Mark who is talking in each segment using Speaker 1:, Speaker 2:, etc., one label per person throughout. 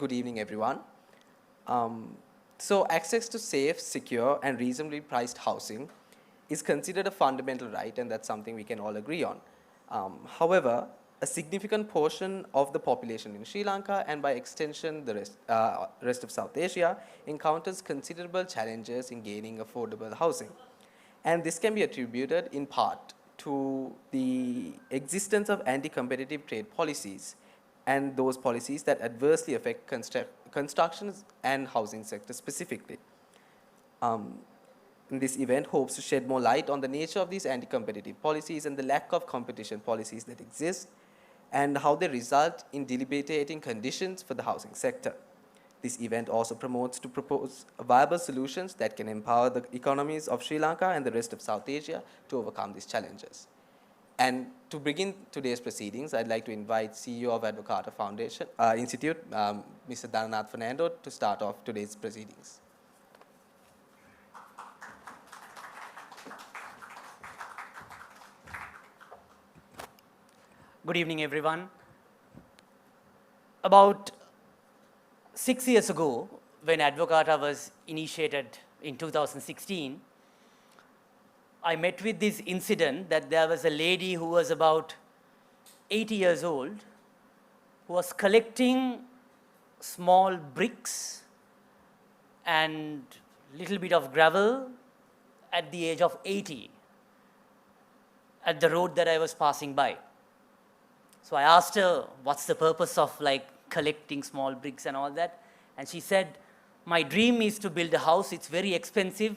Speaker 1: Good evening, everyone. So access to safe, secure, and reasonably priced housing is considered a fundamental right, and that's something we can all agree on. However, a significant portion of the population in Sri Lanka, and by extension the rest of South Asia, encounters considerable challenges in gaining affordable housing. And this can be attributed in part to the existence of anti-competitive trade policies and those policies that adversely affect construction and housing sector specifically. This event hopes to shed more light on the nature of these anti-competitive policies and the lack of competition policies that exist and how they result in debilitating conditions for the housing sector. This event also promotes to propose viable solutions that can empower the economies of Sri Lanka and the rest of South Asia to overcome these challenges. And to begin today's proceedings, I'd like to invite CEO of Advocat Foundation Institute, Mr. Dhananath Fernando, to start off today's proceedings.
Speaker 2: Good evening, everyone. About 6 years ago, when Advocata was initiated in 2016, I met with this incident that there was a lady who was about 80 years old who was collecting small bricks and little bit of gravel at the age of 80 at the road that I was passing by. So I asked her, what's the purpose of collecting small bricks and all that? And she said, my dream is to build a house. It's very expensive.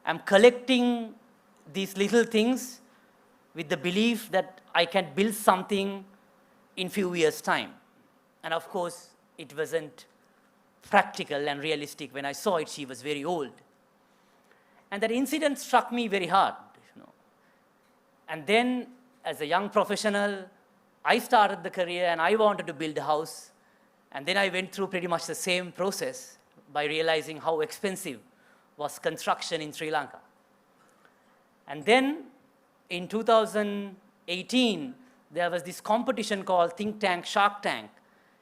Speaker 2: I'm collecting these little things with the belief that I can build something in few years' time. And of course, it wasn't practical and realistic. When I saw it, she was very old. And that incident struck me very hard. And then, as a young professional, I started the career and I wanted to build a house. And then I went through pretty much the same process by realizing how expensive was construction in Sri Lanka. And then in 2018, there was this competition called Think Tank Shark Tank.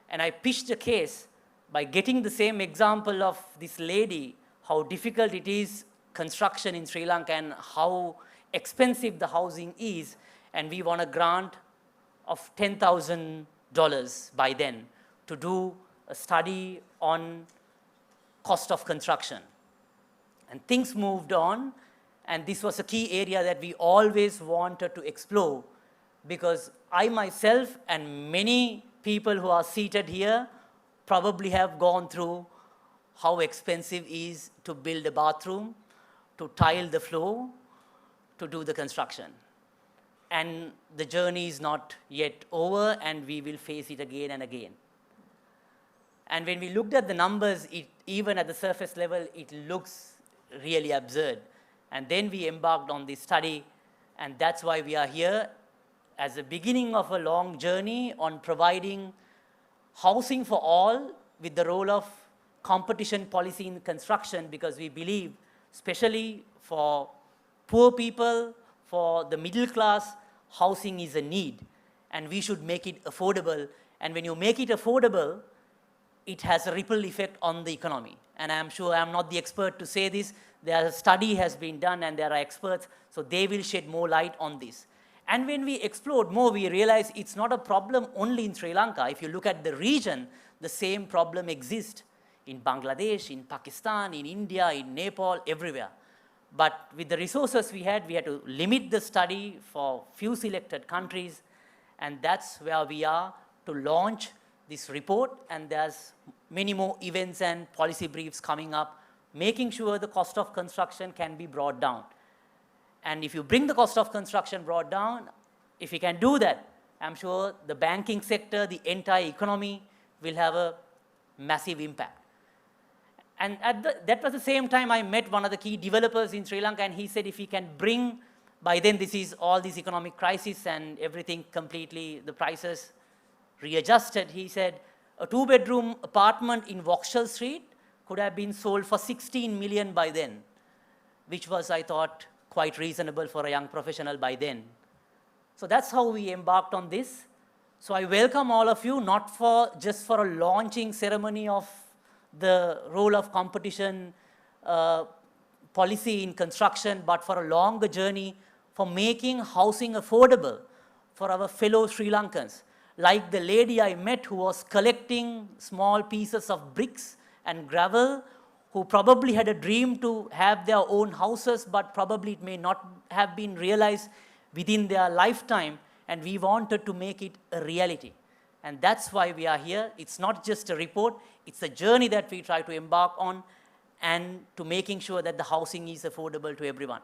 Speaker 2: And I pitched a case by getting the same example of this lady, how difficult it is, construction in Sri Lanka, and how expensive the housing is. And we won a grant of $10,000 by then to do a study on cost of construction. And things moved on, and this was a key area that we always wanted to explore, because I myself and many people who are seated here probably have gone through how expensive it is to build a bathroom, to tile the floor, to do the construction. And the journey is not yet over, and we will face it again and again. And when we looked at the numbers, even at the surface level, it looks really absurd. And then we embarked on this study, and that's why we are here as the beginning of a long journey on providing housing for all with the role of competition policy in construction, because we believe, especially for poor people, for the middle class, housing is a need, and we should make it affordable. And when you make it affordable, it has a ripple effect on the economy. And I'm sure I'm not the expert to say this. A study has been done, and there are experts, so they will shed more light on this. And when we explored more, we realized it's not a problem only in Sri Lanka. If you look at the region, the same problem exists in Bangladesh, in Pakistan, in India, in Nepal, everywhere. But with the resources we had to limit the study for few selected countries, and that's where we are to launch this report. And there's many more events and policy briefs coming up, making sure the cost of construction can be brought down. And if you bring the cost of construction brought down, if you can do that, I'm sure the banking sector, the entire economy will have a massive impact. And that was the same time I met one of the key developers in Sri Lanka, and he said if he can bring, by then this is all this economic crisis and everything completely, the prices readjusted. He said a 2-bedroom apartment in Vauxhall Street could have been sold for 16 million by then, which was, I thought, quite reasonable for a young professional by then. So that's how we embarked on this. So I welcome all of you, not for just for a launching ceremony of the role of competition policy in construction, but for a longer journey for making housing affordable for our fellow Sri Lankans. Like the lady I met who was collecting small pieces of bricks and gravel, who probably had a dream to have their own houses, but probably it may not have been realized within their lifetime, and we wanted to make it a reality. And that's why we are here. It's not just a report, it's a journey that we try to embark on and to making sure that the housing is affordable to everyone.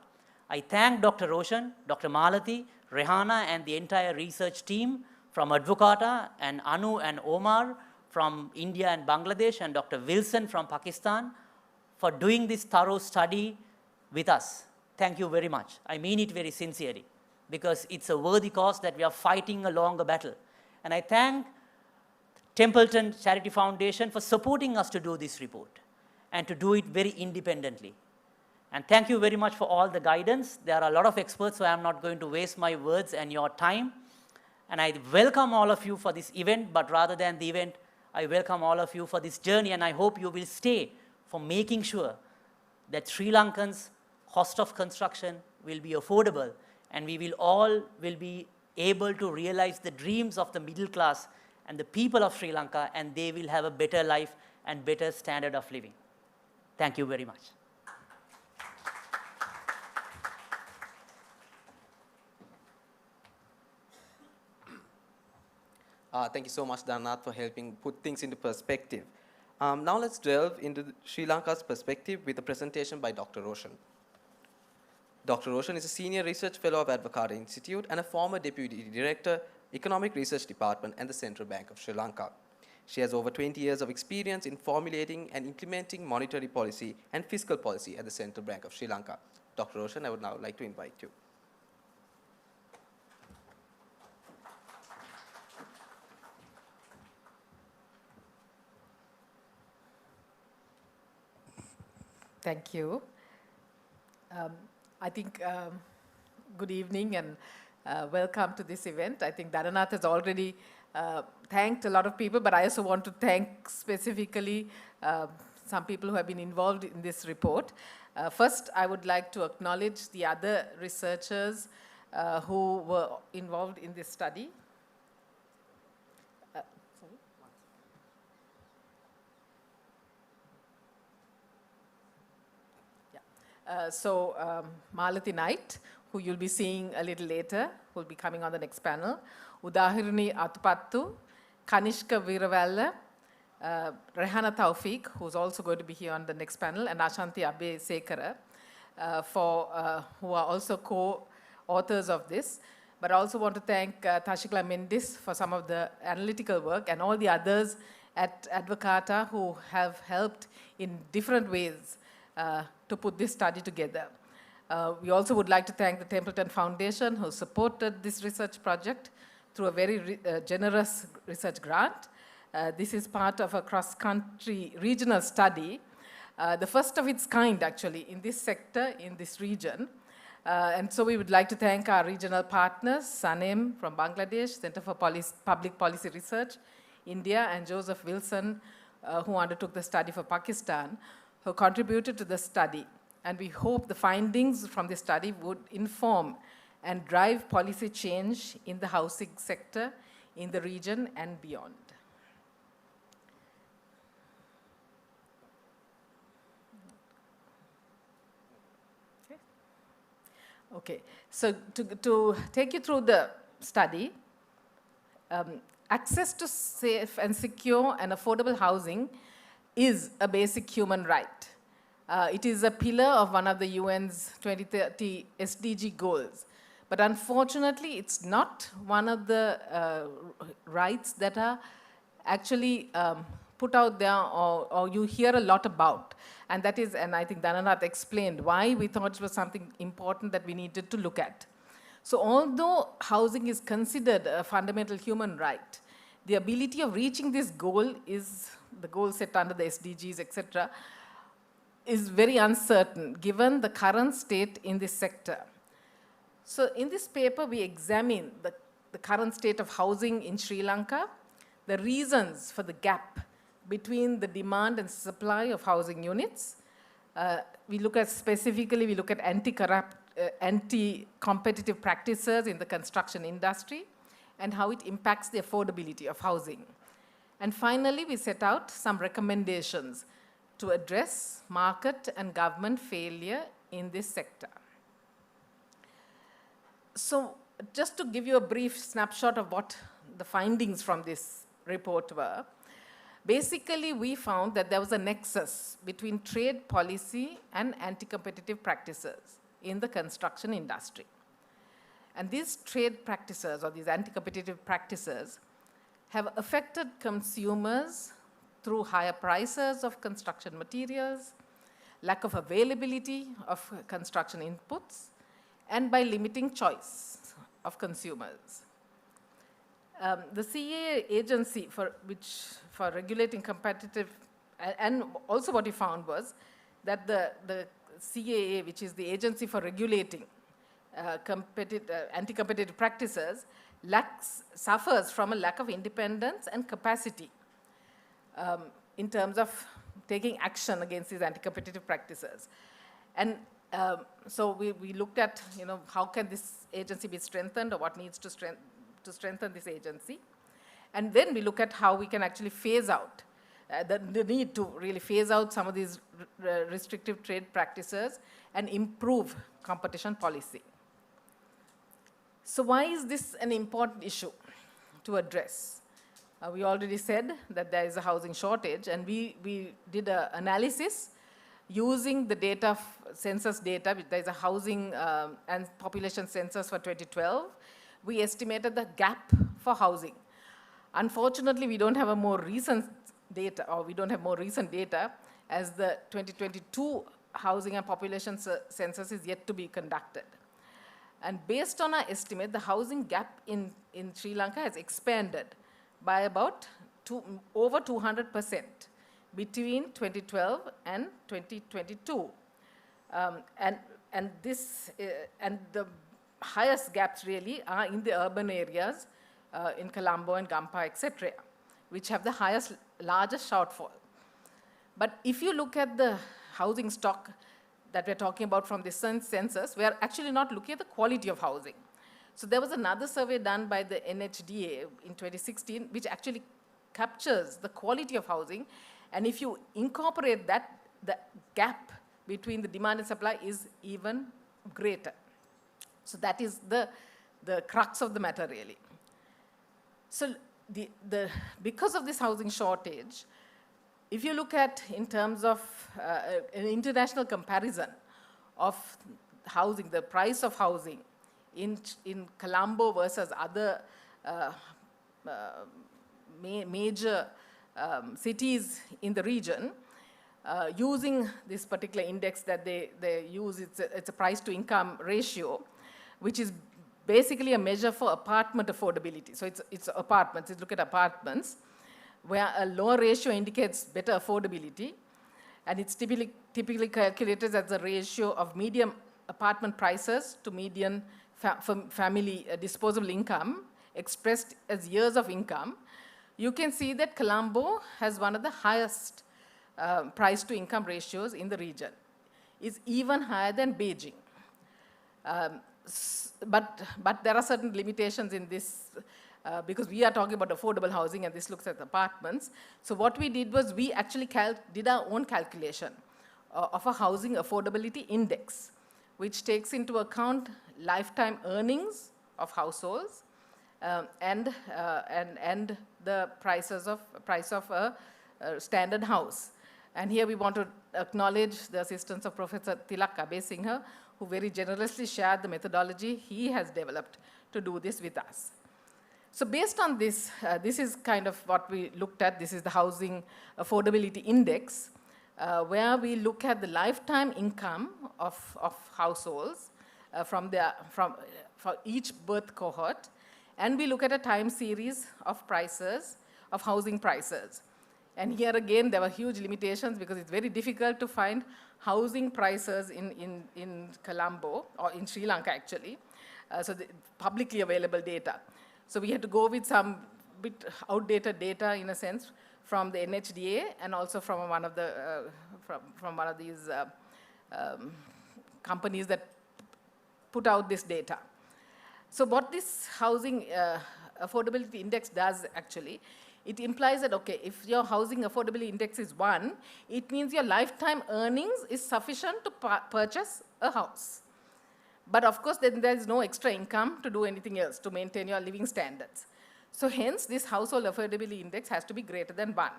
Speaker 2: I thank Dr. Roshan, Dr. Malati, Rehana, and the entire research team from Advocata, and Anu and Omar from India and Bangladesh, and Dr. Wilson from Pakistan for doing this thorough study with us. Thank you very much. I mean it very sincerely, because it's a worthy cause that we are fighting a longer battle. And I thank Templeton Charity Foundation for supporting us to do this report and to do it very independently. And thank you very much for all the guidance. There are a lot of experts, so I'm not going to waste my words and your time. And I welcome all of you for this event, but rather than the event, I welcome all of you for this journey, and I hope you will stay for making sure that Sri Lankans' cost of construction will be affordable, and we will all be able to realize the dreams of the middle class and the people of Sri Lanka, and they will have a better life and better standard of living. Thank you very much.
Speaker 1: Thank you so much, Dhananath, for helping put things into perspective. Now let's delve into Sri Lanka's perspective with a presentation by Dr. Roshan. Dr. Roshan is a Senior Research Fellow of Advocat Institute and a former Deputy Director, Economic Research Department and the Central Bank of Sri Lanka. She has over 20 years of experience in formulating and implementing monetary policy and fiscal policy at the Central Bank of Sri Lanka. Dr. Roshan, I would now like to invite you.
Speaker 3: Thank you. I think good evening and welcome to this event. I think Dhananath has already thanked a lot of people, but I also want to thank specifically some people who have been involved in this report. First, I would like to acknowledge the other researchers who were involved in this study. Malati Knight, who you'll be seeing a little later, who will be coming on the next panel. Udahirani Atupattu, Kanishka Veeravalla, Rehana Taufik, who's also going to be here on the next panel, and Ashanti Abbe Sekara, who are also co-authors of this. But I also want to thank Tashikla Mendis for some of the analytical work and all the others at Advocata who have helped in different ways to put this study together. We also would like to thank the Templeton Foundation who supported this research project through a very generous research grant. This is part of a cross-country regional study, the first of its kind actually in this sector, in this region. And so we would like to thank our regional partners, SANEM from Bangladesh, Center for Public Policy Research, India, and Joseph Wilson, who undertook the study for Pakistan, who contributed to the study. And we hope the findings from the study would inform and drive policy change in the housing sector in the region and beyond. Okay, so to take you through the study, access to safe and secure and affordable housing is a basic human right. It is a pillar of one of the UN's 2030 SDG goals. But unfortunately, it's not one of the rights that are actually put out there or you hear a lot about. And that is, and I think Dhananath explained why we thought it was something important that we needed to look at. So although housing is considered a fundamental human right, the ability of reaching this goal is the goal set under the SDGs, etc., is very uncertain given the current state in this sector. So in this paper, we examine the current state of housing in Sri Lanka, the reasons for the gap between the demand and supply of housing units. We look at specifically, we look at anti-competitive practices in the construction industry and how it impacts the affordability of housing. And finally, we set out some recommendations to address market and government failure in this sector. So just to give you a brief snapshot of what the findings from this report were, basically we found that there was a nexus between trade policy and anti-competitive practices in the construction industry. And these trade practices or these anti-competitive practices have affected consumers through higher prices of construction materials, lack of availability of construction inputs, and by limiting choice of consumers. The CAA agency for regulating competitive, and also what we found was that the CAA, which is the agency for regulating anti-competitive practices, suffers from a lack of independence and capacity in terms of taking action against these anti-competitive practices. And so we looked at, how can this agency be strengthened or what needs to strengthen this agency. And then we look at how we can actually phase out, the need to really phase out some of these restrictive trade practices and improve competition policy. So why is this an important issue to address? We already said that there is a housing shortage, and we did an analysis using the data, census data. There is a housing and population census for 2012. We estimated the gap for housing. Unfortunately, we don't have a more recent data, or we don't have more recent data, as the 2022 housing and population census is yet to be conducted. And based on our estimate, the housing gap in Sri Lanka has expanded by about over 200% between 2012 and 2022. And the highest gaps really are in the urban areas, in Colombo and Gampa, etc., which have the largest shortfall. But if you look at the housing stock that we're talking about from this census, we are actually not looking at the quality of housing. So there was another survey done by the NHDA in 2016, which actually captures the quality of housing. And if you incorporate that, the gap between the demand and supply is even greater. So that is the crux of the matter, really. So because of this housing shortage, if you look at in terms of an international comparison of housing, the price of housing in Colombo versus other major cities in the region, using this particular index that they use, it's a price to income ratio, which is basically a measure for apartment affordability. So it's apartments, look at apartments, where a lower ratio indicates better affordability, and it's typically calculated as a ratio of median apartment prices to median family disposable income, expressed as years of income. You can see that Colombo has one of the highest price to income ratios in the region. It's even higher than Beijing. But there are certain limitations in this because we are talking about affordable housing and this looks at apartments. So what we did was we actually did our own calculation of a housing affordability index, which takes into account lifetime earnings of households and the price of a standard house. And here we want to acknowledge the assistance of Professor Tilak Abesinghe, who very generously shared the methodology he has developed to do this with us. So based on this, this is kind of what we looked at. This is the Housing Affordability Index, where we look at the lifetime income of households for each birth cohort, and we look at a time series of prices, of housing prices. And here again, there were huge limitations because it's very difficult to find housing prices in Colombo, or in Sri Lanka actually, so the publicly available data. So we had to go with some bit outdated data in a sense from the NHDA and also from one of the from one of these companies that put out this data. So what this housing affordability index does actually, it implies that, okay, if your housing affordability index is 1, it means your lifetime earnings is sufficient to purchase a house. But of course, then there's no extra income to do anything else to maintain your living standards. So hence, this household affordability index has to be greater than 1.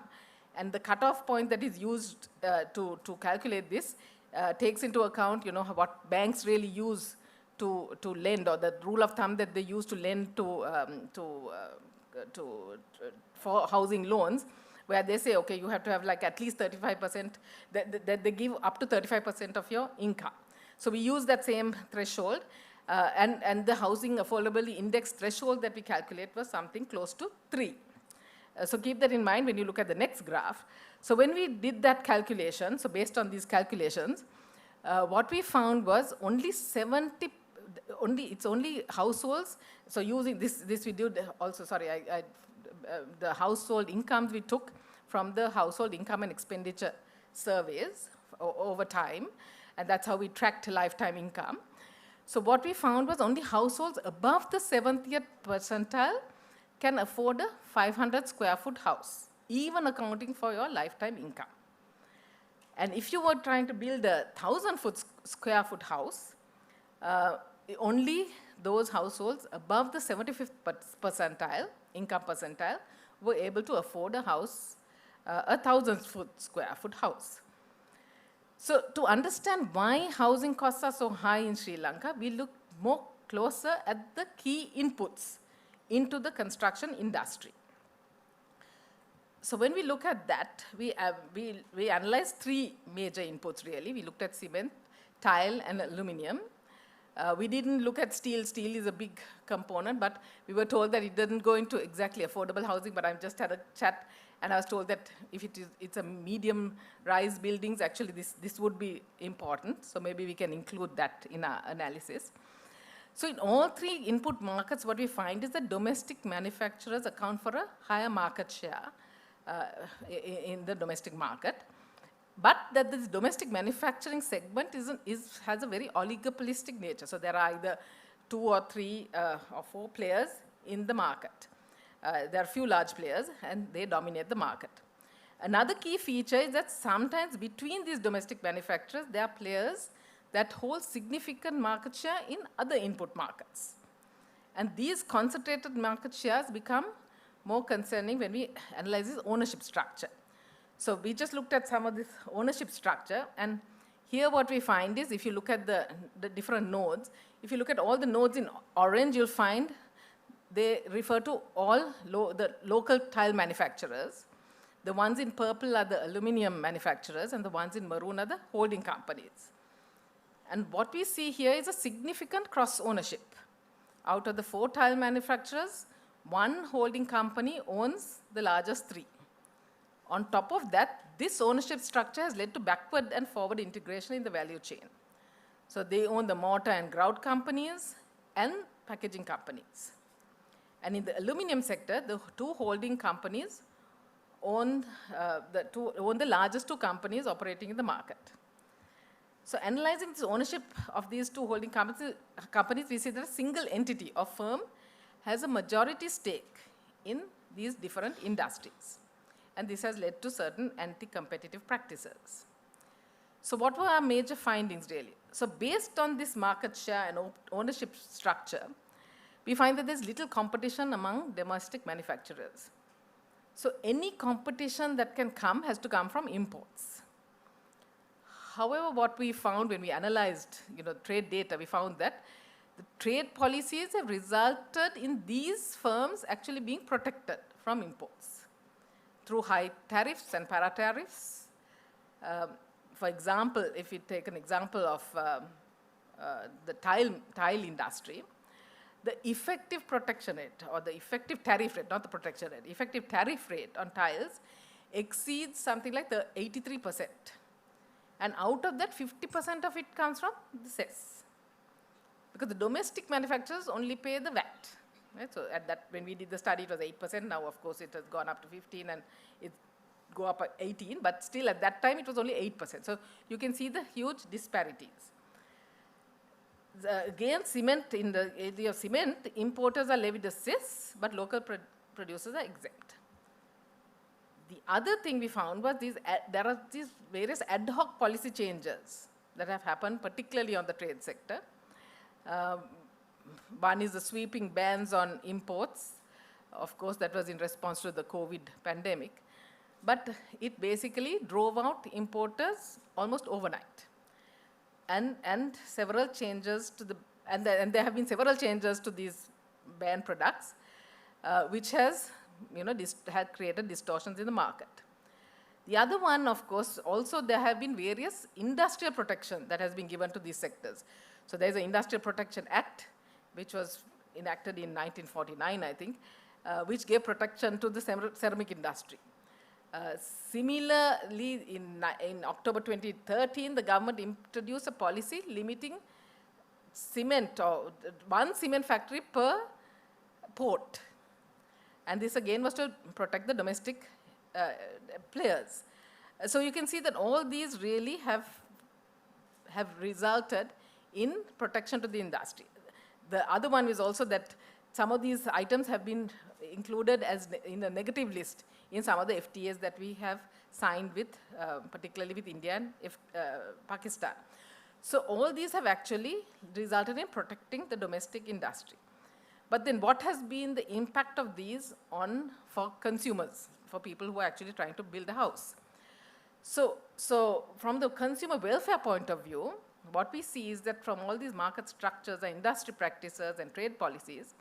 Speaker 3: And the cutoff point that is used to calculate this takes into account, what banks really use to lend, or the rule of thumb that they use to lend for housing loans, where they say, okay, you have to have like at least 35%, that they give up to 35% of your income. So we use that same threshold, and the housing affordability index threshold that we calculate was something close to 3. So keep that in mind when you look at the next graph. So when we did that calculation, so based on these calculations, what we found was it's only households. So using this we did also, sorry, the household incomes we took from the household income and expenditure surveys over time, and that's how we tracked lifetime income. So what we found was only households above the 70th percentile can afford a 500 square foot house, even accounting for your lifetime income. And if you were trying to build a 1,000 square foot house, only those households above the 75th percentile, income percentile, were able to afford a house, a 1,000 square foot house. So to understand why housing costs are so high in Sri Lanka, we look more closer at the key inputs into the construction industry. So when we look at that, we analyzed 3 major inputs really. We looked at cement, tile, and aluminum. We didn't look at steel. Steel is a big component, but we were told that it doesn't go into exactly affordable housing, but I just had a chat, and I was told that if it's a medium-rise buildings, actually this would be important, so maybe we can include that in our analysis. So in all 3 input markets, what we find is that domestic manufacturers account for a higher market share in the domestic market, but that this domestic manufacturing segment has a very oligopolistic nature. So there are either 2 or 3 or 4 players in the market. There are few large players, and they dominate the market. Another key feature is that sometimes between these domestic manufacturers, there are players that hold significant market share in other input markets. And these concentrated market shares become more concerning when we analyze this ownership structure. So we just looked at some of this ownership structure, and here what we find is, if you look at the different nodes, if you look at all the nodes in orange, you'll find they refer to all the local tile manufacturers. The ones in purple are the aluminum manufacturers, and the ones in maroon are the holding companies. And what we see here is a significant cross-ownership. Out of the 4 tile manufacturers, 1 holding company owns the largest 3. On top of that, this ownership structure has led to backward and forward integration in the value chain. So they own the mortar and grout companies and packaging companies. And in the aluminum sector, the 2 holding companies own the largest 2 companies operating in the market. So analyzing this ownership of these 2 holding companies, we see that a single entity or firm has a majority stake in these different industries. And this has led to certain anti-competitive practices. So what were our major findings really? So based on this market share and ownership structure, we find that there's little competition among domestic manufacturers. So any competition that can come has to come from imports. However, what we found when we analyzed trade data, we found that the trade policies have resulted in these firms actually being protected from imports through high tariffs and para-tariffs. For example, if we take an example of the tile industry, the effective protection rate, or the effective tariff rate, not the protection rate, effective tariff rate on tiles exceeds something like the 83%. And out of that, 50% of it comes from the cess. Because the domestic manufacturers only pay the VAT, Right? So at that, when we did the study, it was 8%. Now, of course, it has gone up to 15 and it go up at 18, but still at that time, it was only 8%. So you can see the huge disparities. Again, cement, in the area of cement, importers are levied a cess, but local producers are exempt. The other thing we found was there are these various ad hoc policy changes that have happened, particularly on the trade sector. One is the sweeping bans on imports. Of course, that was in response to the COVID pandemic. But it basically drove out importers almost overnight. And several changes to the, and there have been several changes to these banned products, which has, had created distortions in the market. The other one, of course, also there have been various industrial protection that has been given to these sectors. So there's an Industrial Protection Act, which was enacted in 1949, I think, which gave protection to the ceramic industry. Similarly, in October 2013, the government introduced a policy limiting cement, or one cement factory per port. And this again was to protect the domestic players. So you can see that all these really have resulted in protection to the industry. The other one is also that some of these items have been included as in a negative list in some of the FTAs that we have signed with, particularly with India and Pakistan. So all these have actually resulted in protecting the domestic industry. But then what has been the impact of these for consumers, for people who are actually trying to build a house? So from the consumer welfare point of view, what we see is that from all these market structures and industry practices and trade policies,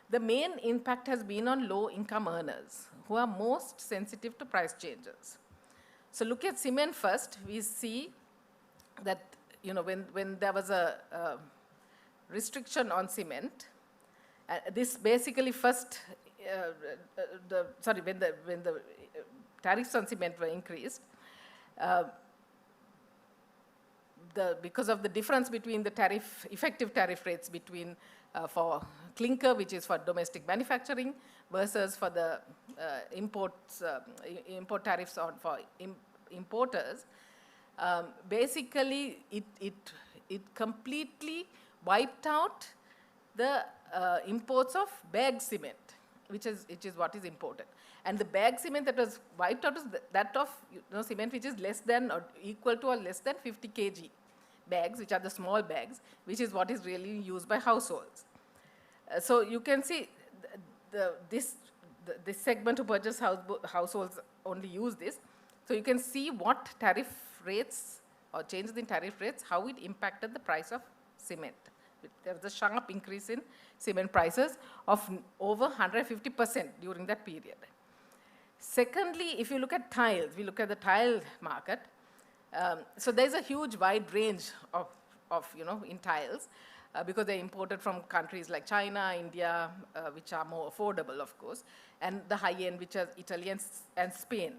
Speaker 3: the main impact has been on low-income earners who are most sensitive to price changes. So look at cement first. We see that when there was a restriction on cement, this basically first, when the tariffs on cement were increased, because of the difference between the effective tariff rates between for clinker, which is for domestic manufacturing, versus for the import tariffs for importers, basically it completely wiped out the imports of bagged cement, which is what is imported. And the bagged cement that was wiped out is that of cement which is less than or equal to or less than 50 kg bags, which are the small bags, which is what is really used by households. So you can see this segment who purchase households only use this. So you can see what tariff rates or changes in tariff rates, how it impacted the price of cement. There was a sharp increase in cement prices of over 150% during that period. Secondly, if you look at tiles, we look at the tile market. So there's a huge wide range of in tiles because they're imported from countries like China, India, which are more affordable, of course, and the high end, which are Italy and Spain.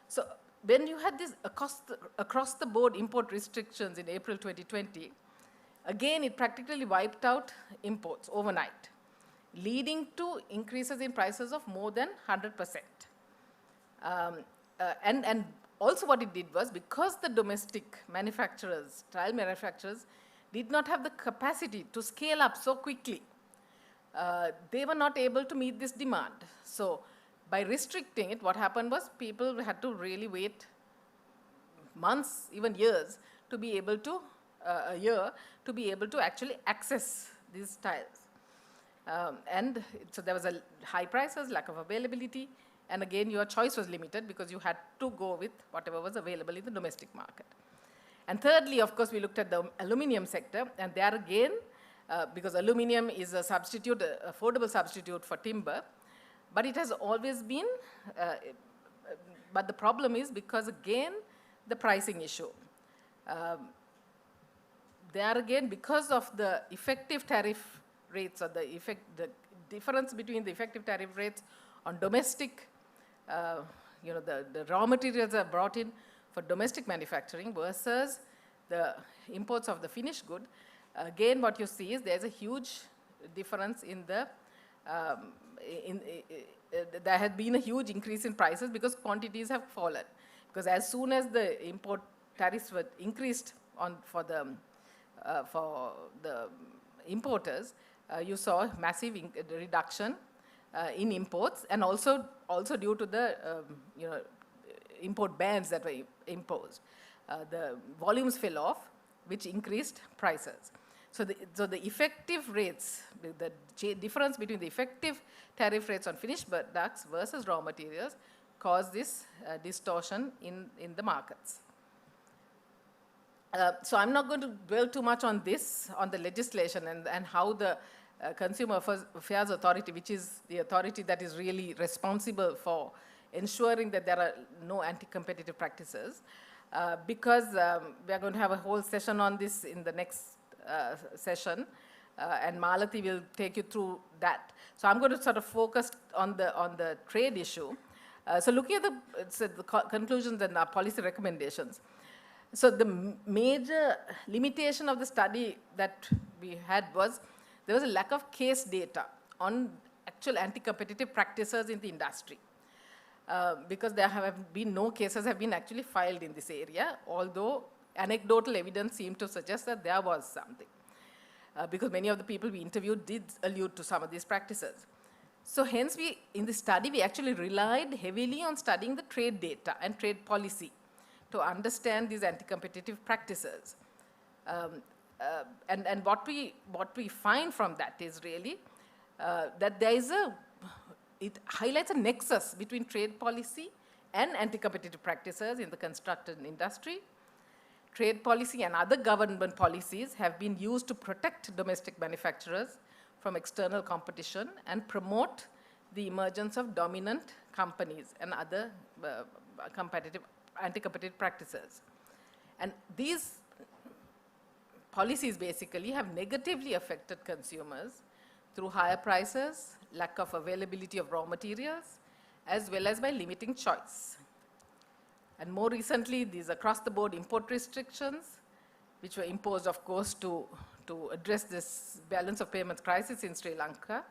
Speaker 3: So when you had this across the board import restrictions in April 2020, again, it practically wiped out imports overnight, leading to increases in prices of more than 100%. And also what it did was, because the domestic manufacturers, tile manufacturers, did not have the capacity to scale up so quickly, they were not able to meet this demand. So by restricting it, what happened was people had to really wait months, even years, to be able to, to be able to actually access these tiles. And so there was a high prices, lack of availability, and again, your choice was limited because you had to go with whatever was available in the domestic market. And thirdly, of course, we looked at the aluminum sector, and there again, because aluminum is a substitute, affordable substitute for timber, but it has always been, but the problem is because again, the pricing issue. There again, because of the effective tariff rates or the difference between the effective tariff rates on domestic, the raw materials are brought in for domestic manufacturing versus the imports of the finished good. Again, what you see is there's a huge difference in the there had been a huge increase in prices because quantities have fallen. Because as soon as the import tariffs were increased for the importers, you saw a massive reduction in imports, and also due to the import bans that were imposed. The volumes fell off, which increased prices. So the effective rates, the difference between the effective tariff rates on finished products versus raw materials caused this distortion in the markets. So I'm not going to dwell too much on this, on the legislation and how the Consumer Affairs Authority, which is the authority that is really responsible for ensuring that there are no anti-competitive practices, because we are going to have a whole session on this in the next session, and Malati will take you through that. So I'm going to sort of focus on the trade issue. So looking at the conclusions and our policy recommendations. So the major limitation of the study that we had was there was a lack of case data on actual anti-competitive practices in the industry. Because there have been no cases have been actually filed in this area, although anecdotal evidence seemed to suggest that there was something. Because many of the people we interviewed did allude to some of these practices. So hence in the study, we actually relied heavily on studying the trade data and trade policy to understand these anti-competitive practices. And what we find from that is really that there is it highlights a nexus between trade policy and anti-competitive practices in the construction industry. Trade policy and other government policies have been used to protect domestic manufacturers from external competition and promote the emergence of dominant companies and other anti-competitive practices. And these policies basically have negatively affected consumers through higher prices, lack of availability of raw materials, as well as by limiting choice. And more recently, these across-the-board import restrictions, which were imposed, of course, to address this balance of payments crisis in Sri Lanka,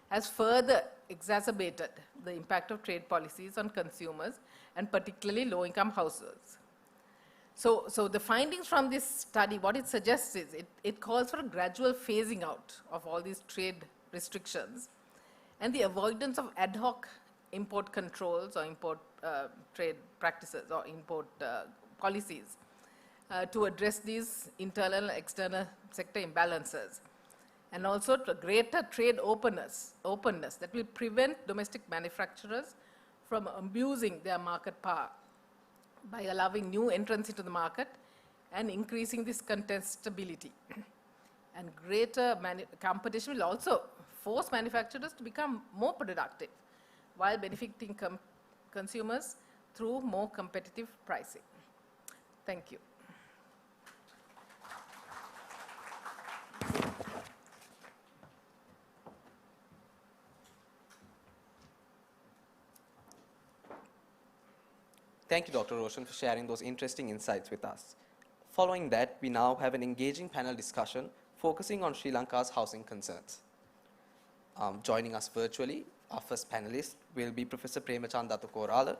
Speaker 3: has further exacerbated the impact of trade policies on consumers, and particularly low-income households. So the findings from this study, what it suggests is it calls for a gradual phasing out of all these trade restrictions and the avoidance of ad hoc import controls or import trade practices or import policies to address these internal and external sector imbalances. And also to greater trade openness that will prevent domestic manufacturers from abusing their market power by allowing new entrants into the market and increasing this contestability. And greater competition will also force manufacturers to become more productive while benefiting consumers through more competitive pricing. Thank you.
Speaker 1: Thank you, Dr. Roshan, for sharing those interesting insights with us. Following that, we now have an engaging panel discussion focusing on Sri Lanka's housing concerns. Joining us virtually, our first panelist will be Professor Premachand Dattakorala,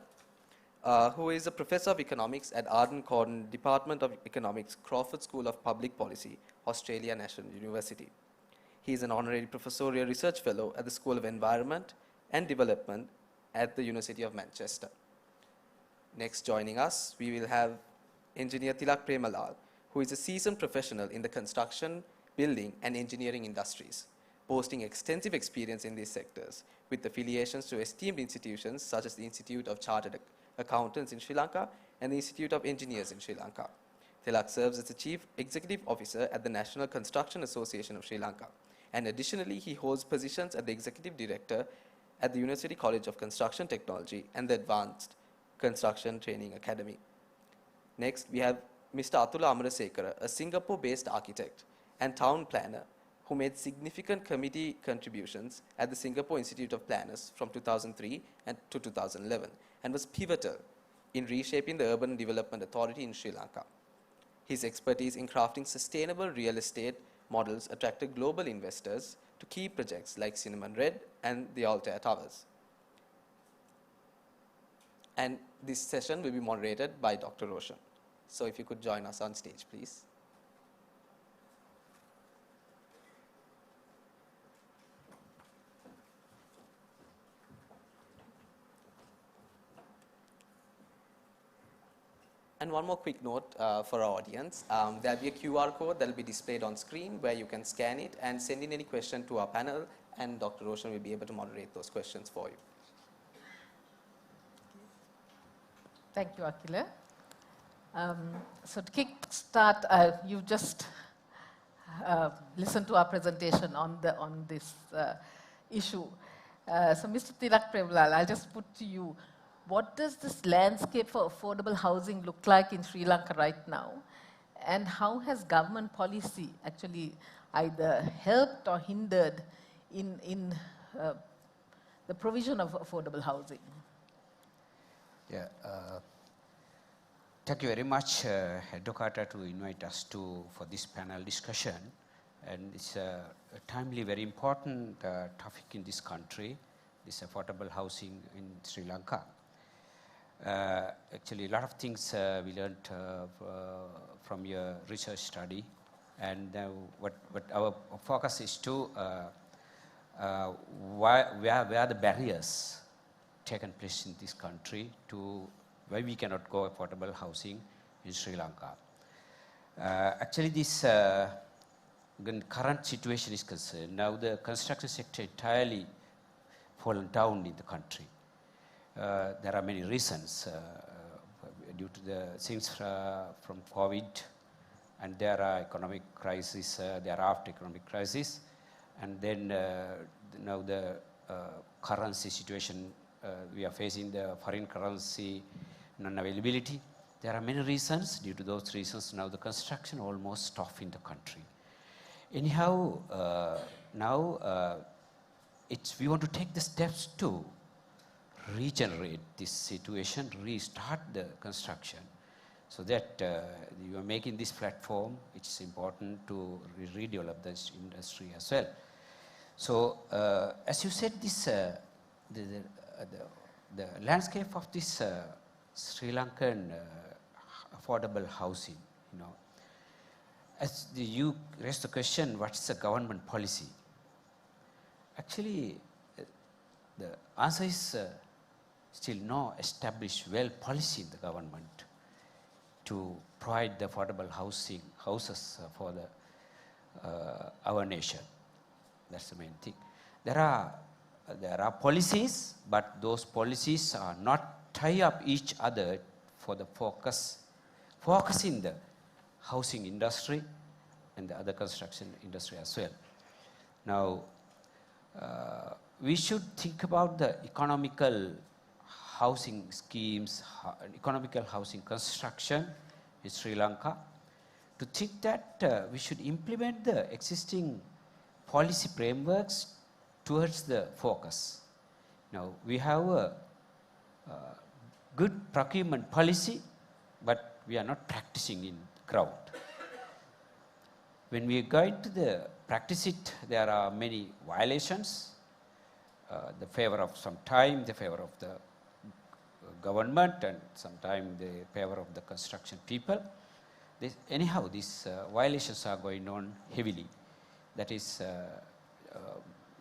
Speaker 1: who is a professor of economics at Arden Corden Department of Economics, Crawford School of Public Policy, Australia National University. He is an honorary professorial research fellow at the School of Environment and Development at the University of Manchester. Next, joining us, we will have Engineer Tilak Premalal, who is a seasoned professional in the construction, building, and engineering industries, boasting extensive experience in these sectors with affiliations to esteemed institutions such as the Institute of Chartered Accountants in Sri Lanka and the Institute of Engineers in Sri Lanka. Tilak serves as the Chief Executive Officer at the National Construction Association of Sri Lanka, and additionally, he holds positions as the Executive Director at the University College of Construction Technology and the Advanced Construction Training Academy. Next, we have Mr. Atula Amarasekara, a Singapore-based architect and town planner who made significant committee contributions at the Singapore Institute of Planners from 2003 to 2011 and was pivotal in reshaping the Urban Development Authority in Sri Lanka. His expertise in crafting sustainable real estate models attracted global investors to key projects like Cinnamon Red and the Altair Towers. And this session will be moderated by Dr. Roshan. So if you could join us on stage, please. And one more quick note for our audience. There'll be a QR code that will be displayed on screen where you can scan it and send in any question to our panel, and Dr. Roshan will be able to moderate those questions for you.
Speaker 3: Thank you, Akila. So to kick start, you've just listened to our presentation on this issue. So Mr. Tilak Premlal, I'll just put to you, what does this landscape for affordable housing look like in Sri Lanka right now? And how has government policy actually either helped or hindered in the provision of affordable housing?
Speaker 4: Yeah, thank you very much, Advocat, to invite us for this panel discussion. And it's a timely, very important topic in this country, this affordable housing in Sri Lanka. Actually, a lot of things we learned from your research study, and what our focus is to where the barriers taken place in this country to why we cannot go affordable housing in Sri Lanka. Actually, this current situation is concerned. Now the construction sector entirely fallen down in the country. There are many reasons due to the things from COVID, and there are economic crisis, thereafter economic crisis, and then now the currency situation, we are facing the foreign currency non-availability. There are many reasons. Due to those reasons, now the construction almost stopped in the country. Anyhow, now we want to take the steps to regenerate this situation, restart the construction, so that you are making this platform. It's important to redevelop this industry as well. So, as you said, this the landscape of this Sri Lankan affordable housing, you know, as you raised the question, what's the government policy? Actually, the answer is still no established well policy in the government to provide the affordable houses for our nation. That's the main thing. There are policies, but those policies are not tie up each other for the focusing the housing industry and the other construction industry as well. Now, we should think about the economical housing schemes, economical housing construction in Sri Lanka, to think that we should implement the existing policy frameworks towards the focus. Now, we have a good procurement policy, but we are not practicing in ground. When we go into practice it, there are many violations. The favor of some time, the favor of the government, and sometimes the favor of the construction people. Anyhow, these violations are going on heavily. That is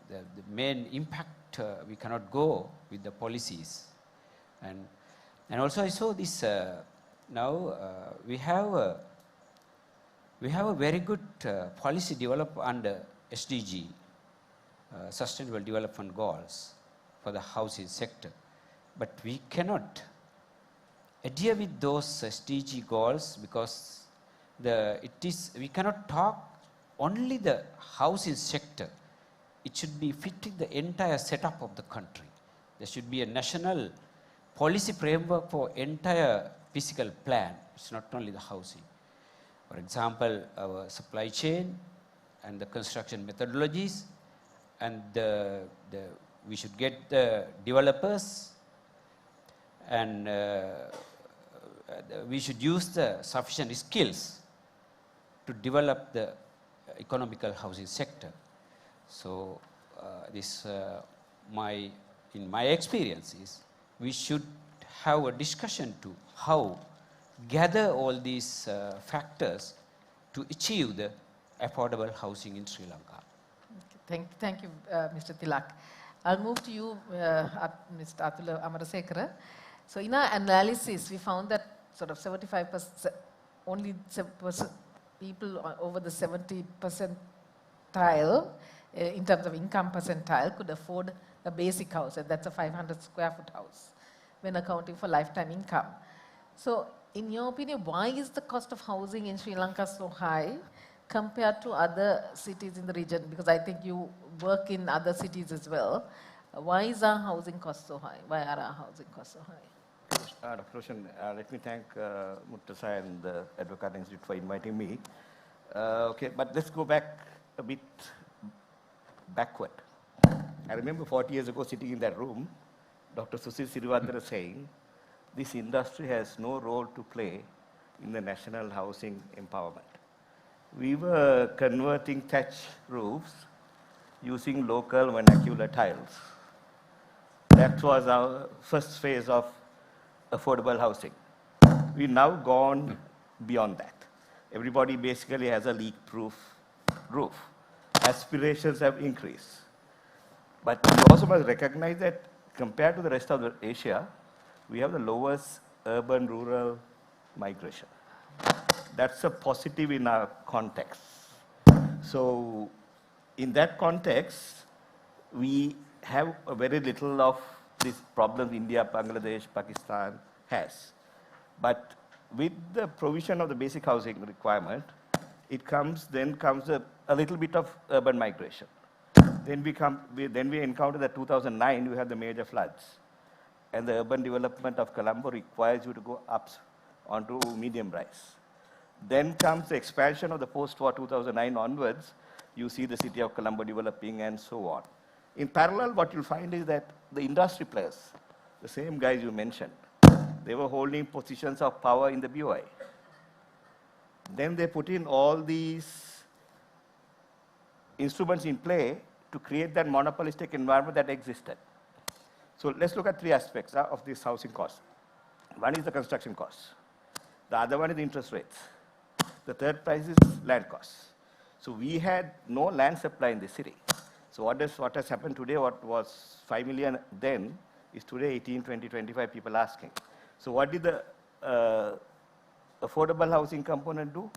Speaker 4: the main impact. We cannot go with the policies, and also I saw this. Now we have a very good policy developed under SDG, Sustainable Development Goals, for the housing sector. But we cannot adhere with those SDG goals because we cannot talk only the housing sector. It should be fitting the entire setup of the country. There should be a national policy framework for entire physical plan. It's not only the housing. For example, our supply chain and the construction methodologies, and we should get the developers, and we should use the sufficient skills to develop the economical housing sector. So this, in my experience is, we should have a discussion to how gather all these factors to achieve the affordable housing in Sri Lanka.
Speaker 3: Thank you, Mr. Tilak. I'll move to you, Mr. Atula Amarasekara. So in our analysis, we found that sort of 75%, only 7% people over the 70 percentile, in terms of income percentile, could afford a basic house, and that's a 500 square foot house, when accounting for lifetime income. So in your opinion, why is the cost of housing in Sri Lanka so high compared to other cities in the region? Because I think you work in other cities as well. Why is our housing cost so high? Why are our housing costs so high?
Speaker 5: Dr. Roshan, let me thank Muttasa and the Advocat Institute for inviting me. Okay, but let's go back a bit backward. I remember 40 years ago sitting in that room, Dr. Susil Sirivadara saying, this industry has no role to play in the national housing empowerment. We were converting thatch roofs using local vernacular tiles. That was our first phase of affordable housing. We've now gone beyond that. Everybody basically has a leak-proof roof. Aspirations have increased. But you also must recognize that compared to the rest of Asia, we have the lowest urban-rural migration. That's a positive in our context. So in that context, we have a very little of these problems India, Bangladesh, Pakistan has. But with the provision of the basic housing requirement, then comes a little bit of urban migration. Then we encounter that 2009, we had the major floods. And the urban development of Colombo requires you to go up onto medium rise. Then comes the expansion of the post-war 2009 onwards. You see the city of Colombo developing and so on. In parallel, what you'll find is that the industry players, the same guys you mentioned, they were holding positions of power in the BOI. Then they put in all these instruments in play to create that monopolistic environment that existed. So let's look at three aspects of this housing cost. One is the construction cost. The other one is the interest rates. The third price is land costs. So we had no land supply in the city. So what has happened today, what was 5 million then, is today 18, 20, 25 people asking. So what did the affordable housing component do?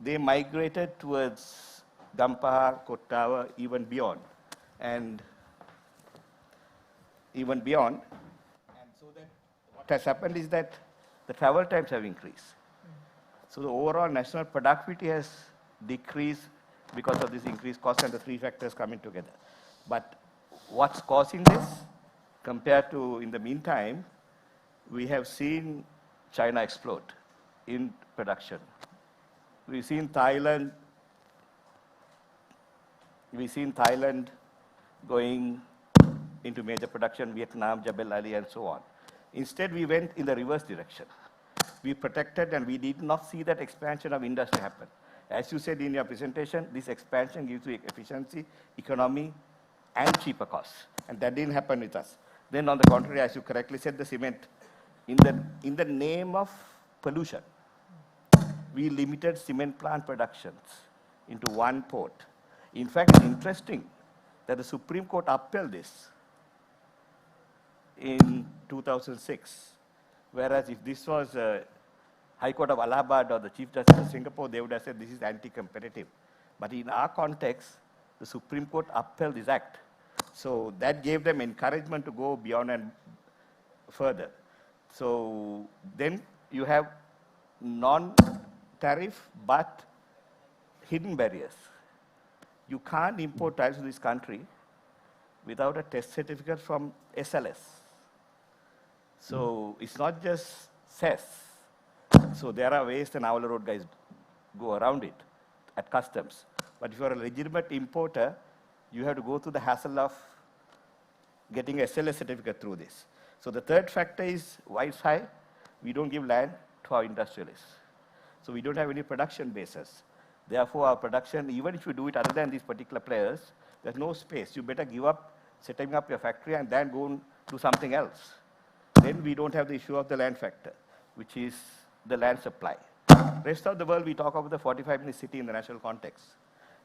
Speaker 5: They migrated towards Gampaha, Kottawa, even beyond. And so that what has happened is that the travel times have increased. So the overall national productivity has decreased because of this increased cost and the three factors coming together. But what's causing this? Compared to, in the meantime, we have seen China explode in production. We've seen Thailand going into major production, Vietnam, Jebel Ali, and so on. Instead, we went in the reverse direction. We protected and we did not see that expansion of industry happen. As you said in your presentation, this expansion gives you efficiency, economy, and cheaper costs. And that didn't happen with us. Then on the contrary, as you correctly said, the cement, in the name of pollution, we limited cement plant productions into one port. In fact, it's interesting that the Supreme Court upheld this in 2006. Whereas if this was High Court of Allahabad or the Chief Justice of Singapore, they would have said this is anti-competitive. But in our context, the Supreme Court upheld this act. So that gave them encouragement to go beyond and further. So then you have non-tariff but hidden barriers. You can't import tiles to this country without a test certificate from SLS. So it's not just CES. So there are ways the Navala Road guys go around it at customs. But if you're a legitimate importer, you have to go through the hassle of getting a SLS certificate through this. So the third factor is why it's high. We don't give land to our industrialists. So we don't have any production bases. Therefore, our production, even if you do it other than these particular players, There's no space. You better give up setting up your factory and then go and do something else. Then we don't have the issue of the land factor, which is the land supply. Rest of the world, we talk about the 45-minute city in the national context,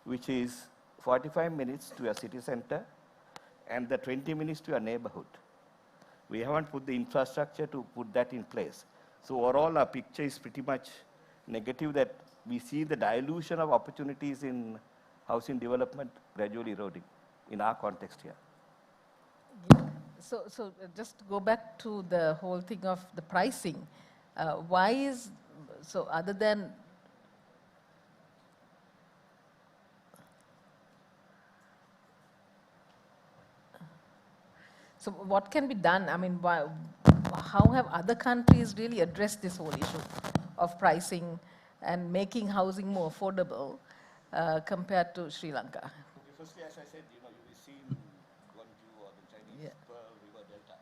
Speaker 5: which is 45 minutes to your city center and the 20 minutes to your neighborhood. We haven't put the infrastructure to put that in place. So overall, our picture is pretty much negative, that we see the dilution of opportunities in housing development gradually eroding in our context here.
Speaker 3: Yeah. So just to go back to the whole thing of the pricing. Why is, so other than, so what can be done? I mean, how have other countries really addressed this whole issue of pricing and making housing more affordable compared to Sri Lanka?
Speaker 5: Okay, firstly, as I said, you will see in Guangzhou or the Chinese Pearl River Delta.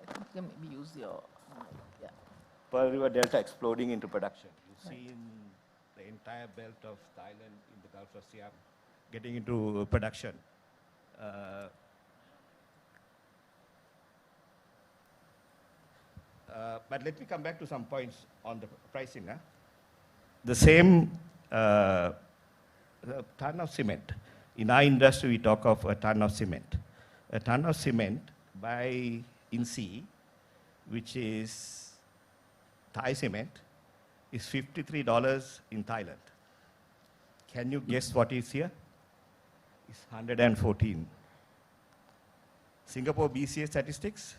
Speaker 3: I think you can maybe use your, yeah.
Speaker 5: Pearl River Delta exploding into production. You see in the entire belt of Thailand, in the Gulf of Siam, getting into production. But let me come back to some points on the pricing. The same ton of cement. In our industry, we talk of a ton of cement. A ton of cement by INSEE, which is Thai cement, is $53 in Thailand. Can you guess what is here? It's 114. Singapore BCA statistics,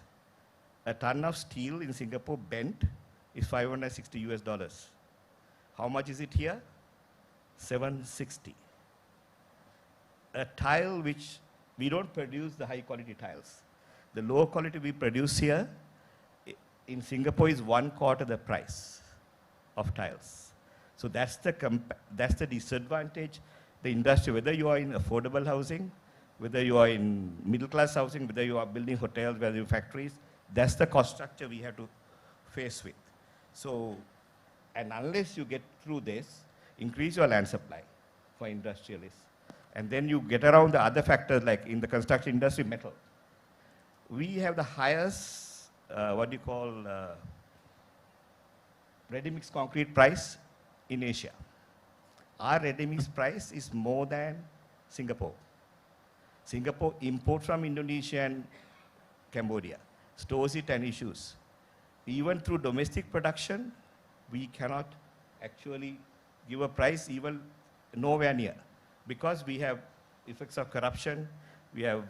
Speaker 5: a ton of steel in Singapore bent is $560. How much is it here? 760. A tile which we don't produce the high quality tiles. The low quality we produce here in Singapore is 1/4 the price of tiles. So that's the disadvantage the industry, whether you are in affordable housing, whether you are in middle class housing, whether you are building hotels, whether you are factories, that's the cost structure we have to face with. So, and unless you get through this, increase your land supply for industrialists. And then you get around the other factors, like in the construction industry, metal. We have the highest, ready-mix concrete price in Asia. Our ready-mix price is more than Singapore. Singapore imports from Indonesia and Cambodia, stores it and issues. Even through domestic production, we cannot actually give a price even nowhere near, because we have effects of corruption, we have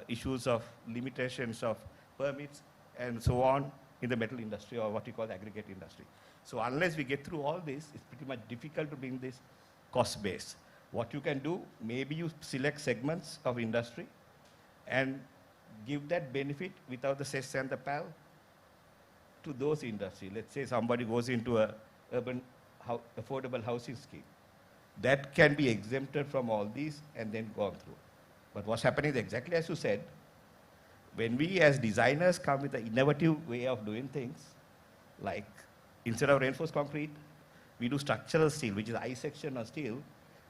Speaker 5: issues of limitations of permits and so on in the metal industry, or what you call the aggregate industry. So unless we get through all this, it's pretty much difficult to bring this cost base. What you can do, maybe you select segments of industry and give that benefit without the cess and the pal to those industries. Let's say somebody goes into a urban affordable housing scheme. That can be exempted from all these and then gone through. But what's happening is exactly as you said, when we as designers come with an innovative way of doing things, like instead of reinforced concrete, we do structural steel, which is I-section or steel.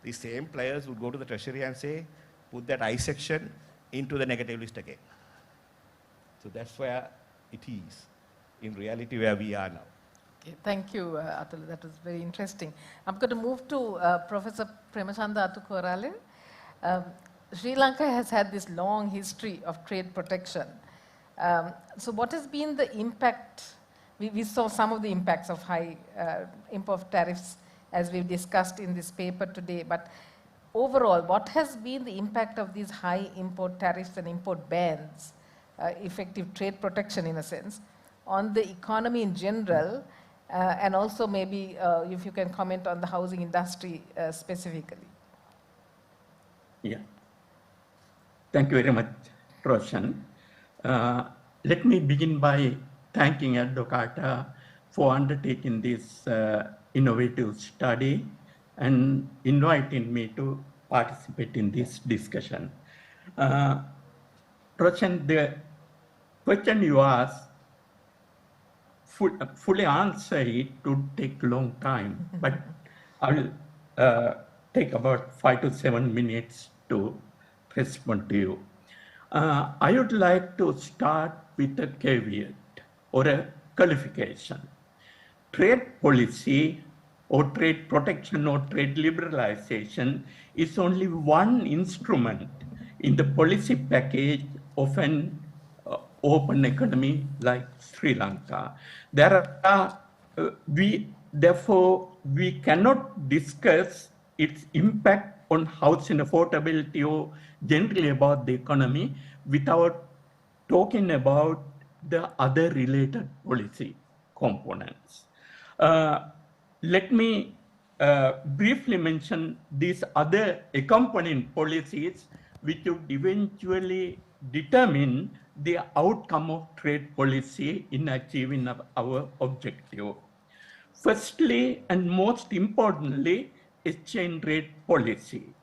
Speaker 5: The same players would go to the treasury and say, put that I-section into the negative list again. So that's where it is, in reality, where we are now.
Speaker 3: Okay, thank you, Atul. That was very interesting. I'm going to move to Professor Premachanda Atukorale. Sri Lanka has had this long history of trade protection. So what has been the impact? We saw some of the impacts of high import tariffs as we've discussed in this paper today, but overall, what has been the impact of these high import tariffs and import bans, effective trade protection in a sense, on the economy in general, and also maybe if you can comment on the housing industry specifically.
Speaker 6: Yeah. Thank you very much, Roshan. Let me begin by thanking Advocat for undertaking this innovative study and inviting me to participate in this discussion. Roshan, the question you asked, fully answer it would take a long time, but I will take about 5 to 7 minutes to respond to you. I would like to start with a caveat or a qualification. Trade policy or trade protection or trade liberalization is only one instrument in the policy package of an open economy like Sri Lanka. Therefore, we cannot discuss its impact on housing affordability or generally about the economy without talking about the other related policy components. Let me briefly mention these other accompanying policies which would eventually determine the outcome of trade policy in achieving our objective. Firstly, and most importantly, exchange rate policy.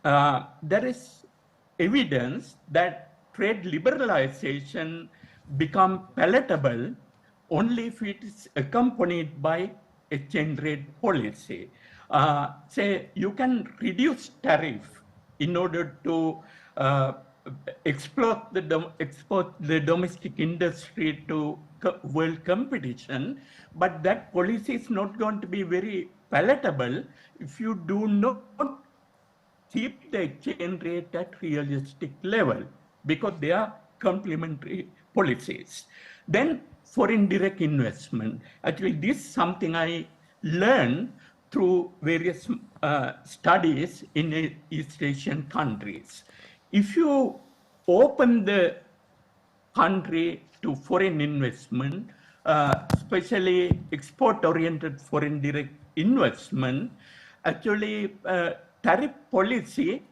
Speaker 6: There is evidence that trade liberalization become palatable only if it is accompanied by exchange rate policy. Say you can reduce tariff in order to export the domestic industry to world competition, but that policy is not going to be very palatable if you do not keep the exchange rate at realistic level because they are complementary policies. Then foreign direct investment. Actually, this is something I learned through various studies in East Asian countries. If you open the country to foreign investment, especially export-oriented foreign direct investment, actually tariff policy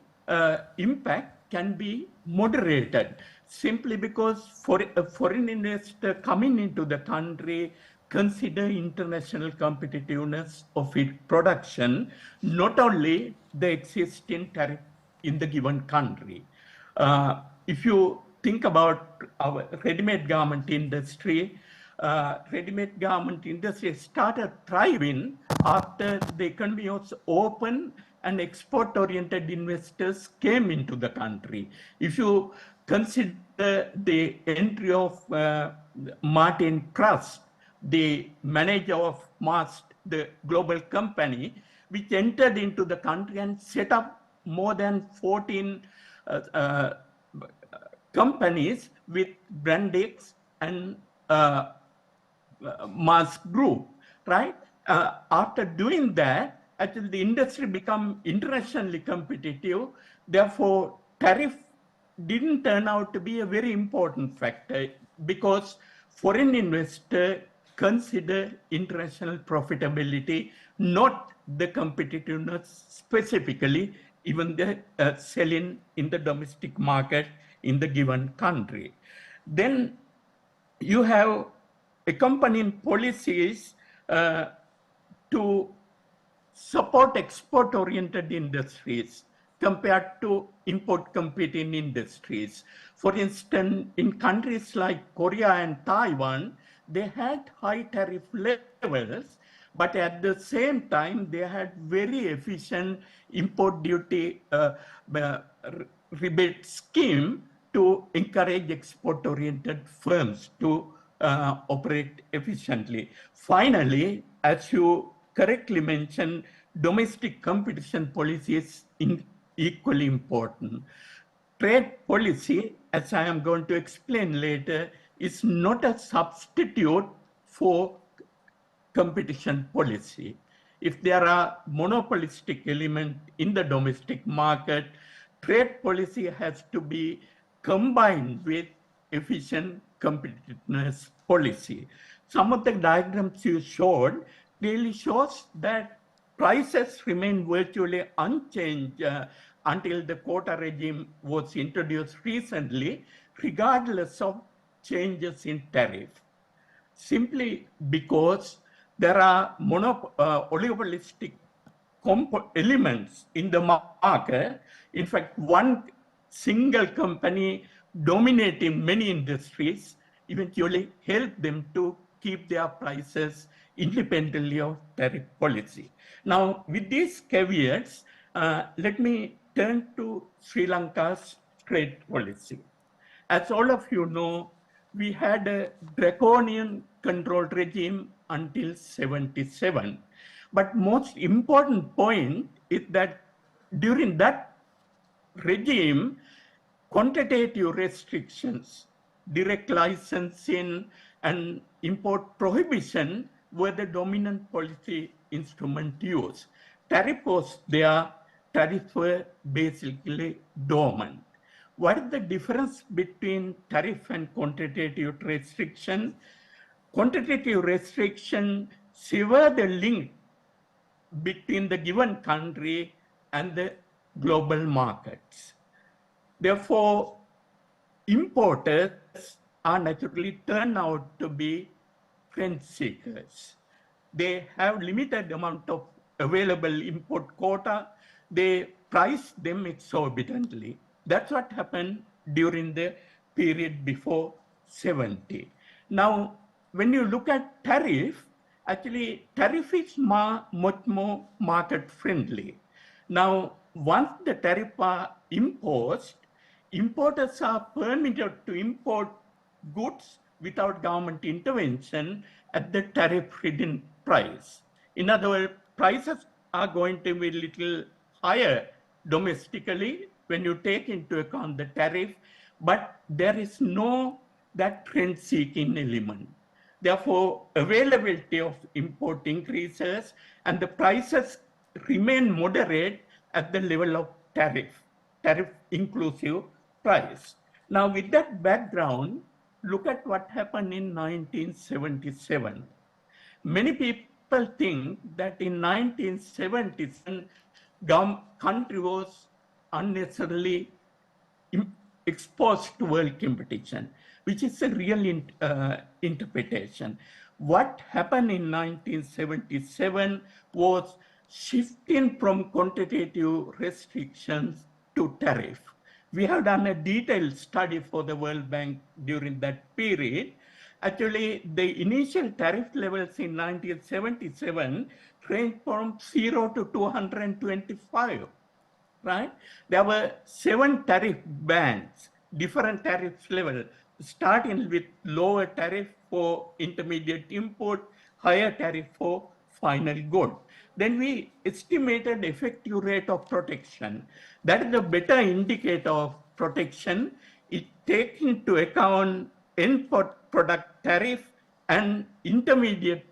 Speaker 6: impact can be moderated simply because for a foreign investor coming into the country consider international competitiveness of its production, not only the existing tariff in the given country. If you think about our ready-made garment industry, ready-made garment industry started thriving after the economy was open and export-oriented investors came into the country. If you consider the entry of Martin Trust, the manager of Mast, the global company, which entered into the country and set up more than 14 companies with Brandex and Mars Group, right? After doing that, actually the industry become internationally competitive. Therefore, tariff didn't turn out to be a very important factor because foreign investor consider international profitability, not the competitiveness specifically, even the selling in the domestic market in the given country. Then you have accompanying policies to support export-oriented industries compared to import competing industries. For instance, in countries like Korea and Taiwan, they had high tariff levels, but at the same time, they had very efficient import duty rebate scheme to encourage export-oriented firms to operate efficiently. Finally, as you correctly mentioned, domestic competition policy is equally important. Trade policy, as I am going to explain later, is not a substitute for competition policy. If there are monopolistic elements in the domestic market, trade policy has to be combined with efficient competitiveness policy. Some of the diagrams you showed clearly shows that prices remain virtually unchanged until the quota regime was introduced recently, regardless of changes in tariff. Simply because there are oligopolistic elements in the market. In fact, one single company dominating many industries eventually help them to keep their prices independently of tariff policy. Now, with these caveats, let me turn to Sri Lanka's trade policy. As all of you know, we had a draconian control regime until 77. But most important point is that during that regime, quantitative restrictions, direct licensing, and import prohibition were the dominant policy instrument used. Tariff was there, tariffs were basically dormant. What is the difference between tariff and quantitative restriction? Quantitative restriction sever the link between the given country and the global markets. Therefore, importers are naturally turned out to be rent seekers. They have limited amount of available import quota. They price them exorbitantly. That's what happened during the period before 70. Now, when you look at tariff, actually tariff is much more market friendly. Now, once the tariff are imposed, importers are permitted to import goods without government intervention at the tariff-ridden price. In other words, prices are going to be a little higher domestically when you take into account the tariff, but there is no that rent-seeking element. Therefore, availability of import increases and the prices remain moderate at the level of tariff inclusive price. Now, with that background, look at what happened in 1977. Many people think that in 1977, country was unnecessarily exposed to world competition, which is a real interpretation. What happened in 1977 was shifting from quantitative restrictions to tariff. We have done a detailed study for the World Bank during that period. Actually, the initial tariff levels in 1977 ranged from 0 to 225. Right? There were 7 tariff bands, different tariff levels, starting with lower tariff for intermediate import, higher tariff for final good. Then we estimated effective rate of protection. That is a better indicator of protection. It takes into account end product tariff and intermediate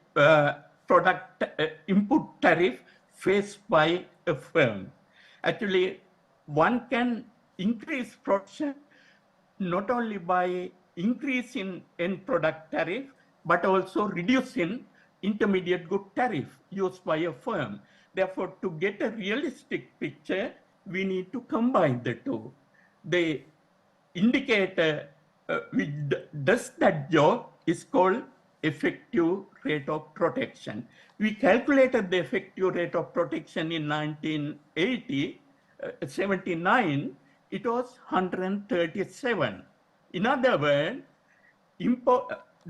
Speaker 6: product input tariff faced by a firm. Actually, one can increase production not only by increasing end product tariff, but also reducing intermediate good tariff used by a firm. Therefore, to get a realistic picture, we need to combine the two. The indicator which does that job is called effective rate of protection. We calculated the effective rate of protection in 1979, it was 137. In other words,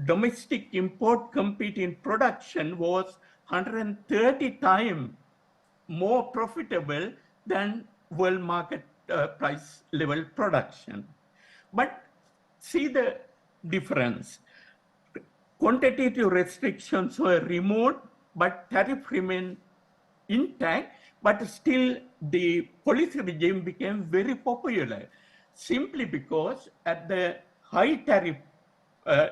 Speaker 6: domestic import competing production was 130 times more profitable than world market price level production. But see the difference. Quantitative restrictions were removed, but tariff remained intact, but still the policy regime became very popular simply because at the high tariff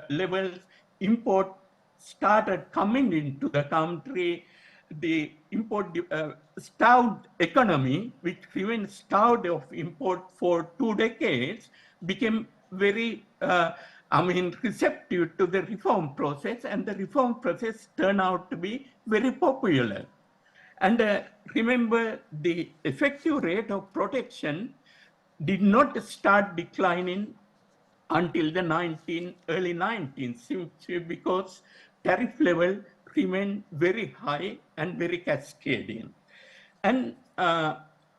Speaker 6: levels, import started coming into the country. The import starved economy, which remained starved of import for 2 decades, became very receptive to the reform process, and the reform process turned out to be very popular. And remember, the effective rate of protection did not start declining until the early 19th century because tariff level remained very high and very cascading. And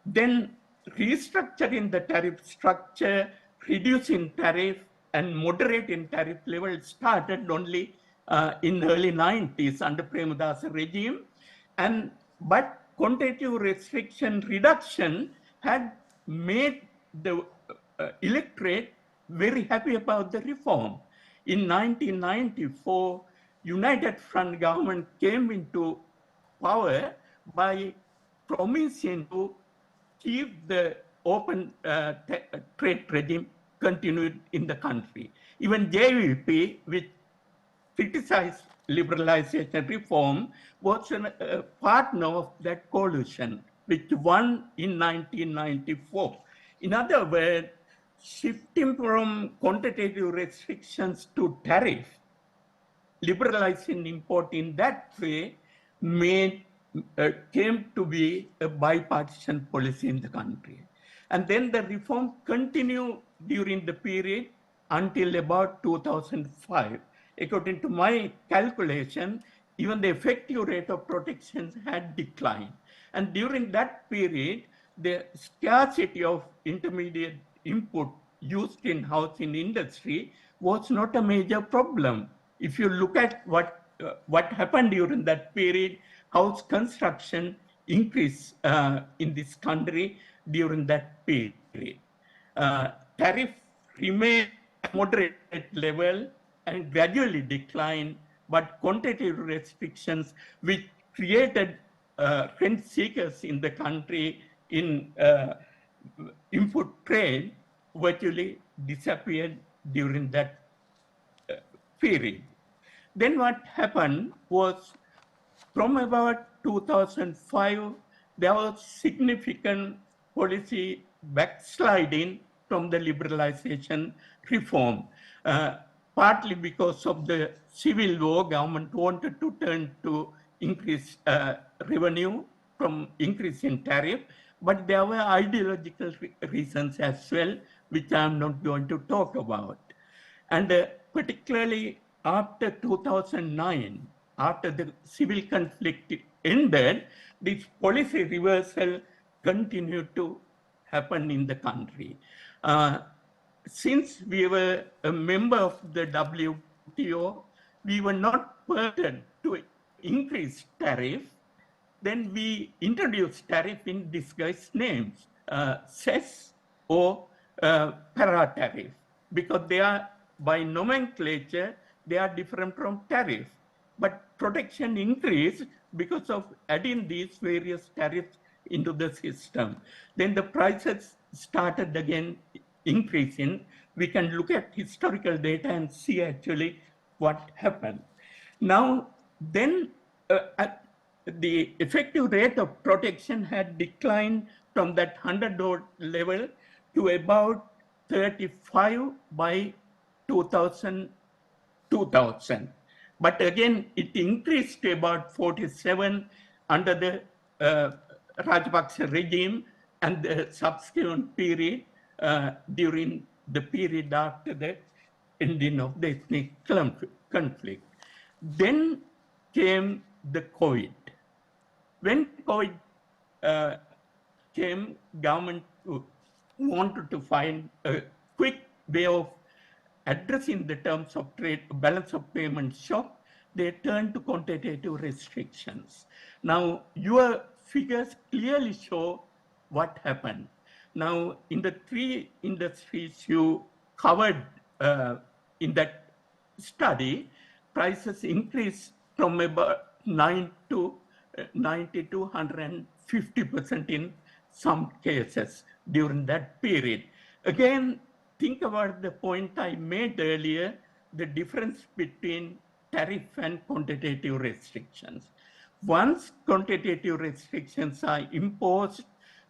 Speaker 6: then restructuring the tariff structure, reducing tariff and moderating tariff level started only in early 90s under Premadasa regime. But quantitative restriction reduction had made the electorate very happy about the reform. In 1994, United Front government came into power by promising to keep the open trade regime continued in the country. Even JVP, which criticized liberalization reform, was a partner of that coalition, which won in 1994. In other words, shifting from quantitative restrictions to tariff, liberalizing import in that way came to be a bipartisan policy in the country. And then the reform continued during the period until about 2005. According to my calculation, even the effective rate of protection had declined. And during that period, the scarcity of intermediate input used in housing industry was not a major problem. If you look at what happened during that period, house construction increased in this country during that period. Tariff remained at moderate level and gradually declined, but quantitative restrictions which created rent seekers in the country in input trade virtually disappeared during that period. Then what happened was from about 2005, there was significant policy backsliding from the liberalization reform. Partly because of the civil war, government wanted to turn to increase revenue from increase in tariff, but there were ideological reasons as well, which I'm not going to talk about. And particularly after 2009, after the civil conflict ended, this policy reversal continued to happen in the country. Since we were a member of the WTO, we were not permitted to increase tariff. Then we introduced tariff in disguised names, cess or para tariff, because they are, by nomenclature, they are different from tariff. But protection increased because of adding these various tariffs into the system. Then the prices started again increasing. We can look at historical data and see actually what happened. Now, then the effective rate of protection had declined from that $100 level to about 35 by 2000. But again, it increased to about 47 under the Rajapaksa regime and the subsequent period during the period after the ending of the ethnic conflict. Then came the COVID. When COVID came, government wanted to find a quick way of addressing the terms of trade, balance of payment shock. They turned to quantitative restrictions. Now, your figures clearly show what happened. Now, in the three industries you covered in that study, prices increased from about 90 to 150% in some cases during that period. Again, think about the point I made earlier, the difference between tariff and quantitative restrictions. Once quantitative restrictions are imposed,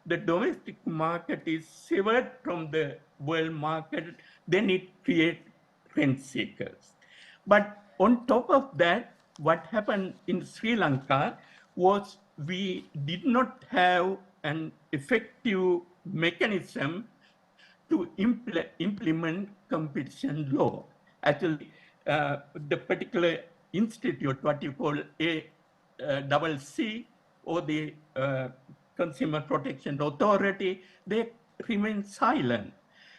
Speaker 6: the domestic market is severed from the world market, then it creates rent seekers. But on top of that, what happened in Sri Lanka was we did not have an effective mechanism to implement competition law. Actually, the particular institute, what you call ACC or the Consumer Protection Authority, they remained silent.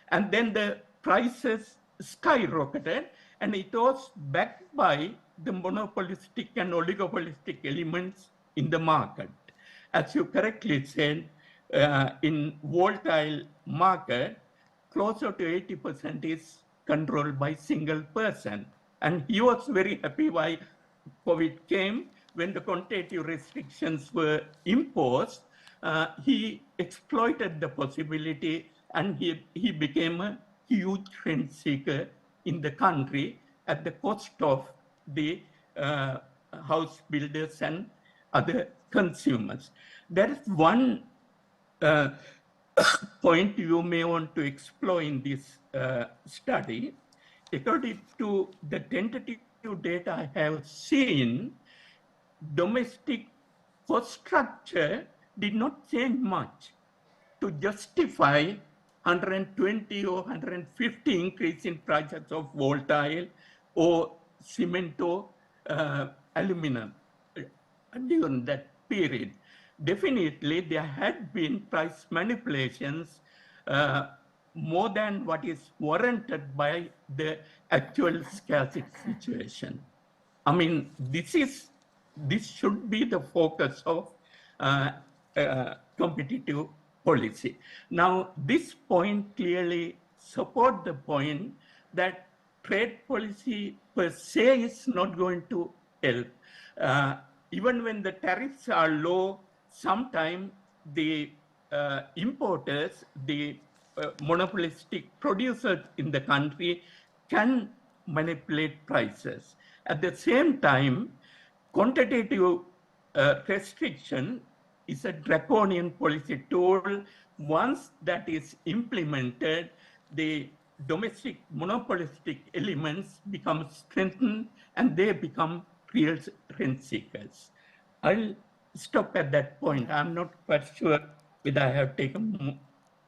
Speaker 6: And then the prices skyrocketed, and it was backed by the monopolistic and oligopolistic elements in the market. As you correctly said, in volatile market, closer to 80% is controlled by single person. And he was very happy why COVID came. When the quantitative restrictions were imposed, he exploited the possibility and he became a huge rent seeker in the country at the cost of the house builders and other consumers. There is one point you may want to explore in this study. According to the tentative data I have seen, domestic cost structure did not change much to justify 120 or 150 increase in prices of volatile or cement or aluminum during that period. Definitely, there had been price manipulations more than what is warranted by the actual scarcity situation. I mean, this should be the focus of competitive policy. Now, this point clearly supports the point that trade policy per se is not going to help. Even when the tariffs are low, sometimes the importers, the monopolistic producers in the country can manipulate prices. At the same time, quantitative restriction is a draconian policy tool. Once that is implemented, the domestic monopolistic elements become strengthened and they become real rent seekers. I'll stop at that point. I'm not quite sure whether I have taken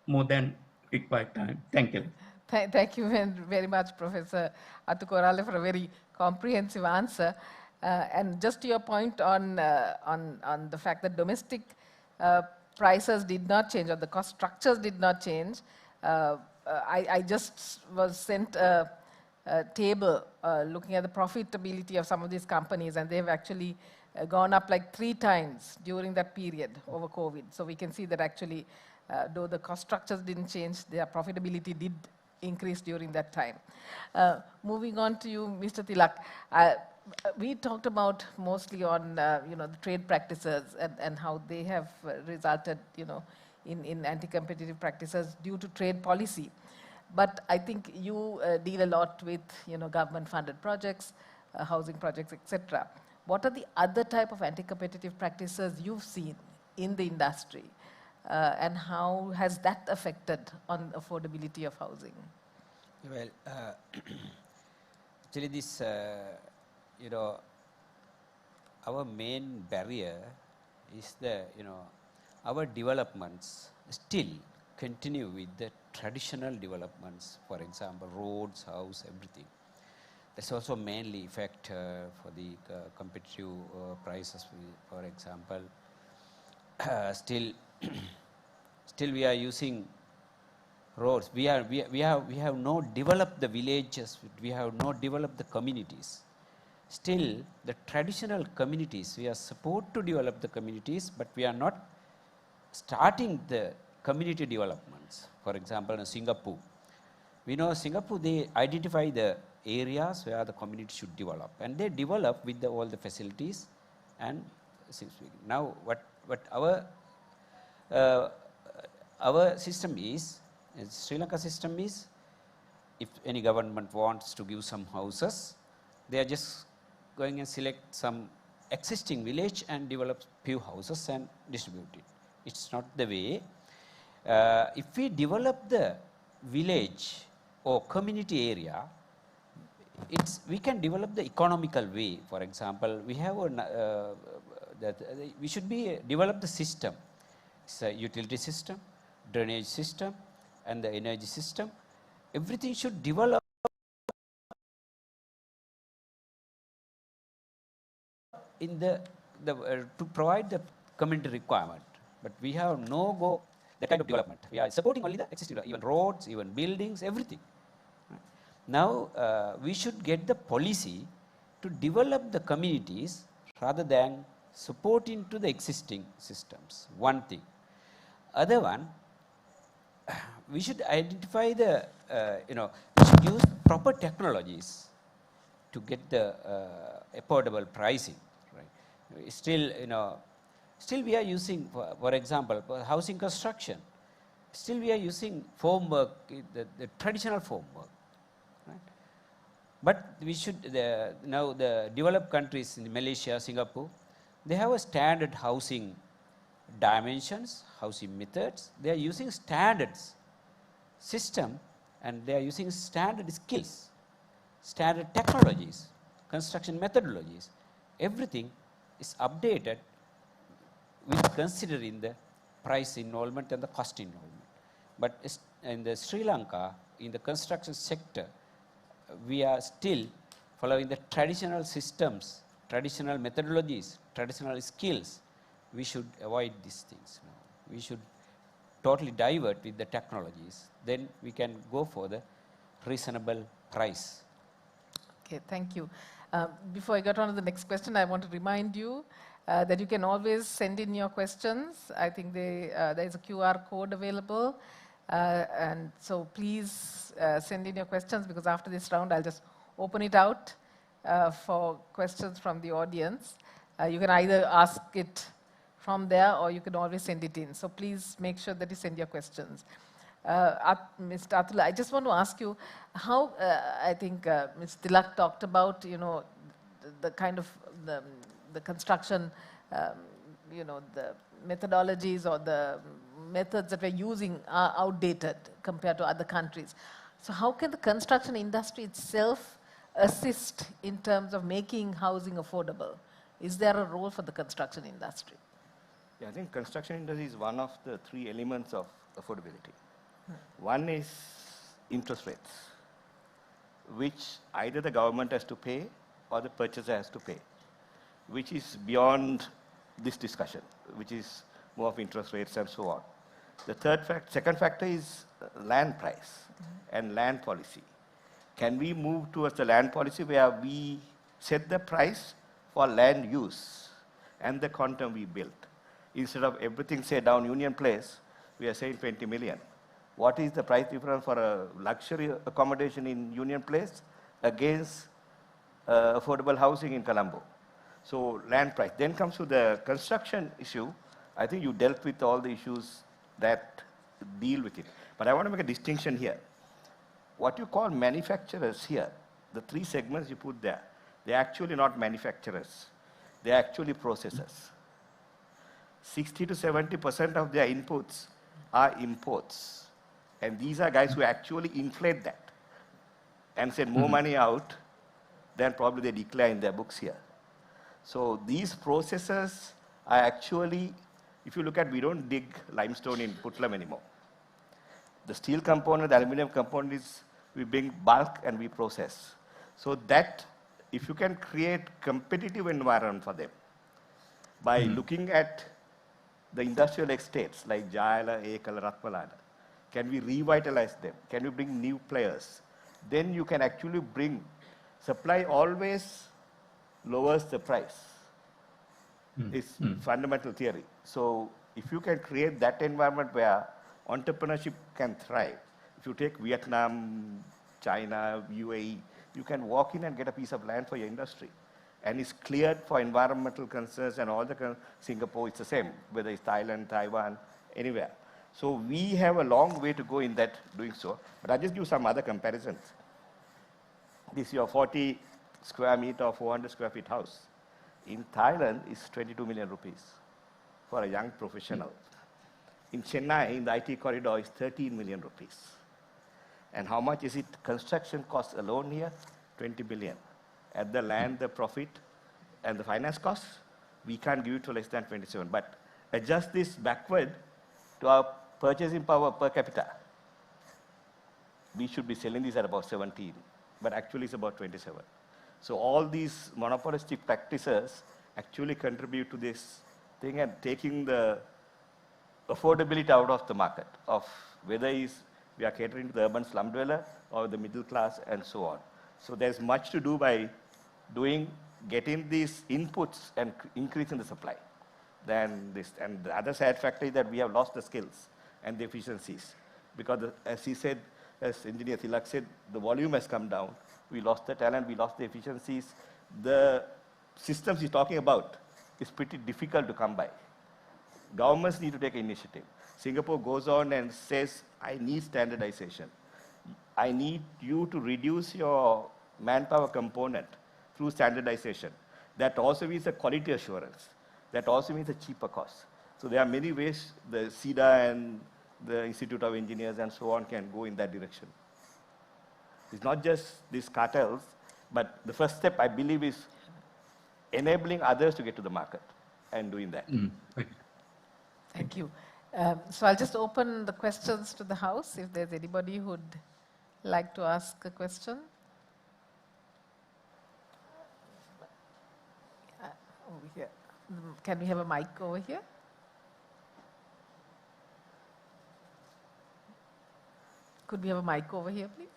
Speaker 6: more than required time. Thank you.
Speaker 3: Thank you very much, Professor Atukorale, for a very comprehensive answer. And just to your point on the fact that domestic prices did not change or the cost structures did not change, I just was sent a table looking at the profitability of some of these companies, and they've actually gone up like 3 times during that period over COVID. So we can see that actually, though the cost structures didn't change, their profitability did increase during that time. Moving on to you, Mr. Tilak. We talked about mostly on the trade practices and how they have resulted in anti-competitive practices due to trade policy. But I think you deal a lot with government-funded projects, housing projects, etc. What are the other type of anti-competitive practices you've seen in the industry, and how has that affected on affordability of housing?
Speaker 4: Well, actually this, our main barrier is our developments still continue with the traditional developments, for example, roads, house, everything. That's also mainly effect for the competitive prices, for example. Still we are using roads. We have not developed the villages. We have not developed the communities. Still, the traditional communities, we are supposed to develop the communities, but we are not starting the community developments. For example, in Singapore, we know Singapore, they identify the areas where the community should develop, and they develop with all the facilities. And now, what our system is, Sri Lanka system is, if any government wants to give some houses, they are just going and select some existing village and develop few houses and distribute it. It's not the way. If we develop the village or community area, we can develop the economical way. For example, we have we should develop the system. It's a utility system, drainage system, and the energy system. Everything should develop in to provide the community requirement. But we have no that kind of development. We are supporting only the existing, even roads, even buildings, everything. Now, we should get the policy to develop the communities rather than supporting to the existing systems. One thing. Other one, we should identify the, we should use proper technologies to get the affordable pricing, right? Still, still we are using, for example, for housing construction, still we are using formwork, the traditional formwork, right? But we should, now the developed countries in Malaysia, Singapore, they have a standard housing dimensions, housing methods. They are using standards system and they are using standard skills, standard technologies, construction methodologies. Everything is updated with considering the price involvement and the cost involvement. But in the Sri Lanka, in the construction sector, we are still following the traditional systems, traditional methodologies, traditional skills. We should avoid these things now. We should totally divert with the technologies. Then we can go for the reasonable price.
Speaker 3: Okay, thank you. Before I get on to the next question, I want to remind you that you can always send in your questions. I think there is a QR code available. And so please send in your questions, because after this round, I'll just open it out for questions from the audience. You can either ask it from there or you can always send it in. So please make sure that you send your questions. Mr. Atula, I just want to ask you how, I think Ms. Tilak talked about, the kind of the construction, the methodologies or the methods that we're using are outdated compared to other countries. So how can the construction industry itself assist in terms of making housing affordable? Is there a role for the construction industry?
Speaker 5: Yeah, I think construction industry is one of the three elements of affordability. One is interest rates, which either the government has to pay or the purchaser has to pay, which is beyond this discussion, which is more of interest rates and so on. The second factor is land price and land policy. Can we move towards the land policy where we set the price for land use and the quantum we built? Instead of everything, say, down Union Place, we are saying 20 million. What is the price difference for a luxury accommodation in Union Place against affordable housing in Colombo? So land price. Then comes to the construction issue. I think you dealt with all the issues that deal with it. But I want to make a distinction here. What you call manufacturers here, the three segments you put there, they're actually not manufacturers. They're actually processors. 60 to 70% of their inputs are imports. And these are guys who actually inflate that and send more money out than probably they declare in their books here. So these processors are actually, if you look at, we don't dig limestone in Putlam anymore. The steel component, the aluminum component is, we bring bulk and we process. So that, if you can create competitive environment for them by looking at the industrial estates like Jayala, Ekala, Ratmalana, can we revitalize them? Can we bring new players? Then you can actually bring, supply always lowers the price. It's fundamental theory. So if you can create that environment where entrepreneurship can thrive, if you take Vietnam, China, UAE, you can walk in and get a piece of land for your industry. And it's cleared for environmental concerns and all the, Singapore, it's the same, whether it's Thailand, Taiwan, anywhere. So we have a long way to go in that doing so. But I'll just give some other comparisons. This is your 40 square meter or 400 square feet house. In Thailand, it's 22 million rupees for a young professional. In Chennai, in the IT corridor, it's 13 million rupees. And how much is it construction cost alone here? 20 billion. At the land, the profit, and the finance costs, we can't give it to less than 27. But adjust this backward to our purchasing power per capita. We should be selling this at about 17, but actually it's about 27. So all these monopolistic practices actually contribute to this thing and taking the affordability out of the market of whether we are catering to the urban slum dweller or the middle class and so on. So there's much to do by getting these inputs and increasing the supply. than this. And the other sad factor is that we have lost the skills and the efficiencies. Because as he said, as Engineer Tilak said, the volume has come down. We lost the talent, we lost the efficiencies. The systems he's talking about is pretty difficult to come by. Governments need to take initiative. Singapore goes on and says, I need standardization. I need you to reduce your manpower component through standardization. That also means a quality assurance. That also means a cheaper cost. So there are many ways the SIDA and the Institute of Engineers and so on can go in that direction. It's not just these cartels, but the first step, I believe, is enabling others to get to the market and doing that.
Speaker 3: Thank you. So I'll just open the questions to the House, if there's anybody who'd like to ask a question. Over here. Can we have a mic over here? Could we have a mic over here, please?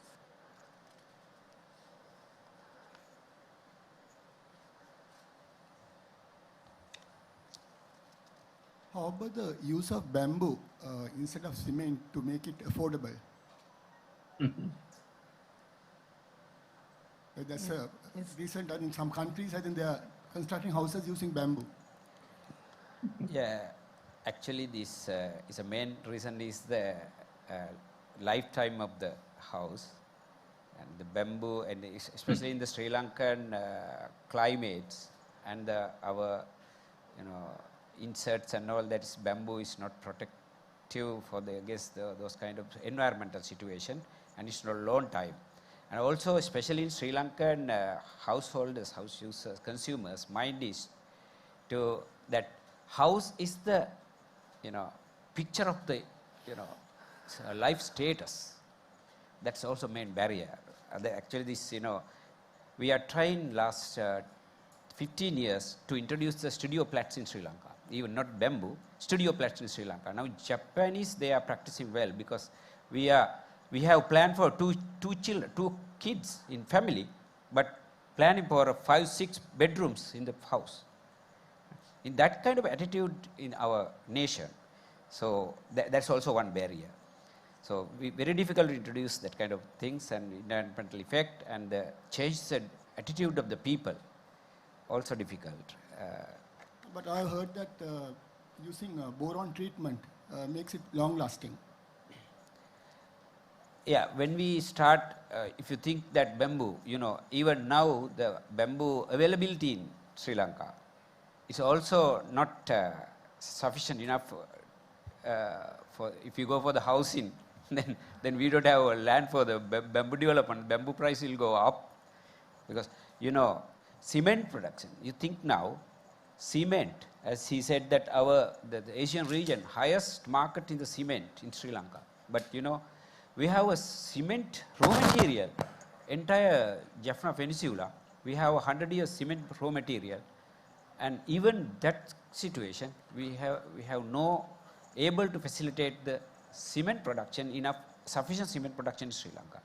Speaker 7: How about the use of bamboo instead of cement to make it affordable? That's a recent, in some countries, I think they are constructing houses using bamboo.
Speaker 4: Yeah, actually this is a main reason is the lifetime of the house and the bamboo, and especially in the Sri Lankan climates and our inserts and all that is bamboo is not protective for the against those kind of environmental situation, and it's not long time. And also especially in Sri Lankan householders, house users, consumers mind is to that house is the picture of the life status. That's also main barrier. Actually this we are trying last 15 years to introduce the studio flats in Sri Lanka, even not bamboo, studio flats in Sri Lanka. Now Japanese, they are practicing well because we have planned for two kids in family, but planning for 5-6 bedrooms in the house. In that kind of attitude in our nation, so that's also one barrier. So very difficult to introduce that kind of things and environmental effect and change the attitude of the people, also difficult.
Speaker 7: But I heard that using boron treatment makes it long lasting.
Speaker 4: Yeah, when we start, if you think that bamboo, even now the bamboo availability in Sri Lanka is also not sufficient enough for if you go for the housing, then we don't have a land for the bamboo development. Bamboo price will go up because cement production. You think now cement, as he said that the Asian region highest market in the cement in Sri Lanka, but we have a cement raw material, entire Jaffna Peninsula, we have 100 years cement raw material, and even that situation, we have no able to facilitate the cement production, sufficient cement production in Sri Lanka.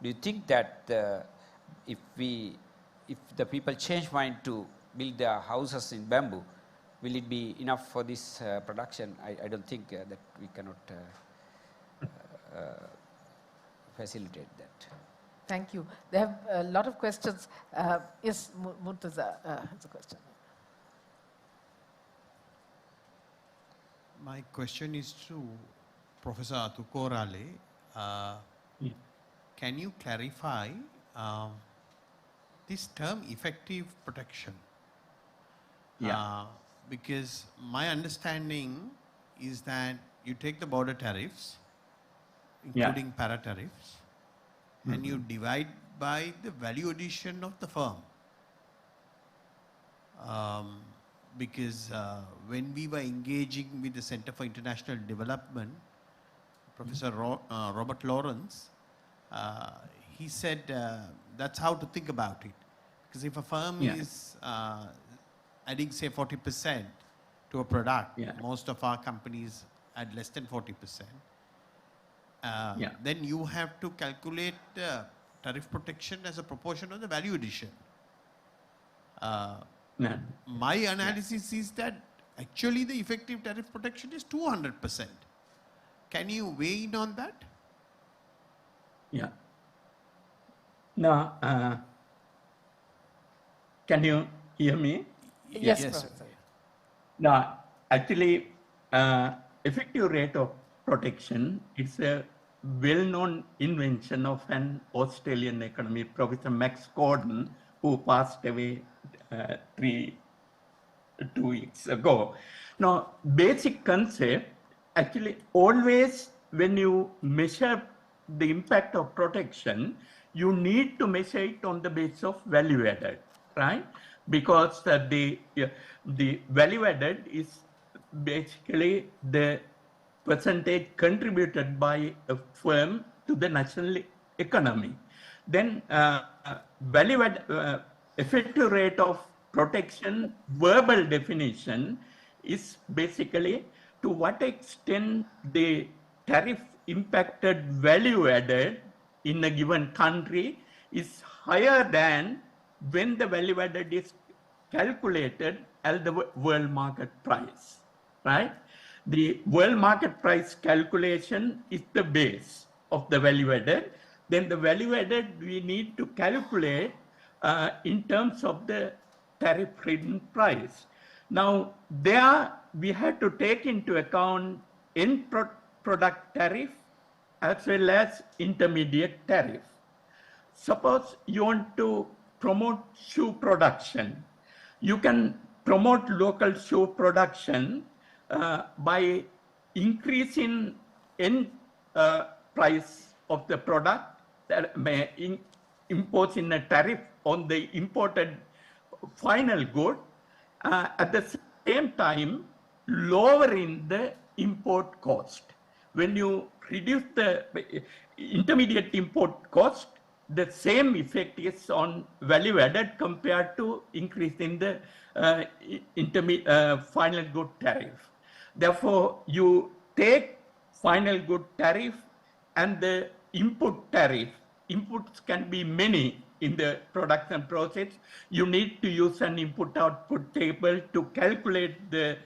Speaker 4: Do you think that if the people change mind to build their houses in bamboo, will it be enough for this production? I don't think that we cannot facilitate that.
Speaker 3: Thank you. They have a lot of questions. Yes, Murtaza has a question.
Speaker 8: My question is to Professor Atukorale. Can you clarify this term effective protection?
Speaker 6: Yeah.
Speaker 8: Because my understanding is that you take the border tariffs, including para tariffs, and you divide by the value addition of the firm. Because when we were engaging with the Center for International Development, Professor Robert Lawrence, he said that's how to think about it. Because if a firm is adding say 40% to a product, most of our companies add less than 40%, then you have to calculate tariff protection as a proportion of the value addition. My analysis is that Actually, the effective tariff protection is 200%. Can you weigh in on that?
Speaker 6: Yeah. Now, can you hear me?
Speaker 3: Yes,
Speaker 8: Yes, sir.
Speaker 3: Professor.
Speaker 6: Now, actually, effective rate of protection is a well-known invention of an Australian economist, Professor Max Gordon, who passed away 2 weeks ago. Now, basic concept, actually always when you measure the impact of protection, you need to measure it on the basis of value added, right? Because the value added is basically the percentage contributed by a firm to the national economy. Then value add, effective rate of protection verbal definition is basically to what extent the tariff impacted value added in a given country is higher than when the value added is calculated as the world market price, right? The world market price calculation is the base of the value added. Then the value added we need to calculate in terms of the tariff ridden price. Now, there we have to take into account end product tariff as well as intermediate tariff. Suppose you want to promote shoe production. You can promote local shoe production by increasing end price of the product, that may imposing a tariff on the imported final good, at the same time lowering the import cost. When you reduce the intermediate import cost, the same effect is on value added compared to increasing the final good tariff. Therefore, you take final good tariff and the input tariff. Inputs can be many in the production process. You need to use an input-output table to calculate the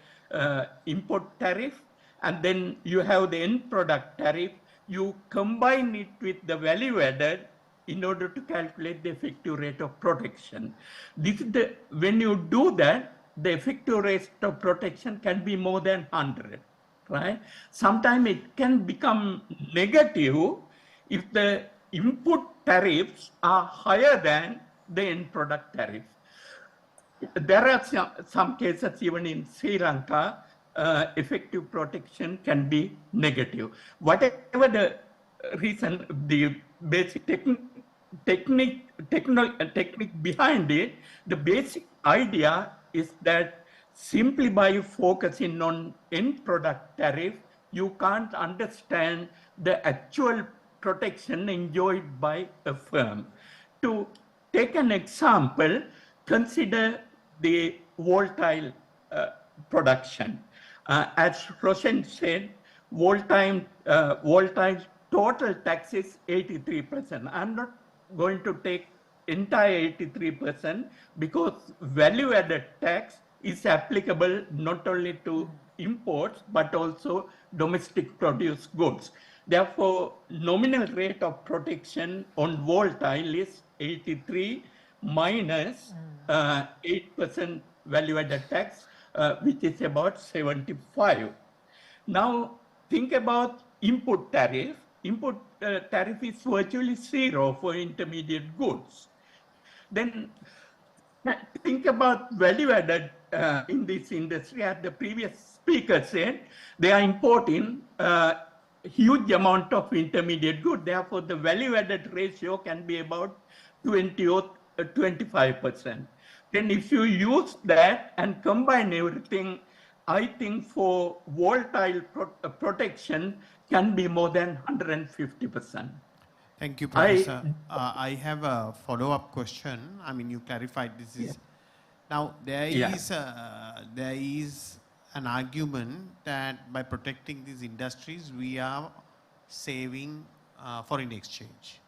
Speaker 6: input tariff, and then you have the end product tariff. You combine it with the value added in order to calculate the effective rate of protection. This is the, when you do that, the effective rate of protection can be more than 100, right? Sometimes it can become negative if the input tariffs are higher than the end product tariff. There are some cases even in Sri Lanka, effective protection can be negative. Whatever the reason, the basic technique behind it, the basic idea is that simply by focusing on end product tariff, you can't understand the actual protection enjoyed by a firm. To take an example, consider the volatile production. As Roshan said, volatile total tax is 83%. I'm not going to take entire 83% because value-added tax is applicable not only to imports but also domestic produce goods. Therefore, nominal rate of protection on volatile is 83 minus 8% value-added tax, which is about 75. Now, think about input tariff. Input tariff is virtually zero for intermediate goods. Then think about value added in this industry. As the previous speaker said, they are importing huge amount of intermediate good. Therefore, the value added ratio can be about 20 or 25%. Then if you use that and combine everything, I think for volatile protection can be more than 150%.
Speaker 8: Thank you, Professor. I have a follow-up question. I mean, you clarified this is... Now, there is an argument that by protecting these industries, we are saving foreign exchange.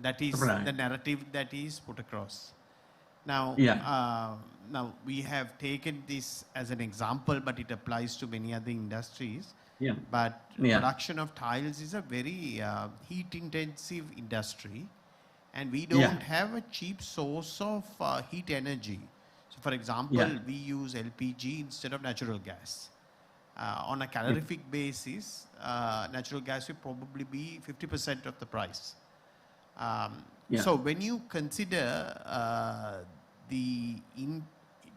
Speaker 8: That is the narrative that is put across. Now,
Speaker 6: Yeah.
Speaker 8: now we have taken this as an example, but it applies to many other industries.
Speaker 6: Yeah.
Speaker 8: But
Speaker 6: Yeah.
Speaker 8: production of tiles is a very heat-intensive industry, and we
Speaker 6: Yeah.
Speaker 8: don't have a cheap source of heat energy. So, for example,
Speaker 6: Yeah.
Speaker 8: we use LPG instead of natural gas. On a calorific basis, natural gas will probably be 50% of the price.
Speaker 6: Yeah.
Speaker 8: So when you consider the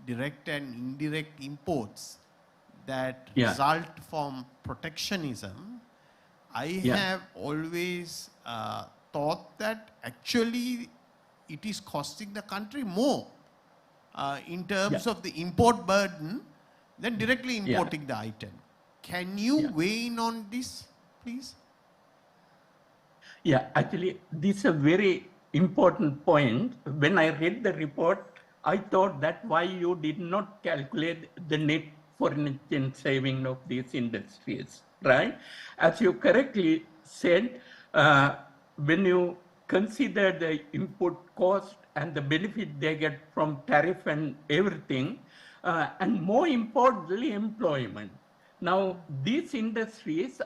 Speaker 8: direct and indirect imports that
Speaker 6: Yeah.
Speaker 8: result from protectionism, I
Speaker 6: Yeah.
Speaker 8: have always thought that actually it is costing the country more in terms
Speaker 6: Yeah.
Speaker 8: of the import burden than directly
Speaker 6: Yeah.
Speaker 8: importing the item. Can you
Speaker 6: Yeah.
Speaker 8: weigh in on this, please?
Speaker 6: Yeah, actually, this is a very important point. When I read the report, I thought that why you did not calculate the net foreign exchange saving of these industries, right? As you correctly said, when you consider the input cost and the benefit they get from tariff and everything, and more importantly, employment. Now, these industries,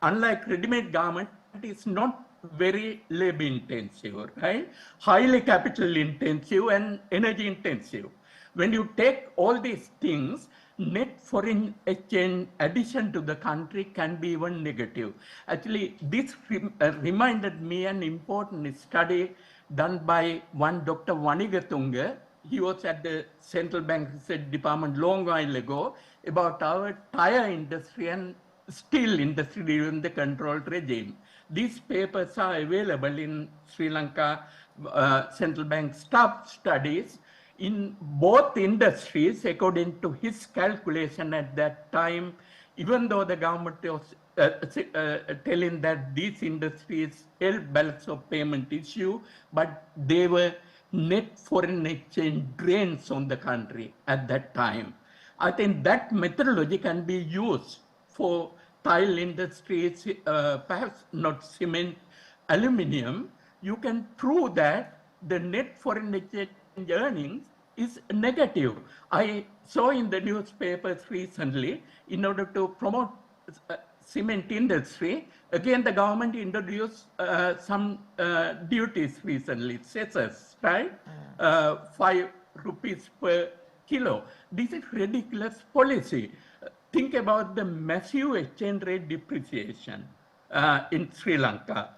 Speaker 6: unlike ready-made garment, is not very labor intensive, right? Highly capital intensive and energy intensive. When you take all these things, net foreign exchange addition to the country can be even negative. Actually, this reminded me an important study done by one Dr. Vanigatunga. He was at the Central Bank Research Department long while ago about our tire industry and steel industry during the controlled regime. These papers are available in Sri Lanka Central Bank staff studies. In both industries, according to his calculation at that time, even though the government was telling that these industries held balance of payment issue, but they were net foreign exchange drains on the country at that time. I think that methodology can be used for tile industries, perhaps not cement, aluminium. You can prove that the net foreign exchange earnings is negative. I saw in the newspapers recently, in order to promote cement industry, again the government introduced some duties recently, cesses, right? 5 rupees per kilo. This is ridiculous policy. Think about the massive exchange rate depreciation in Sri Lanka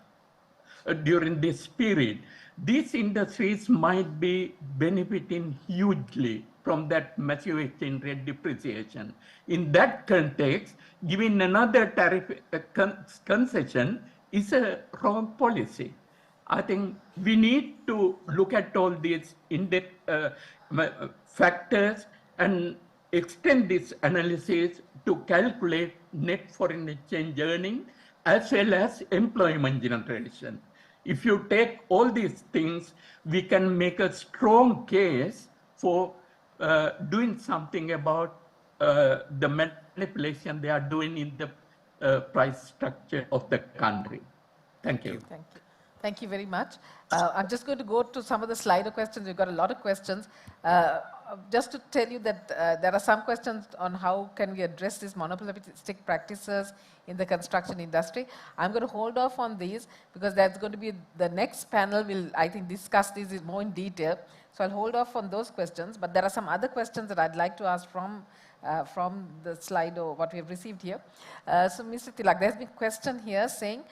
Speaker 6: during this period. These industries might be benefiting hugely from that massive exchange rate depreciation. In that context, giving another tariff concession is a wrong policy. I think we need to look at all these factors and extend this analysis to calculate net foreign exchange earning as well as employment generation. If you take all these things, we can make a strong case for doing something about the manipulation they are doing in the price structure of the country. Thank you.
Speaker 3: Thank you. Thank you very much. I'm just going to go to some of the Slido questions. We've got a lot of questions. Just to tell you that there are some questions on how can we address these monopolistic practices in the construction industry. I'm going to hold off on these because that's going to be the next panel will, I think, discuss these more in detail. So I'll hold off on those questions. But there are some other questions that I'd like to ask from the Slido, what we have received here. So Mr. Tilak, there's been a question here saying,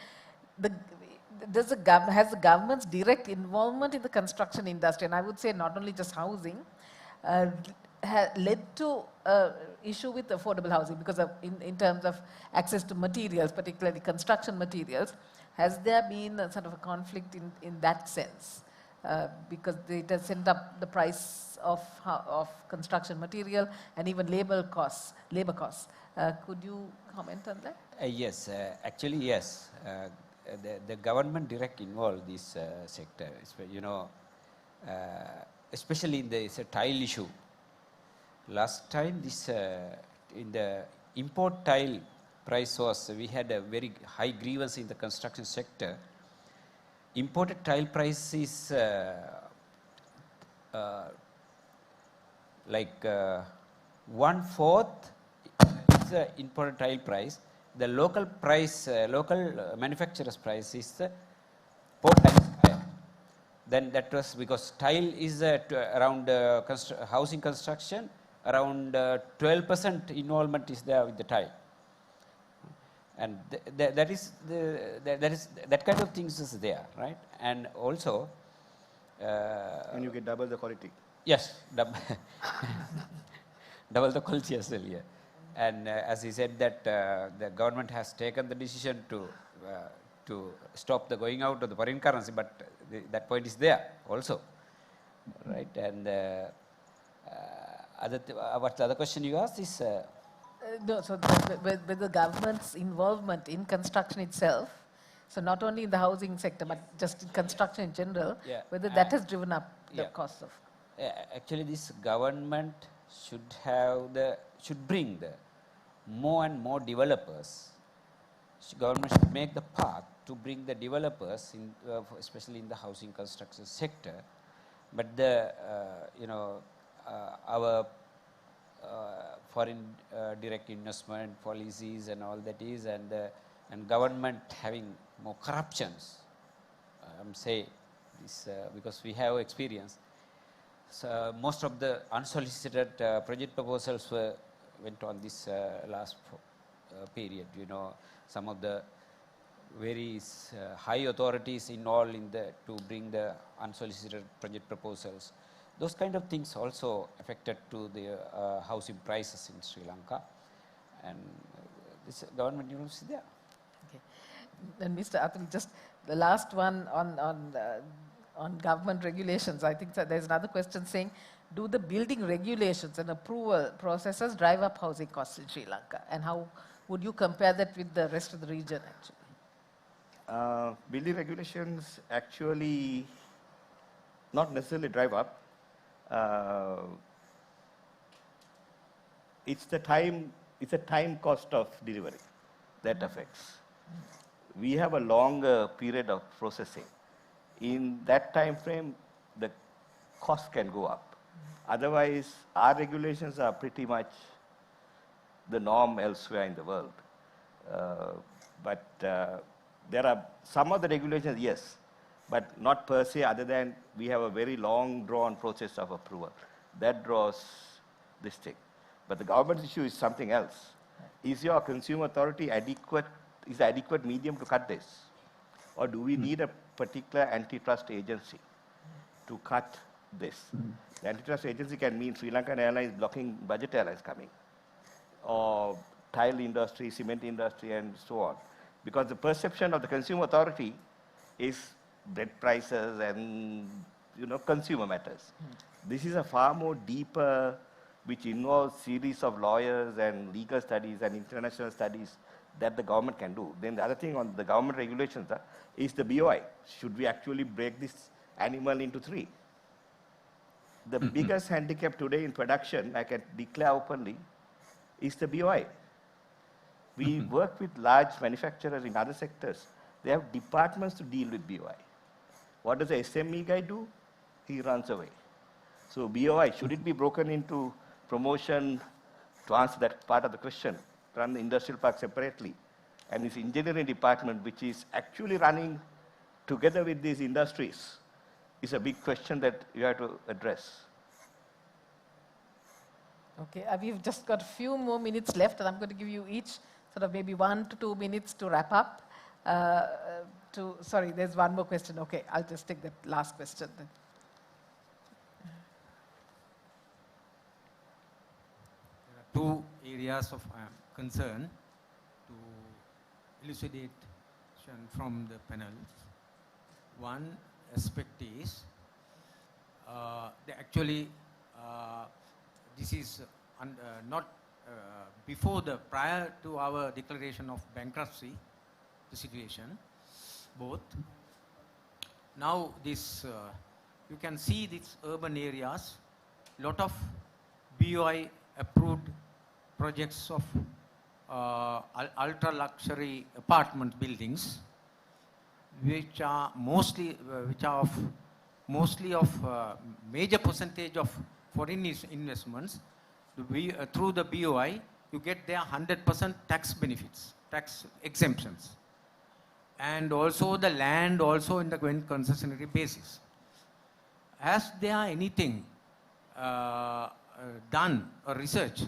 Speaker 3: has the government's direct involvement in the construction industry, and I would say not only just housing, led to issue with affordable housing because of, in terms of access to materials, particularly construction materials? Has there been a sort of a conflict in that sense? Because it has sent up the price of construction material and even labor costs. Could you comment on that?
Speaker 4: Yes, actually yes. The government direct involved this sector, you know, especially in the tile issue. Last time this in the import tile price was, we had a very high grievance in the construction sector. Imported tile price is like 1/4 is the imported tile price. The local price, manufacturer's price is 4 times higher. Then that was because tile is around housing construction, around 12% involvement is there with the tile. And that kind of things is there, right? And also,
Speaker 5: And you get double the quality.
Speaker 4: yes, double the quality as well, yeah. And as he said that the government has taken the decision to stop the going out of the foreign currency, but that point is there also, right? And what's the other question you asked is?
Speaker 3: No, so with the government's involvement in construction itself, so not only in the housing sector, but just in construction in general,
Speaker 4: Yeah,
Speaker 3: whether that has driven up the
Speaker 4: yeah.
Speaker 3: cost of.
Speaker 4: Actually, this government should bring the more and more developers. Government should make the path to bring the developers, especially in the housing construction sector. But our foreign direct investment policies and all that is, and government having more corruptions. I'm saying this because we have experience. So most of the unsolicited project proposals went on this last period. Some of the very high authorities involved to bring the unsolicited project proposals. Those kind of things also affected to the housing prices in Sri Lanka, and this government university there.
Speaker 3: Okay. And Mr. Atul, just the last one on government regulations. I think that there's another question saying, do the building regulations and approval processes drive up housing costs in Sri Lanka? And how would you compare that with the rest of the region actually?
Speaker 5: Building regulations actually not necessarily drive up. It's a time cost of delivery that affects. We have a longer period of processing. In that time frame, the cost can go up. Otherwise, our regulations are pretty much the norm elsewhere in the world. But there are some of the regulations, yes, but not per se, other than we have a very long drawn process of approval. That draws this thing. But the government issue is something else. Is your consumer authority is the adequate medium to cut this? Or do we need a particular antitrust agency to cut this? The antitrust agency can mean Sri Lankan Airlines blocking budget airlines coming, or tile industry, cement industry, and so on. Because the perception of the consumer authority is bread prices and consumer matters. This is a far more deeper, which involves series of lawyers and legal studies and international studies that the government can do. Then the other thing on the government regulations is the BOI. Should we actually break this animal into 3? The biggest handicap today in production, I can declare openly, is the BOI. We work with large manufacturers in other sectors. They have departments to deal with BOI. What does the SME guy do? He runs away. So BOI, should it be broken into promotion, to answer that part of the question, run the industrial park separately? And this engineering department, which is actually running together with these industries, is a big question that you have to address.
Speaker 3: Okay, we've just got a few more minutes left, and I'm going to give you each sort of maybe 1 to 2 minutes to wrap up. Sorry, there's one more question. Okay, I'll just take that last question then.
Speaker 9: There are 2 areas of concern to elucidate from the panel. One aspect is this is not prior to our declaration of bankruptcy, the situation, both. Now this, you can see these urban areas, lot of BOI approved projects of ultra luxury apartment buildings, which are mostly of major percentage of foreign investments, through the BOI, you get their 100% tax benefits, tax exemptions. And also the land also in the concessionary basis. Has there anything done or research?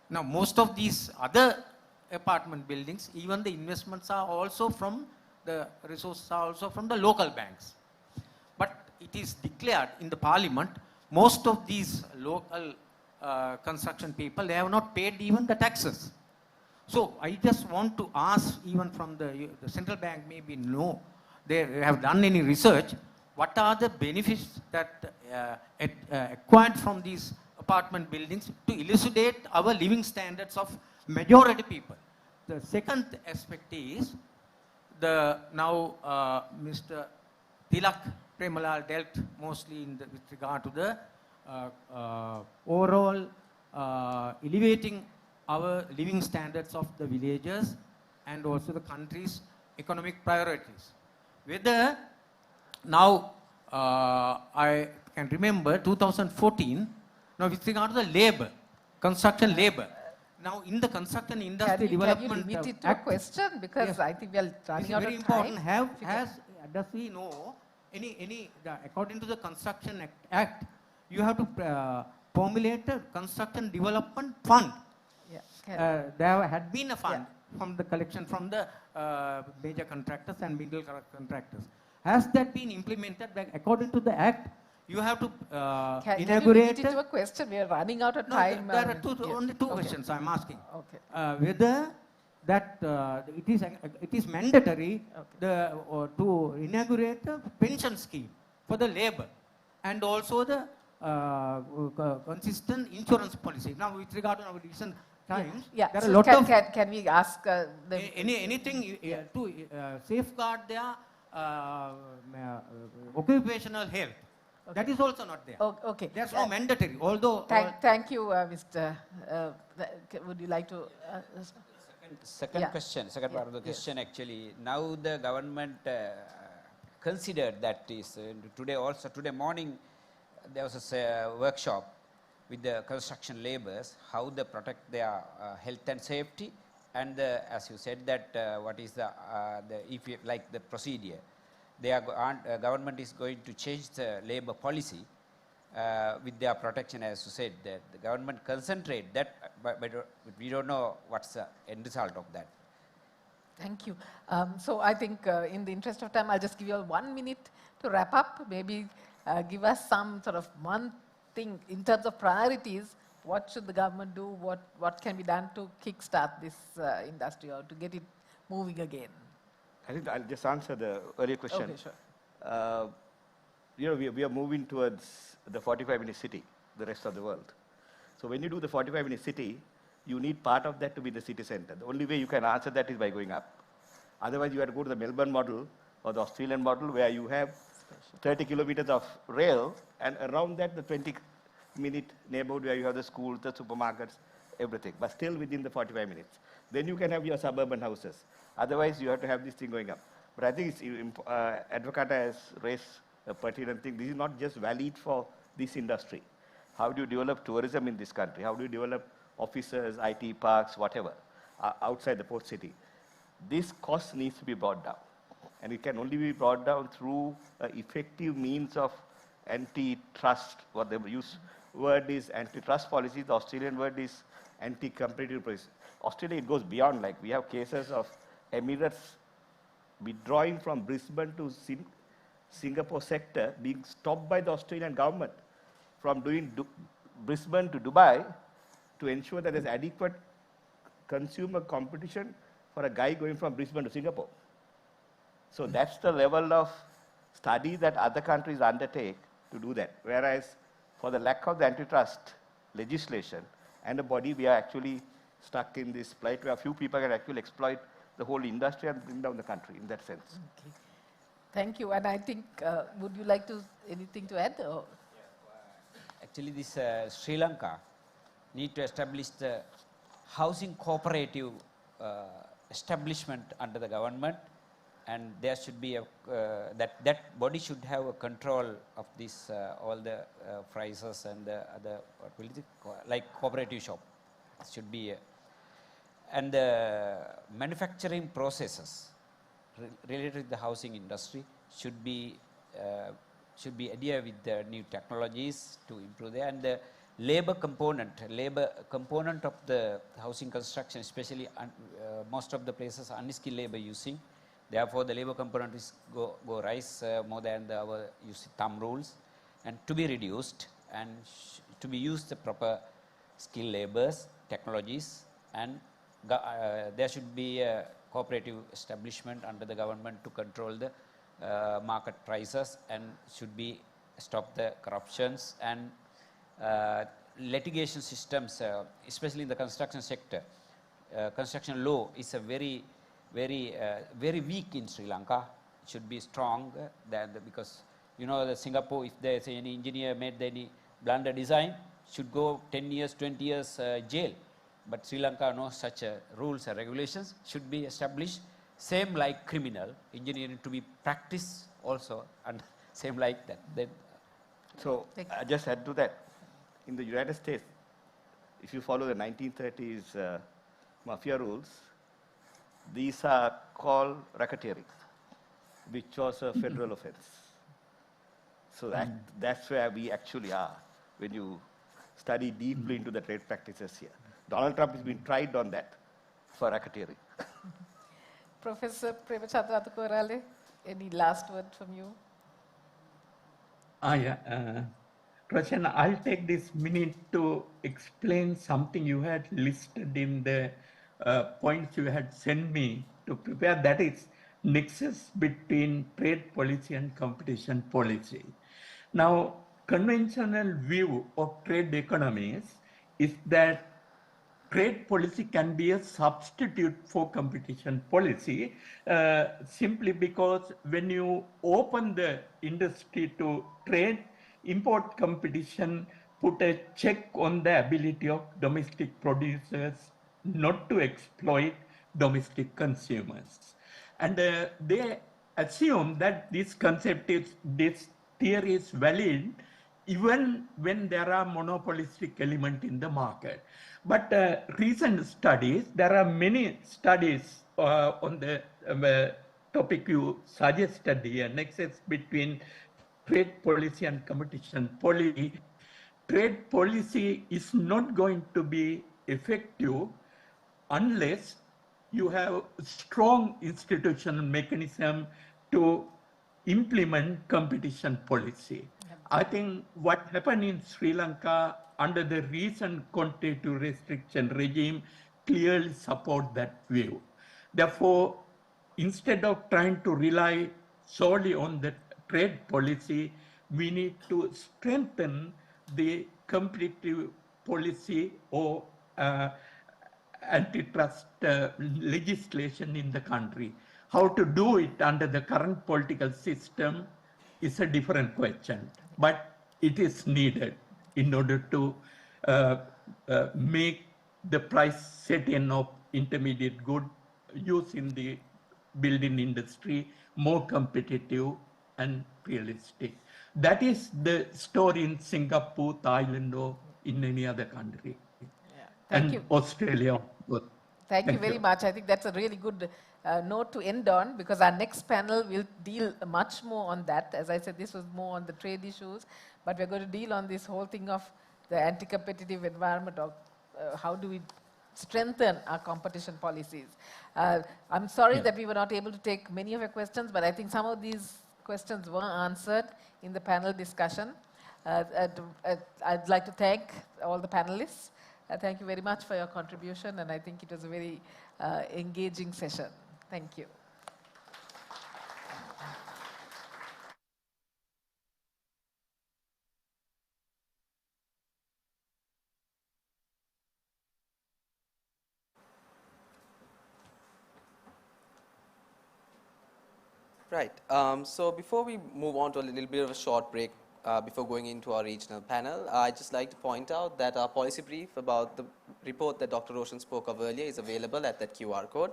Speaker 9: Now, most of these other apartment buildings, even the investments are also from the resources are also from the local banks. But it is declared in the parliament, most of these local construction people, they have not paid even the taxes. So I just want to ask, even from the central bank, maybe no, they have done any research, what are the benefits that acquired from these apartment buildings to elucidate our living standards of majority people. The second aspect is, now Mr. Tilak Premalal dealt mostly with regard to the overall elevating our living standards of the villagers and also the country's economic priorities. Whether now I can remember 2014, now with regard to the labor, construction labor. Now in the construction industry development
Speaker 3: Can you limit it to
Speaker 9: Act,
Speaker 3: a question? Because
Speaker 9: yes,
Speaker 3: I think we are running out
Speaker 9: very
Speaker 3: of time.
Speaker 9: important. Does we know according to the Construction Act, you have to formulate a construction development fund.
Speaker 3: Yeah,
Speaker 9: There had been a fund from the collection from the major contractors and middle contractors. Has that been implemented? According to the Act, you have to
Speaker 3: Can you
Speaker 9: inaugurate.
Speaker 3: limit it to a question? We are running out of
Speaker 9: No,
Speaker 3: time.
Speaker 9: there are only two
Speaker 3: Okay.
Speaker 9: questions I'm asking.
Speaker 3: Okay.
Speaker 9: Whether that it is mandatory to inaugurate a pension scheme for the labor and also the consistent insurance policy. Now, with regard to our recent times,
Speaker 3: Yeah.
Speaker 9: there are
Speaker 3: So
Speaker 9: a lot of
Speaker 3: can we ask
Speaker 9: anything to safeguard their occupational health. That is also not there.
Speaker 3: Okay.
Speaker 9: There's no mandatory, although.
Speaker 3: Thank you, Mr. Would you like to?
Speaker 4: Second question, second part of the question actually, now the government considered that is, today morning there was a workshop with the construction laborers, how they protect their health and safety, and as you said that what is the procedure. Government is going to change the labor policy with their protection, as you said, that the government concentrate that, but we don't know what's the end result of that.
Speaker 3: Thank you. So I think in the interest of time, I'll just give you all 1 minute to wrap up. Maybe give us some sort of one thing in terms of priorities. What should the government do? What can be done to kickstart this industry or to get it moving again?
Speaker 5: I think I'll just answer the earlier question.
Speaker 3: Okay, sure.
Speaker 5: We are moving towards the 45-minute city, the rest of the world. So when you do the 45-minute city, you need part of that to be the city center. The only way you can answer that is by going up. Otherwise, you have to go to the Melbourne model or the Australian model where you have 30 kilometers of rail and around that the 20-minute neighborhood where you have the schools, the supermarkets, everything, but still within the 45 minutes. Then you can have your suburban houses. Otherwise, you have to have this thing going up. But I think Advocat has raised a pertinent thing. This is not just valid for this industry. How do you develop tourism in this country? How do you develop offices, IT parks, whatever, outside the port city? This cost needs to be brought down. And it can only be brought down through effective means of antitrust. What the word is antitrust policy. The Australian word is anti-competitive policy. Australia, it goes beyond. Like we have cases of Emirates withdrawing from Brisbane to Singapore sector being stopped by the Australian government from doing Brisbane to Dubai to ensure that there's adequate consumer competition for a guy going from Brisbane to Singapore. So that's the level of study that other countries undertake to do that. Whereas for the lack of the antitrust legislation and a body, we are actually stuck in this plight where a few people can actually exploit the whole industry and bring down the country in that sense.
Speaker 3: Okay. Thank you. And I think, would you like to anything to add? Or?
Speaker 4: Actually, this Sri Lanka need to establish the housing cooperative establishment under the government and there should be a, that body should have a control of this, all the prices and the other, what will it, like cooperative shop should be, and the manufacturing processes related to the housing industry should be adhere with the new technologies to improve there, and the labor component of the housing construction, especially most of the places unskilled labor using. Therefore, the labor component is go rise more than our thumb rules, and to be reduced, and to be used the proper skilled labors, technologies, and there should be a cooperative establishment under the government to control the market prices, and should be stop the corruptions and litigation systems, especially in the construction sector. Construction law is a very weak in Sri Lanka. It should be strong because you know the Singapore, if there is any engineer made any blunder design, should go 10 years, 20 years jail. But Sri Lanka, no such rules and regulations should be established. Same like criminal engineering to be practiced also, and same like that. Then,
Speaker 5: so I just add to that. In the United States, if you follow the 1930s mafia rules, these are called racketeering, which was a federal offense. So that's where we actually are when you study deeply into the trade practices here. Donald Trump has been tried on that for racketeering.
Speaker 3: Professor Premachandra Athukorale, any last word from you?
Speaker 6: Roshan, I'll take this minute to explain something you had listed in the points you had sent me to prepare, that is nexus between trade policy and competition policy. Now, conventional view of trade economies is that trade policy can be a substitute for competition policy, simply because when you open the industry to trade, import competition put a check on the ability of domestic producers not to exploit domestic consumers. And they assume that this theory is valid even when there are monopolistic element in the market. But recent studies, there are many studies on the topic you suggested here, nexus between trade policy and competition policy. Trade policy is not going to be effective unless you have strong institutional mechanism to implement competition policy. I think what happened in Sri Lanka under the recent quantitative restriction regime clearly support that view. Therefore, instead of trying to rely solely on the trade policy, we need to strengthen the competitive policy or antitrust legislation in the country. How to do it under the current political system is a different question, but it is needed in order to make the price setting of intermediate good used in the building industry more competitive and realistic. That is the story in Singapore, Thailand, or in any other country.
Speaker 3: Thank you.
Speaker 6: Australia.
Speaker 3: Thank you very much. I think that's a really good note to end on, because our next panel will deal much more on that. As I said, this was more on the trade issues, but we're going to deal on this whole thing of the anti-competitive environment, of how do we strengthen our competition policies. I'm sorry that we were not able to take many of your questions, but I think some of these questions were answered in the panel discussion. I'd like to thank all the panelists. Thank you very much for your contribution, and I think it was a very engaging session. Thank you.
Speaker 1: Right. So before we move on to a little bit of a short break, before going into our regional panel, I'd just like to point out that our policy brief about the report that Dr. Roshan spoke of earlier is available at that QR code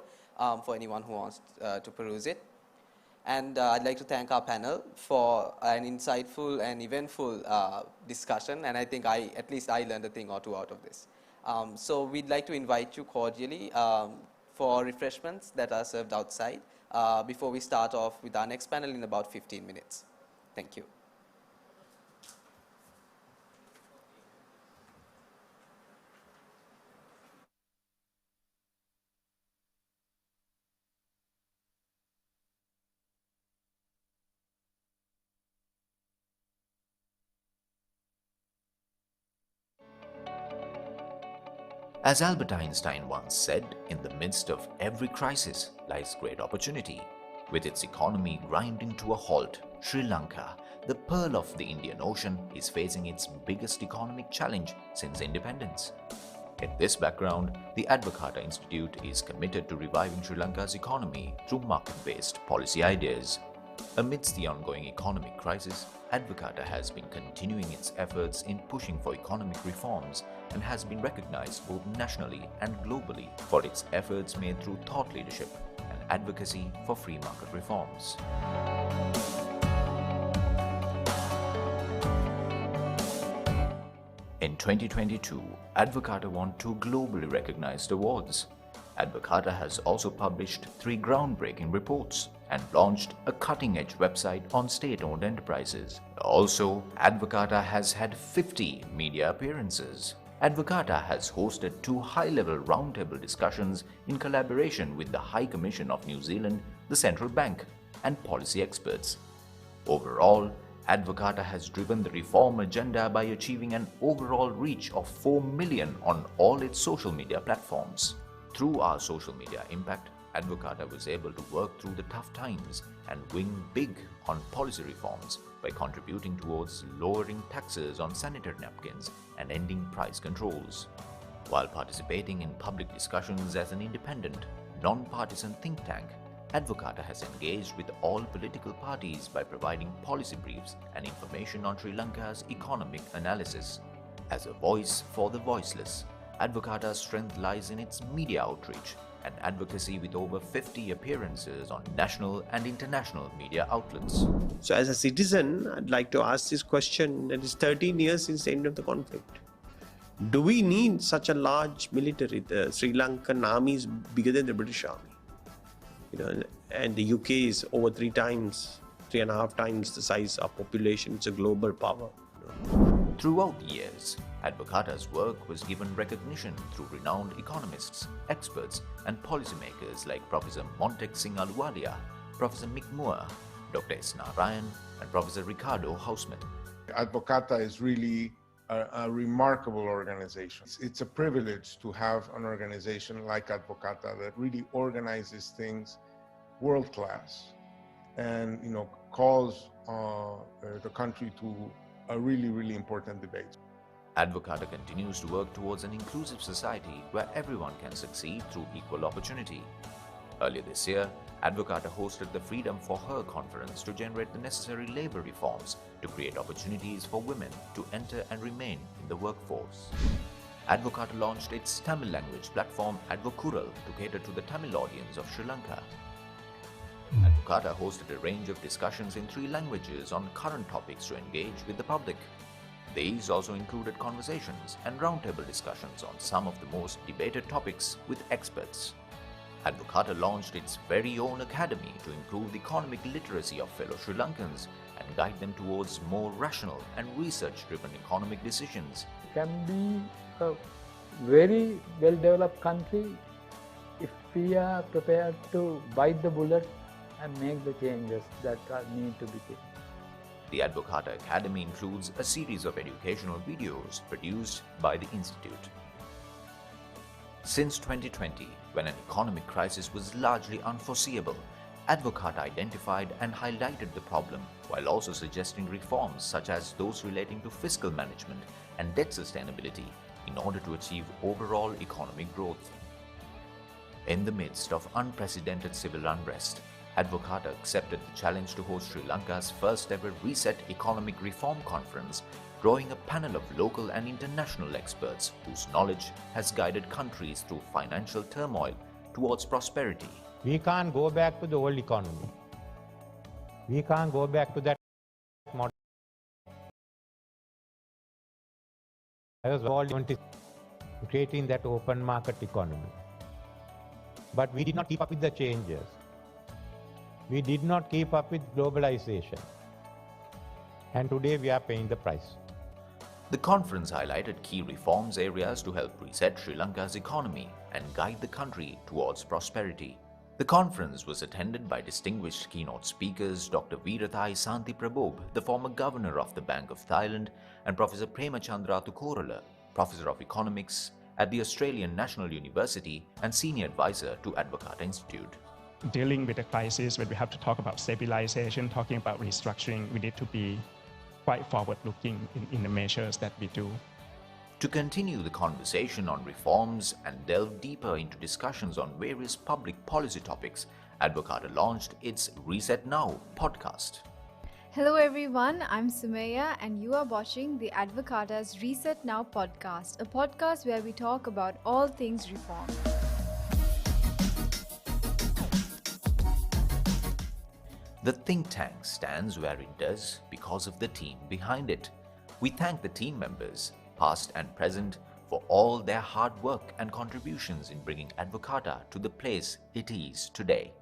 Speaker 1: for anyone who wants to peruse it. And I'd like to thank our panel for an insightful and eventful discussion, and I think at least I learned a thing or two out of this. So we'd like to invite you cordially for refreshments that are served outside before we start off with our next panel in about 15 minutes. Thank you.
Speaker 10: As Albert Einstein once said, in the midst of every crisis lies great opportunity. With its economy grinding to a halt, Sri Lanka, the pearl of the Indian Ocean, is facing its biggest economic challenge since independence. In this background, the Advocat Institute is committed to reviving Sri Lanka's economy through market-based policy ideas. Amidst the ongoing economic crisis, Advocat has been continuing its efforts in pushing for economic reforms and has been recognized both nationally and globally for its efforts made through thought leadership and advocacy for free market reforms. In 2022, Advocata won 2 globally recognized awards. Advocata has also published 3 groundbreaking reports and launched a cutting-edge website on state-owned enterprises. Also, Advocata has had 50 media appearances. Advocata has hosted 2 high-level roundtable discussions in collaboration with the High Commission of New Zealand, the Central Bank, and policy experts. Overall, Advocata has driven the reform agenda by achieving an overall reach of 4 million on all its social media platforms. Through our social media impact, Advocata was able to work through the tough times and win big on policy reforms by contributing towards lowering taxes on sanitary napkins and ending price controls. While participating in public discussions as an independent, non-partisan think tank, Advocata has engaged with all political parties by providing policy briefs and information on Sri Lanka's economic analysis. As a voice for the voiceless, Advocata's strength lies in its media outreach and advocacy with over 50 appearances on national and international media outlets.
Speaker 11: So as a citizen, I'd like to ask this question. It is 13 years since the end of the conflict. Do we need such a large military? The Sri Lankan army is bigger than the British army. And the UK is over 3.5 times the size of population. It's a global power.
Speaker 10: Throughout the years, Advocata's work was given recognition through renowned economists, experts, and policymakers like Professor Montek Singh Ahluwalia, Professor Mick Moore, Dr. S. Narayan, and Professor Ricardo Hausman.
Speaker 12: Advocata is really a remarkable organization. It's a privilege to have an organization like Advocata that really organizes things world class and calls the country to a really, really important debate.
Speaker 10: Advocata continues to work towards an inclusive society where everyone can succeed through equal opportunity. Earlier this year, Advocata hosted the Freedom for Her conference to generate the necessary labor reforms to create opportunities for women to enter and remain in the workforce. Advocata launched its Tamil language platform Advokural to cater to the Tamil audience of Sri Lanka. Advocata hosted a range of discussions in 3 languages on current topics to engage with the public. These also included conversations and roundtable discussions on some of the most debated topics with experts. Advocata launched its very own academy to improve the economic literacy of fellow Sri Lankans and guide them towards more rational and research-driven economic decisions.
Speaker 13: It can be a very well-developed country if we are prepared to bite the bullet and make the changes that need to be taken.
Speaker 10: The Advocata Academy includes a series of educational videos produced by the Institute. Since 2020, when an economic crisis was largely unforeseeable, Advocata identified and highlighted the problem while also suggesting reforms such as those relating to fiscal management and debt sustainability in order to achieve overall economic growth. In the midst of unprecedented civil unrest, Advocata accepted the challenge to host Sri Lanka's first ever Reset Economic Reform Conference, drawing a panel of local and international experts whose knowledge has guided countries through financial turmoil towards prosperity.
Speaker 14: We can't go back to the old economy. We can't go back to that model. I was all creating that open market economy. But we did not keep up with the changes. We did not keep up with globalization. And today we are paying the price.
Speaker 10: The conference highlighted key reforms areas to help reset Sri Lanka's economy and guide the country towards prosperity. The conference was attended by distinguished keynote speakers Dr. Veerathai Santi Prabhob, the former governor of the Bank of Thailand, and Professor Premachandra Thukorala, Professor of Economics at the Australian National University and Senior Advisor to Advocat Institute.
Speaker 15: Dealing with a crisis when we have to talk about stabilization, talking about restructuring, we need to be quite forward-looking in the measures that we do.
Speaker 10: To continue the conversation on reforms and delve deeper into discussions on various public policy topics, Advocata launched its Reset Now podcast.
Speaker 16: Hello everyone, I'm Sumaya and you are watching the Advocata's Reset Now podcast, a podcast where we talk about all things reform.
Speaker 10: The think tank stands where it does because of the team behind it. We thank the team members, past and present, for all their hard work and contributions in bringing Advocata to the place it is today.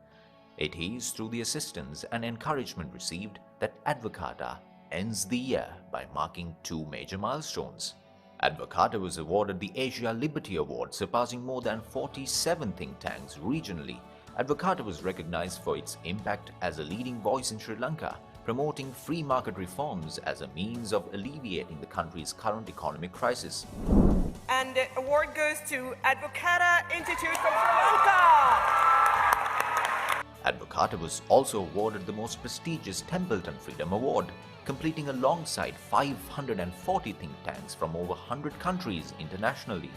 Speaker 10: It is through the assistance and encouragement received that Advocata ends the year by marking two major milestones. Advocata was awarded the Asia Liberty Award, surpassing more than 47 think tanks regionally. Advocata was recognized for its impact as a leading voice in Sri Lanka, promoting free market reforms as a means of alleviating the country's current economic crisis.
Speaker 17: And the award goes to Advocata Institute from Sri Lanka.
Speaker 10: Advocata was also awarded the most prestigious Templeton Freedom Award, completing alongside 540 think tanks from over 100 countries internationally.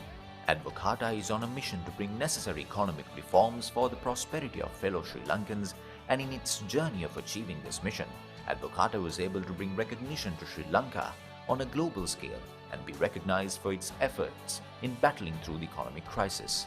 Speaker 10: Advocata is on a mission to bring necessary economic reforms for the prosperity of fellow Sri Lankans, and in its journey of achieving this mission, Advocata was able to bring recognition to Sri Lanka on a global scale and be recognized for its efforts in battling through the economic crisis.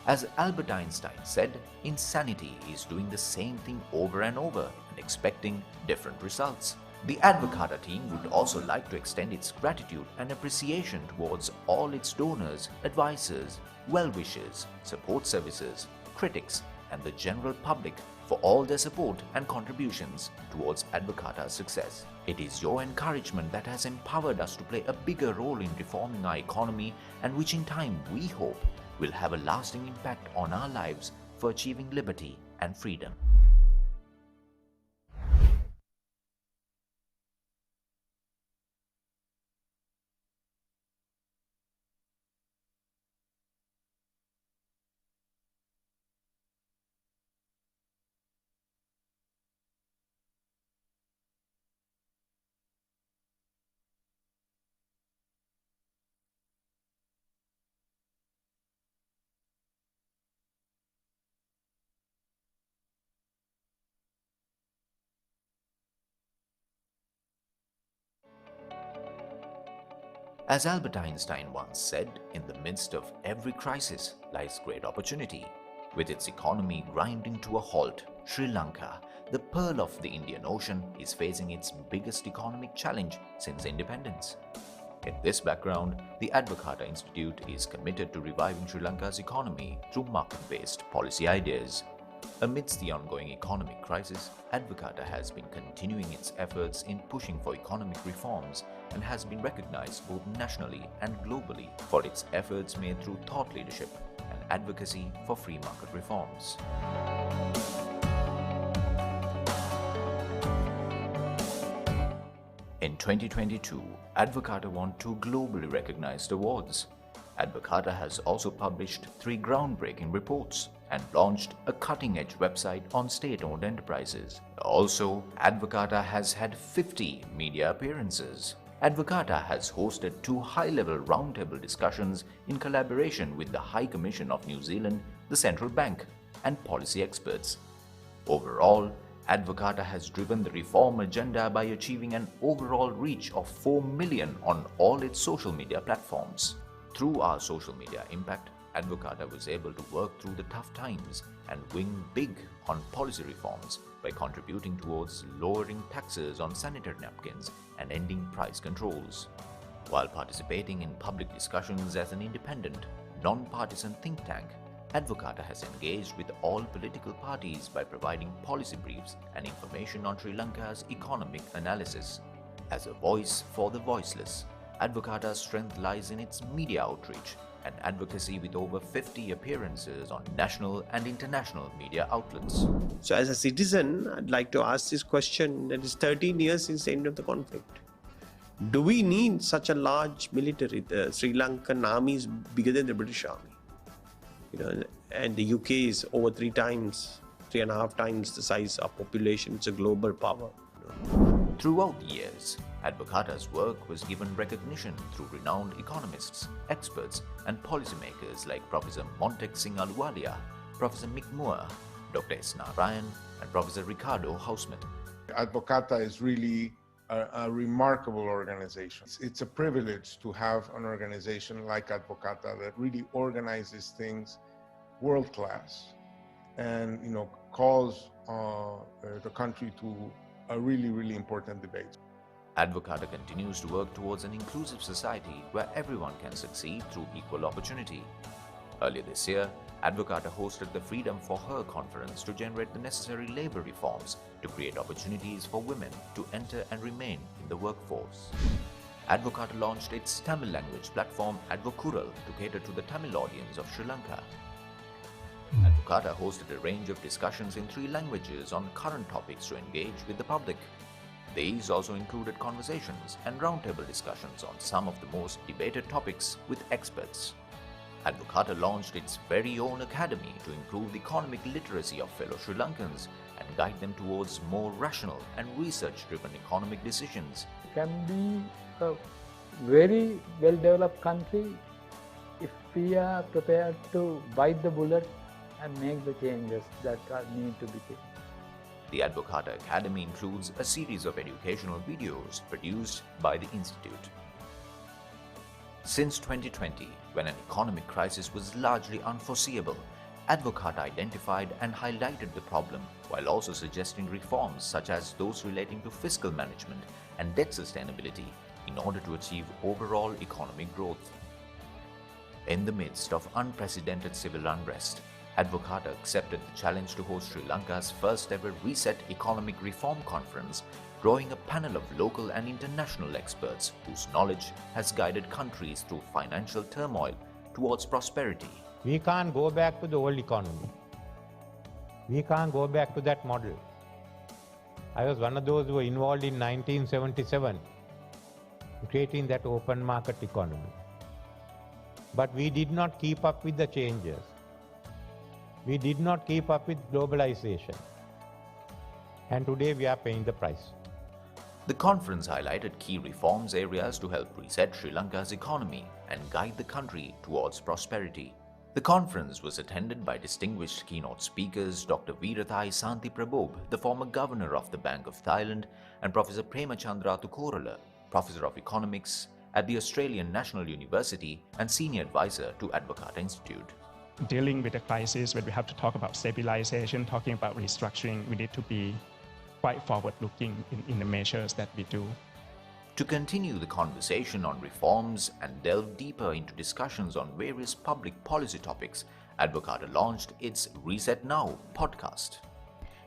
Speaker 10: As Albert Einstein said, insanity is doing the same thing over and over and expecting different results. The Advocata team would also like to extend its gratitude and appreciation towards all its donors, advisors, well-wishers, support services, critics, and the general public for all their support and contributions towards Advocata's success. It is your encouragement that has empowered us to play a bigger role in reforming our economy, and which in time we hope will have a lasting impact on our lives for achieving liberty and freedom. As Albert Einstein once said, in the midst of every crisis lies great opportunity. With its economy grinding to a halt, Sri Lanka, the pearl of the Indian Ocean, is facing its biggest economic challenge since independence. In this background, the Advocata Institute is committed to reviving Sri Lanka's economy through market-based policy ideas. Amidst the ongoing economic crisis, Advocata has been continuing its efforts in pushing for economic reforms and has been recognized both nationally and globally for its efforts made through thought leadership and advocacy for free market reforms. In 2022, Advocata won 2 globally recognized awards. Advocata has also published 3 groundbreaking reports and launched a cutting-edge website on state-owned enterprises. Also, Advocata has had 50 media appearances. Advocata has hosted 2 high-level roundtable discussions in collaboration with the High Commission of New Zealand, the Central Bank, and policy experts. Overall, Advocata has driven the reform agenda by achieving an overall reach of 4 million on all its social media platforms. Through our social media impact, Advocata was able to work through the tough times and win big on policy reforms by contributing towards lowering taxes on sanitary napkins and ending price controls. While participating in public discussions as an independent, non-partisan think tank, Advocata has engaged with all political parties by providing policy briefs and information on Sri Lanka's economic analysis. As a voice for the voiceless, Advocata's strength lies in its media outreach and advocacy with over 50 appearances on national and international media outlets.
Speaker 11: So as a citizen, I'd like to ask this question. It is 13 years since the end of the conflict. Do we need such a large military? The Sri Lankan army is bigger than the British army. And the UK is over 3.5 times the size of population. It's a global power.
Speaker 10: Throughout the years, Advocata's work was given recognition through renowned economists, experts, and policymakers like Professor Montek Singh Ahluwalia, Professor Mick Moore, Dr. S. Narayan, and Professor Ricardo Hausman.
Speaker 12: Advocata is really a remarkable organization. It's a privilege to have an organization like Advocata that really organizes things world class and calls the country to a really important debate.
Speaker 10: Advocata continues to work towards an inclusive society where everyone can succeed through equal opportunity. Earlier this year, Advocata hosted the Freedom for Her conference to generate the necessary labor reforms to create opportunities for women to enter and remain in the workforce. Advocata launched its Tamil language platform Advokural to cater to the Tamil audience of Sri Lanka. Advocata hosted a range of discussions in 3 languages on current topics to engage with the public. These also included conversations and roundtable discussions on some of the most debated topics with experts. Advocata launched its very own academy to improve the economic literacy of fellow Sri Lankans and guide them towards more rational and research-driven economic decisions.
Speaker 13: It can be a very well-developed country if we are prepared to bite the bullet and make the changes that need to be taken.
Speaker 10: The Advocata Academy includes a series of educational videos produced by the Institute. Since 2020, when an economic crisis was largely unforeseeable, Advocata identified and highlighted the problem while also suggesting reforms such as those relating to fiscal management and debt sustainability in order to achieve overall economic growth. In the midst of unprecedented civil unrest, Advocata accepted the challenge to host Sri Lanka's first ever Reset Economic Reform Conference, drawing a panel of local and international experts whose knowledge has guided countries through financial turmoil towards prosperity.
Speaker 14: We can't go back to the old economy. We can't go back to that model. I was one of those who were involved in 1977, creating that open market economy. But we did not keep up with the changes. We did not keep up with globalization. And today we are paying the price.
Speaker 10: The conference highlighted key reforms areas to help reset Sri Lanka's economy and guide the country towards prosperity. The conference was attended by distinguished keynote speakers Dr. Veerathai Santi Prabhob, the former governor of the Bank of Thailand, and Professor Premachandra Thukorala, Professor of Economics at the Australian National University and Senior Advisor to Advocata Institute.
Speaker 15: Dealing with a crisis where we have to talk about stabilization, talking about restructuring, we need to be quite forward-looking in the measures that we do.
Speaker 10: To continue the conversation on reforms and delve deeper into discussions on various public policy topics, Advocata launched its Reset Now podcast.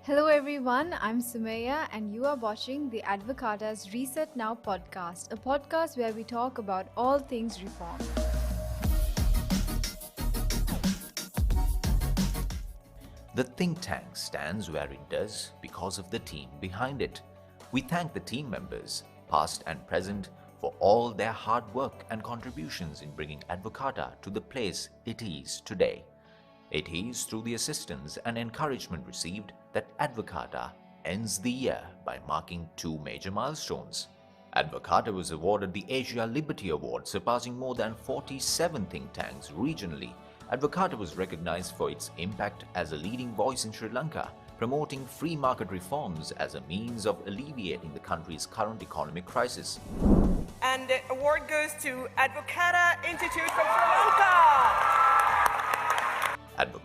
Speaker 16: Hello everyone, I'm Sumaya and you are watching the Advocata's Reset Now podcast, a podcast where we talk about all things reform.
Speaker 10: The think tank stands where it does because of the team behind it. We thank the team members, past and present, for all their hard work and contributions in bringing Advocata to the place it is today. It is through the assistance and encouragement received that Advocata ends the year by marking 2 major milestones. Advocata was awarded the Asia Liberty Award, surpassing more than 47 think tanks regionally. Advocata was recognized for its impact as a leading voice in Sri Lanka, promoting free market reforms as a means of alleviating the country's current economic crisis.
Speaker 17: And the award goes to Advocata Institute from Sri Lanka.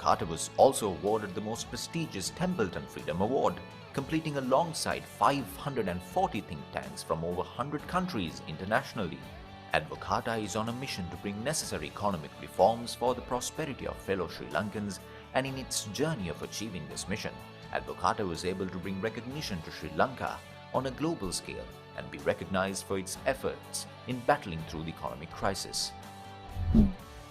Speaker 10: Advocata was also awarded the most prestigious Templeton Freedom Award, completing alongside 540 think tanks from over 100 countries internationally. Advocata is on a mission to bring necessary economic reforms for the prosperity of fellow Sri Lankans, and in its journey of achieving this mission, Advocata was able to bring recognition to Sri Lanka on a global scale and be recognized for its efforts in battling through the economic crisis.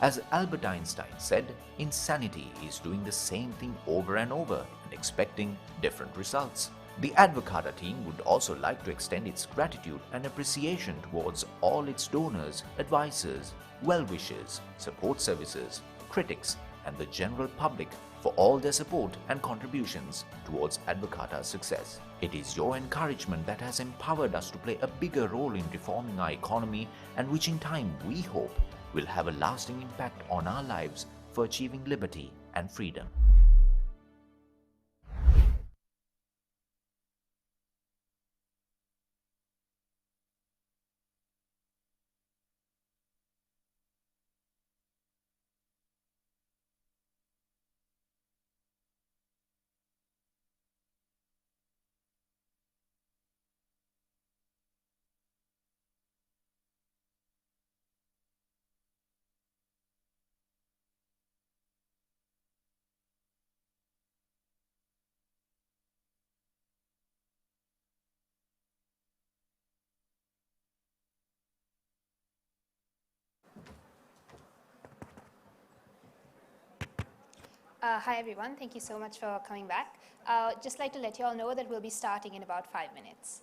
Speaker 10: As Albert Einstein said, insanity is doing the same thing over and over and expecting different results. The Advocata team would also like to extend its gratitude and appreciation towards all its donors, advisors, well-wishers, support services, critics, and the general public for all their support and contributions towards Advocata's success. It is your encouragement that has empowered us to play a bigger role in reforming our economy, and which in time we hope will have a lasting impact on our lives for achieving liberty and freedom.
Speaker 18: Hi everyone, thank you so much for coming back. Just like to let you all know that we'll be starting in about 5 minutes.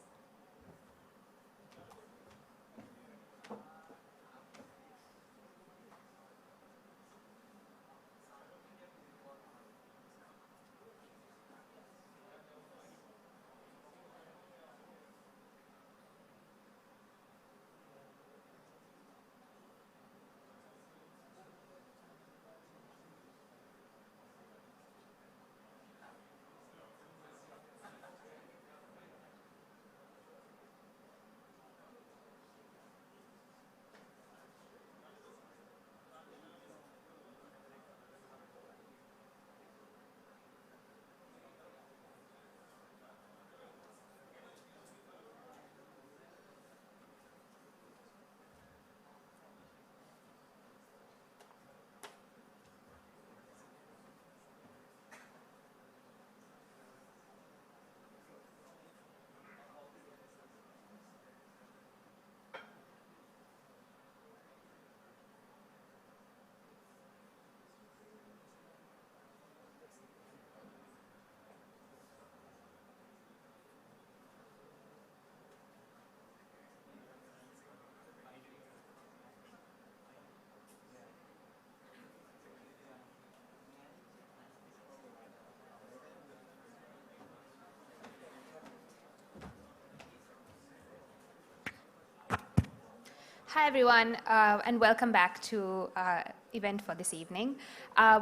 Speaker 18: Hi everyone, and welcome back to our event for this evening.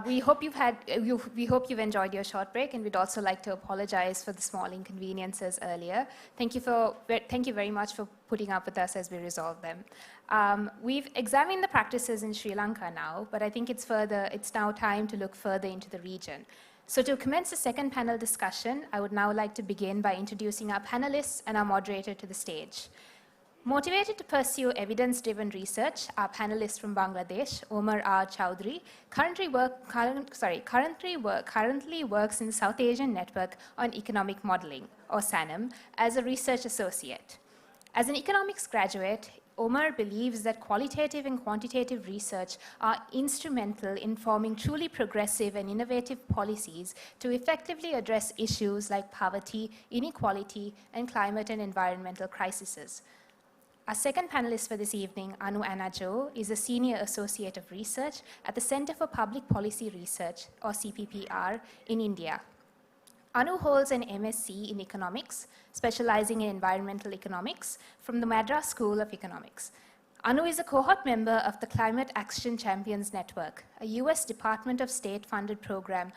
Speaker 18: We hope you've enjoyed your short break, and we'd also like to apologize for the small inconveniences earlier. Thank you very much for putting up with us as we resolve them. We've examined the practices in Sri Lanka now, but I think it's now time to look further into the region. So to commence the second panel discussion, I would now like to begin by introducing our panelists and our moderator to the stage. Motivated to pursue evidence-driven research, our panelist from Bangladesh, Omar R. Chowdhury, currently works in the South Asian Network on Economic Modeling, or SANEM, as a research associate. As an economics graduate, Omar believes that qualitative and quantitative research are instrumental in forming truly progressive and innovative policies to effectively address issues like poverty, inequality, and climate and environmental crises. Our second panelist for this evening, Anu Anajo, is a Senior Associate of Research at the Center for Public Policy Research, or CPPR, in India. Anu holds an MSc in Economics, specializing in environmental economics, from the Madras School of Economics. Anu is a cohort member of the Climate Action Champions Network, a US Department of State-funded program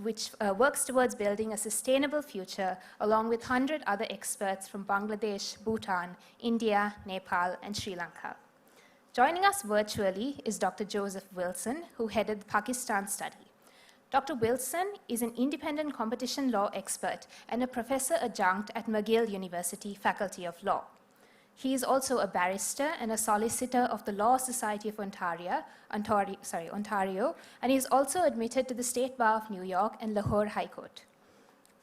Speaker 18: which works towards building a sustainable future along with 100 other experts from Bangladesh, Bhutan, India, Nepal, and Sri Lanka. Joining us virtually is Dr. Joseph Wilson, who headed the Pakistan study. Dr. Wilson is an independent competition law expert and a professor adjunct at McGill University Faculty of Law. He is also a barrister and a solicitor of the Law Society of Ontario, and he is also admitted to the State Bar of New York and Lahore High Court.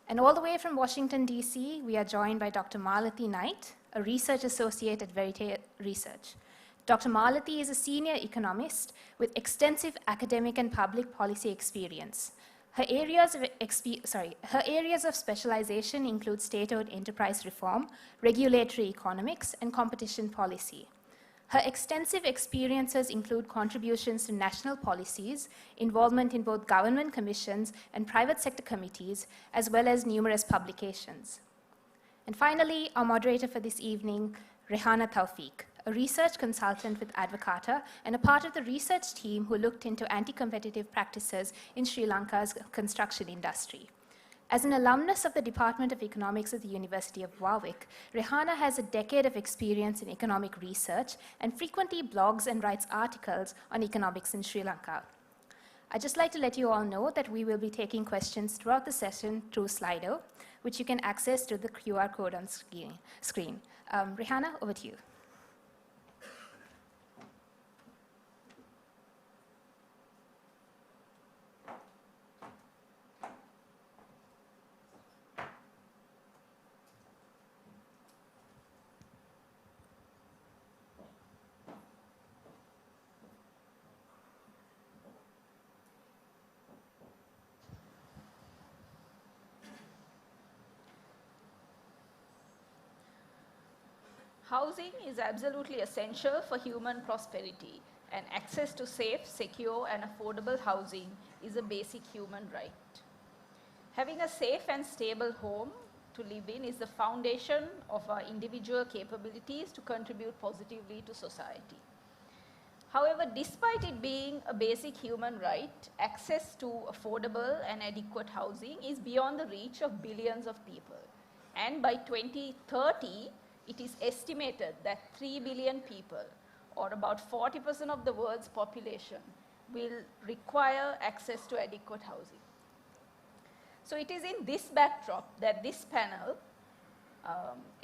Speaker 18: And all the way from Washington, D.C., we are joined by Dr. Malathi Knight, a research associate at Verite Research. Dr. Malathi is a senior economist with extensive academic and public policy experience. Her areas of specialization include state-owned enterprise reform, regulatory economics, and competition policy. Her extensive experiences include contributions to national policies, involvement in both government commissions and private sector committees, as well as numerous publications. And finally, our moderator for this evening, Rehana Tawfiq, a research consultant with Advocata and a part of the research team who looked into anti-competitive practices in Sri Lanka's construction industry. As an alumnus of the Department of Economics at the University of Warwick, Rehana has a decade of experience in economic research and frequently blogs and writes articles on economics in Sri Lanka. I'd just like to let you all know that we will be taking questions throughout the session through Slido, which you can access through the QR code on screen. Rehana, over to you.
Speaker 19: Housing is absolutely essential for human prosperity, and access to safe, secure, and affordable housing is a basic human right. Having a safe and stable home to live in is the foundation of our individual capabilities to contribute positively to society. However, despite it being a basic human right, access to affordable and adequate housing is beyond the reach of billions of people. And by 2030, it is estimated that 3 billion people, or about 40% of the world's population, will require access to adequate housing. So it is in this backdrop that this panel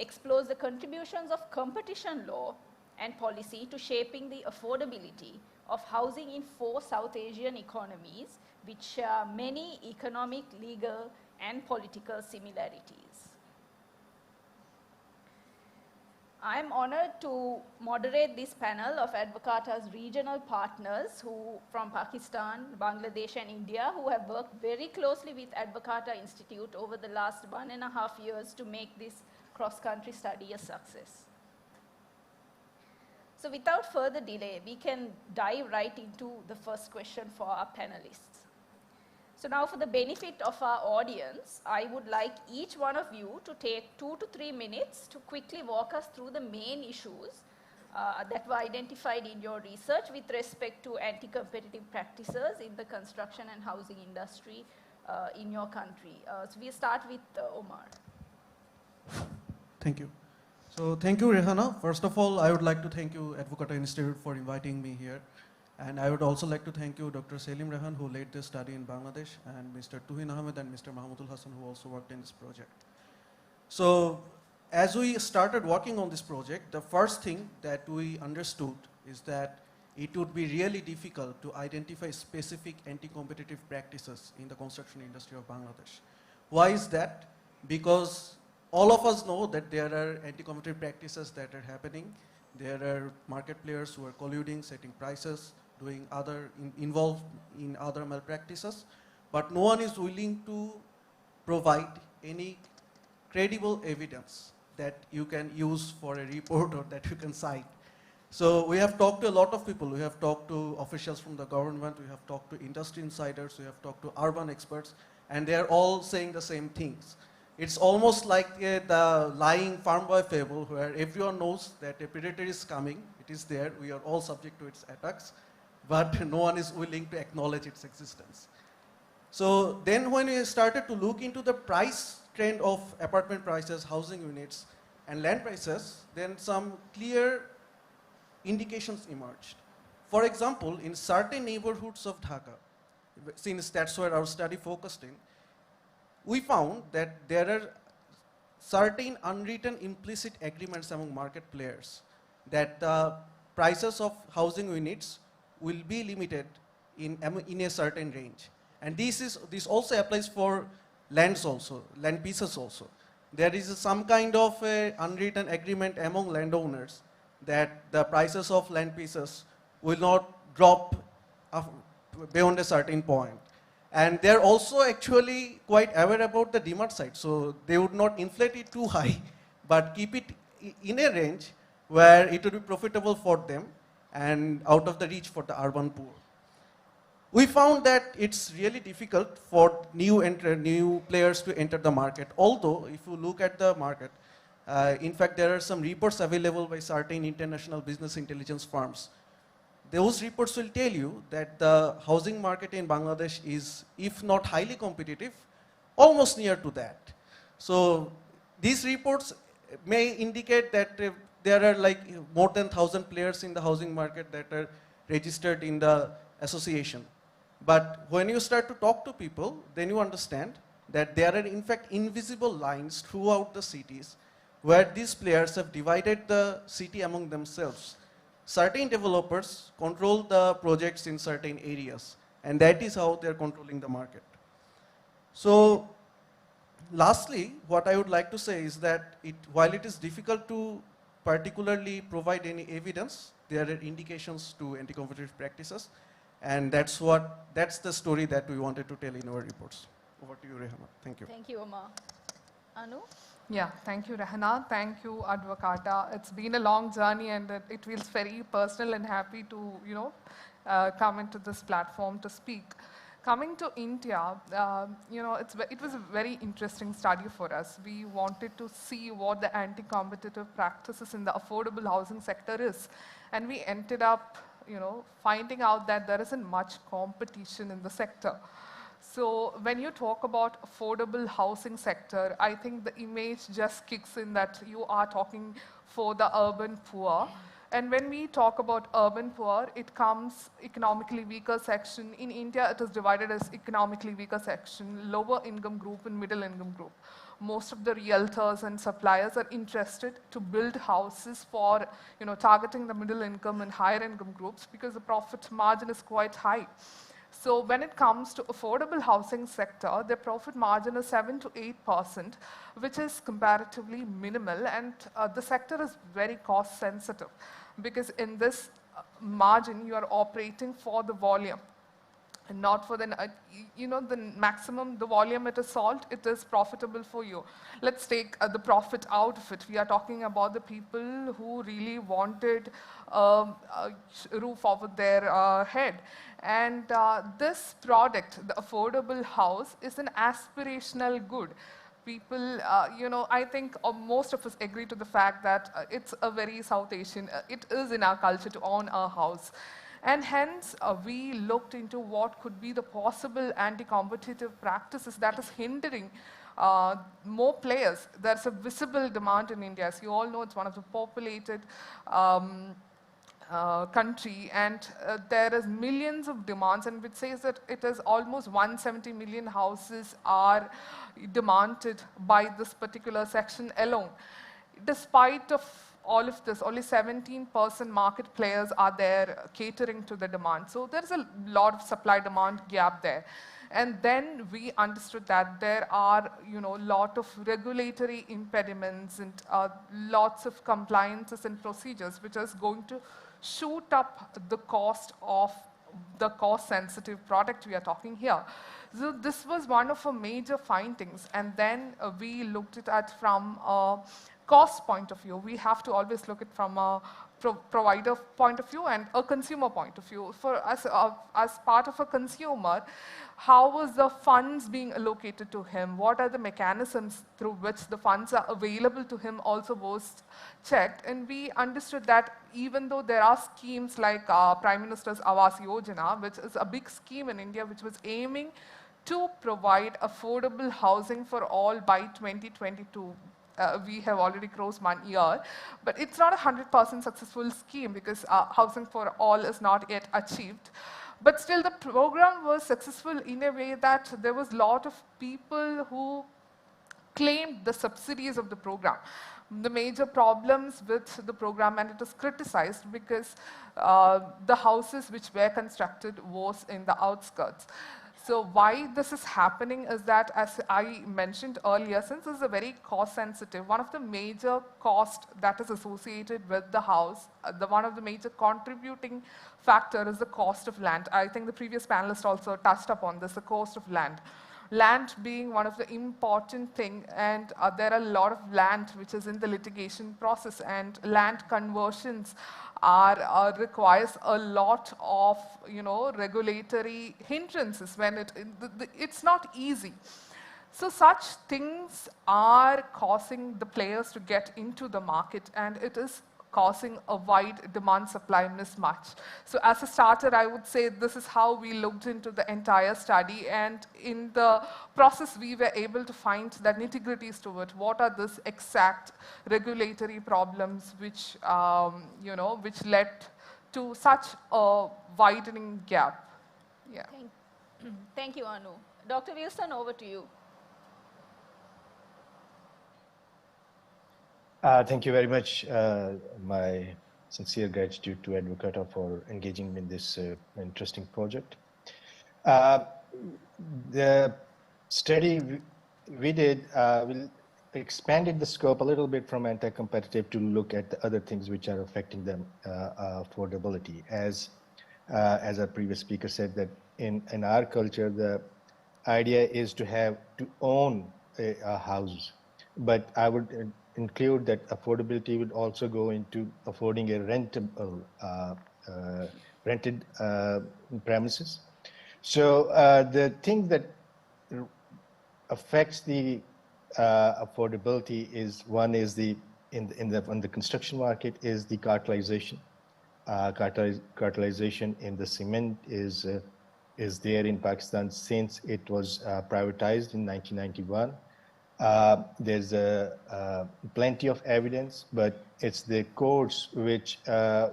Speaker 19: explores the contributions of competition law and policy to shaping the affordability of housing in 4 South Asian economies, which share many economic, legal, and political similarities. I am honored to moderate this panel of Advocata's regional partners from Pakistan, Bangladesh, and India, who have worked very closely with Advocata Institute over the last 1.5 years to make this cross-country study a success. So without further delay, we can dive right into the first question for our panelists. So now, for the benefit of our audience, I would like each one of you to take 2 to 3 minutes to quickly walk us through the main issues that were identified in your research with respect to anti-competitive practices in the construction and housing industry in your country. So we'll start with Omar.
Speaker 20: Thank you. So thank you, Rehana. First of all, I would like to thank you, Advocata Institute, for inviting me here. And I would also like to thank you, Dr. Selim Rehan, who led this study in Bangladesh, and Mr. Tuhin Ahmed and Mr. Mahmudul Hassan, who also worked in this project. So as we started working on this project, the first thing that we understood is that it would be really difficult to identify specific anti-competitive practices in the construction industry of Bangladesh. Why is that? Because all of us know that there are anti-competitive practices that are happening. There are market players who are colluding, setting prices, doing involved in other malpractices, but no one is willing to provide any credible evidence that you can use for a report or that you can cite. So we have talked to a lot of people. We have talked to officials from the government, we have talked to industry insiders, we have talked to urban experts, and they are all saying the same things. It's almost like the lying farm boy fable, where everyone knows that a predator is coming, it is there, we are all subject to its attacks, but no one is willing to acknowledge its existence. So then when we started to look into the price trend of apartment prices, housing units, and land prices, then some clear indications emerged. For example, in certain neighborhoods of Dhaka, since that's where our study focused in, we found that there are certain unwritten implicit agreements among market players that the prices of housing units will be limited in a certain range. And this also applies for lands also, land pieces also. There is some kind of a unwritten agreement among landowners that the prices of land pieces will not drop beyond a certain point. And they're also actually quite aware about the demand side. So they would not inflate it too high, but keep it in a range where it would be profitable for them and out of the reach for the urban poor. We found that it's really difficult for new players to enter the market. Although, if you look at the market, in fact, there are some reports available by certain international business intelligence firms. Those reports will tell you that the housing market in Bangladesh is, if not highly competitive, almost near to that. So these reports may indicate that there are like more than 1,000 players in the housing market that are registered in the association. But when you start to talk to people, then you understand that there are in fact invisible lines throughout the cities where these players have divided the city among themselves. Certain developers control the projects in certain areas, and that is how they're controlling the market. So lastly, what I would like to say is that while it is difficult to particularly provide any evidence, there are indications to anti-competitive practices, and that's the story that we wanted to tell in our reports. Over to you, Rehana. Thank you.
Speaker 19: Thank you, Omar. Anu?
Speaker 21: Yeah, thank you, Rehana. Thank you, Advocata. It's been a long journey, and it feels very personal and happy to, come into this platform to speak. Coming to India, it was a very interesting study for us. We wanted to see what the anti-competitive practices in the affordable housing sector is, and we ended up, finding out that there isn't much competition in the sector. So when you talk about affordable housing sector, I think the image just kicks in that you are talking for the urban poor. And when we talk about urban poor, it comes economically weaker section. In India, it is divided as economically weaker section, lower income group and middle income group. Most of the realtors and suppliers are interested to build houses for, targeting the middle income and higher income groups because the profit margin is quite high. So when it comes to affordable housing sector, the profit margin is 7 to 8%, which is comparatively minimal, and the sector is very cost sensitive because in this margin you are operating for the volume and not for the, the maximum, the volume it is sold, it is profitable for you. Let's take the profit out of it. We are talking about the people who really wanted a roof over their head. And this product, the affordable house, is an aspirational good. People, I think most of us agree to the fact that it's a very South Asian, it is in our culture to own a house. And hence, we looked into what could be the possible anti-competitive practices that is hindering more players. There's a visible demand in India. As you all know, it's one of the populated country, and there is millions of demands, and which says that it is almost 170 million houses are demanded by this particular section alone. Despite of all of this, only 17% market players are there catering to the demand. So there's a lot of supply-demand gap there. And then we understood that there are, lot of regulatory impediments and lots of compliances and procedures, which is going to shoot up the cost of the cost-sensitive product we are talking here. So this was one of our major findings. And then we looked at it from a cost point of view. We have to always look at it from a provider point of view and a consumer point of view. For us, as part of a consumer, how was the funds being allocated to him? What are the mechanisms through which the funds are available to him also was checked. And we understood that even though there are schemes like Prime Minister's Awas Yojana, which is a big scheme in India, which was aiming to provide affordable housing for all by 2022. We have already crossed 1 year, but it's not a 100% successful scheme because housing for all is not yet achieved. But still the program was successful in a way that there was a lot of people who claimed the subsidies of the program. The major problems with the program, and it was criticized because the houses which were constructed was in the outskirts. So why this is happening is that, as I mentioned earlier, since this is a very cost sensitive, one of the major cost that is associated with the house, one of the major contributing factor is the cost of land. I think the previous panelist also touched upon this, the cost of land. Land being one of the important thing, and there are a lot of land which is in the litigation process, and land conversions requires a lot of regulatory hindrances when it's not easy. So such things are causing the players to get into the market, and it is causing a wide demand-supply mismatch. So as a starter, I would say this is how we looked into the entire study, and in the process we were able to find the nitty-gritties to it. What are these exact regulatory problems which, which led to such a widening gap? Yeah.
Speaker 19: Thank you, Anu. Dr. Wilson, over to you.
Speaker 2: Thank you very much. My sincere gratitude to Advocata for engaging in this interesting project. The study we did will expanded the scope a little bit from anti-competitive to look at the other things which are affecting them affordability. As our previous speaker said, that in our culture the idea is to own a house, but I would include that affordability would also go into affording a rentable, rented premises. So the thing that affects the affordability is, one is on the construction market is the cartelization. Cartelization in the cement is there in Pakistan since it was privatized in 1991. There's plenty of evidence, but it's the courts which,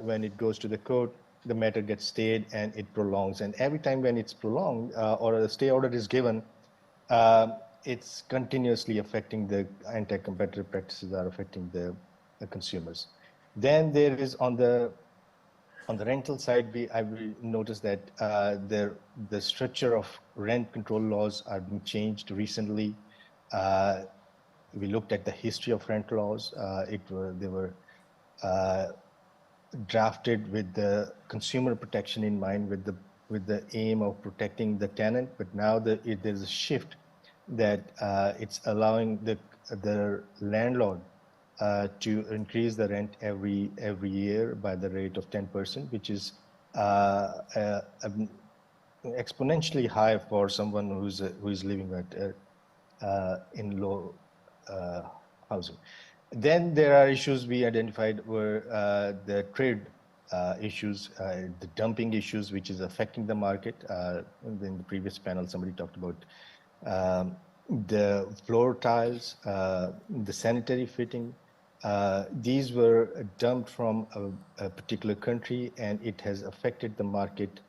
Speaker 2: when it goes to the court, the matter gets stayed and it prolongs. And every time when it's prolonged or a stay order is given, it's continuously affecting the anti-competitive practices are affecting the consumers. Then there is on the rental side, I noticed that the structure of rent control laws are being changed recently. We looked at the history of rental laws. They were drafted with the consumer protection in mind, with the aim of protecting the tenant. But now there's a shift that it's allowing the landlord to increase the rent every year by the rate of 10%, which is exponentially high for someone who is living in low housing. Then there are issues we identified were the trade issues, the dumping issues, which is affecting the market. In the previous panel, somebody talked about the floor tiles, the sanitary fitting. These were dumped from a particular country, and it has affected the market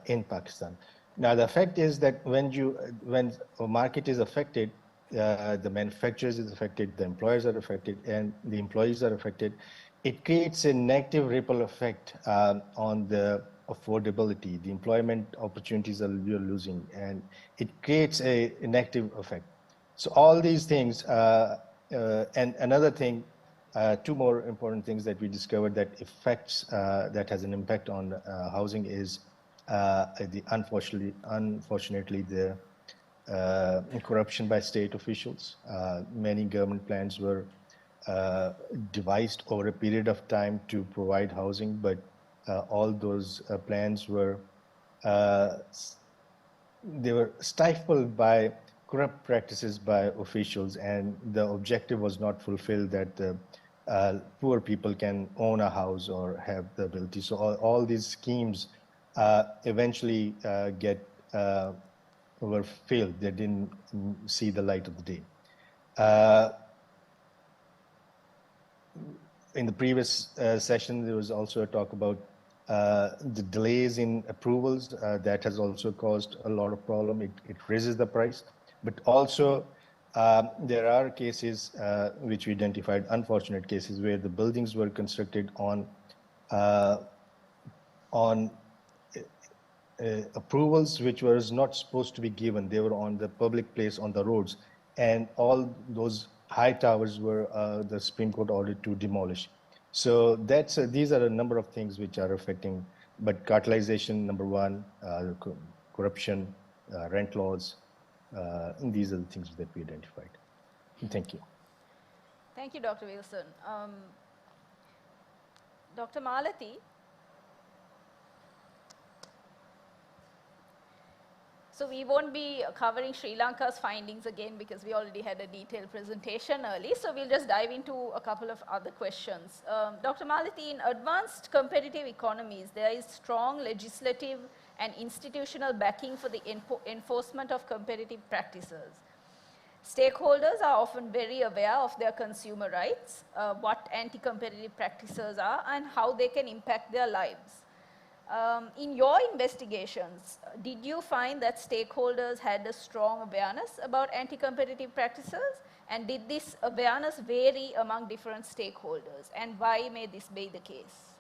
Speaker 2: in Pakistan. Now, the effect is that when a market is affected, the manufacturers is affected, the employers are affected, and the employees are affected. It creates a negative ripple effect on the affordability. The employment opportunities you're losing, and it creates a negative effect. So all these things, and another thing, two more important things that we discovered that has an impact on housing is unfortunately the corruption by state officials. Many government plans were devised over a period of time to provide housing, but all those plans were stifled by corrupt practices by officials, and the objective was not fulfilled that poor people can own a house or have the ability. So all these schemes eventually were failed. They didn't see the light of the day. In the previous session, there was also a talk about the delays in approvals, that has also caused a lot of problem. It raises the price, but also there are cases which we identified, unfortunate cases, where the buildings were constructed on approvals which was not supposed to be given. They were on the public place, on the roads, and all those high towers were the Supreme Court ordered to demolish. So that's these are a number of things which are affecting, but cartelization, number one, corruption, rent laws, and these are the things that we identified. Thank you.
Speaker 19: Thank you, Dr. Wilson. Dr. Malati, so we won't be covering Sri Lanka's findings again because we already had a detailed presentation early, so we'll just dive into a couple of other questions. Dr. Malati, in advanced competitive economies, there is strong legislative and institutional backing for the enforcement of competitive practices. Stakeholders are often very aware of their consumer rights, what anti-competitive practices are, and how they can impact their lives. In your investigations, did you find that stakeholders had a strong awareness about anti-competitive practices? And did this awareness vary among different stakeholders? And why may this be the case?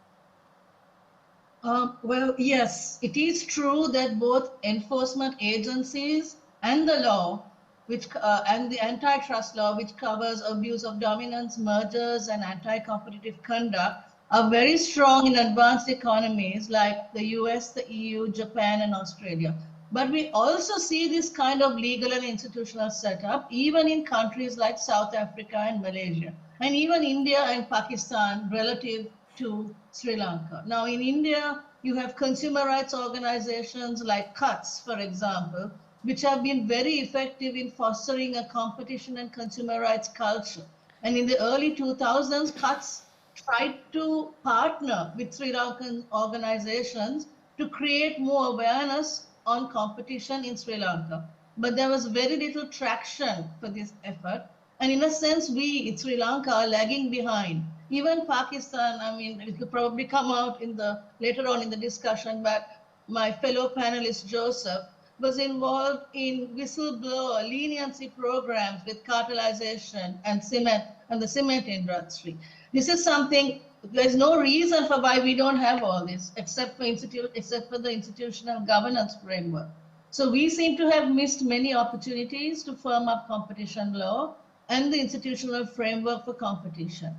Speaker 7: Well, yes, it is true that both enforcement agencies and the law, which and the antitrust law, which covers abuse of dominance, mergers, and anti-competitive conduct, are very strong in advanced economies like the US, the EU, Japan, and Australia. But we also see this kind of legal and institutional setup even in countries like South Africa and Malaysia, and even India and Pakistan relative to Sri Lanka. Now, in India, you have consumer rights organizations like CUTS, for example, which have been very effective in fostering a competition and consumer rights culture. And in the early 2000s, CUTS tried to partner with Sri Lankan organizations to create more awareness on competition in Sri Lanka. But there was very little traction for this effort. And in a sense, we in Sri Lanka are lagging behind. Even Pakistan, I mean, it could probably come out in the later on in the discussion, but my fellow panelist, Joseph, was involved in whistleblower leniency programs with cartelization and cement and the cement industry. This is something, there's no reason for why we don't have all this except for the institutional governance framework. So we seem to have missed many opportunities to firm up competition law and the institutional framework for competition.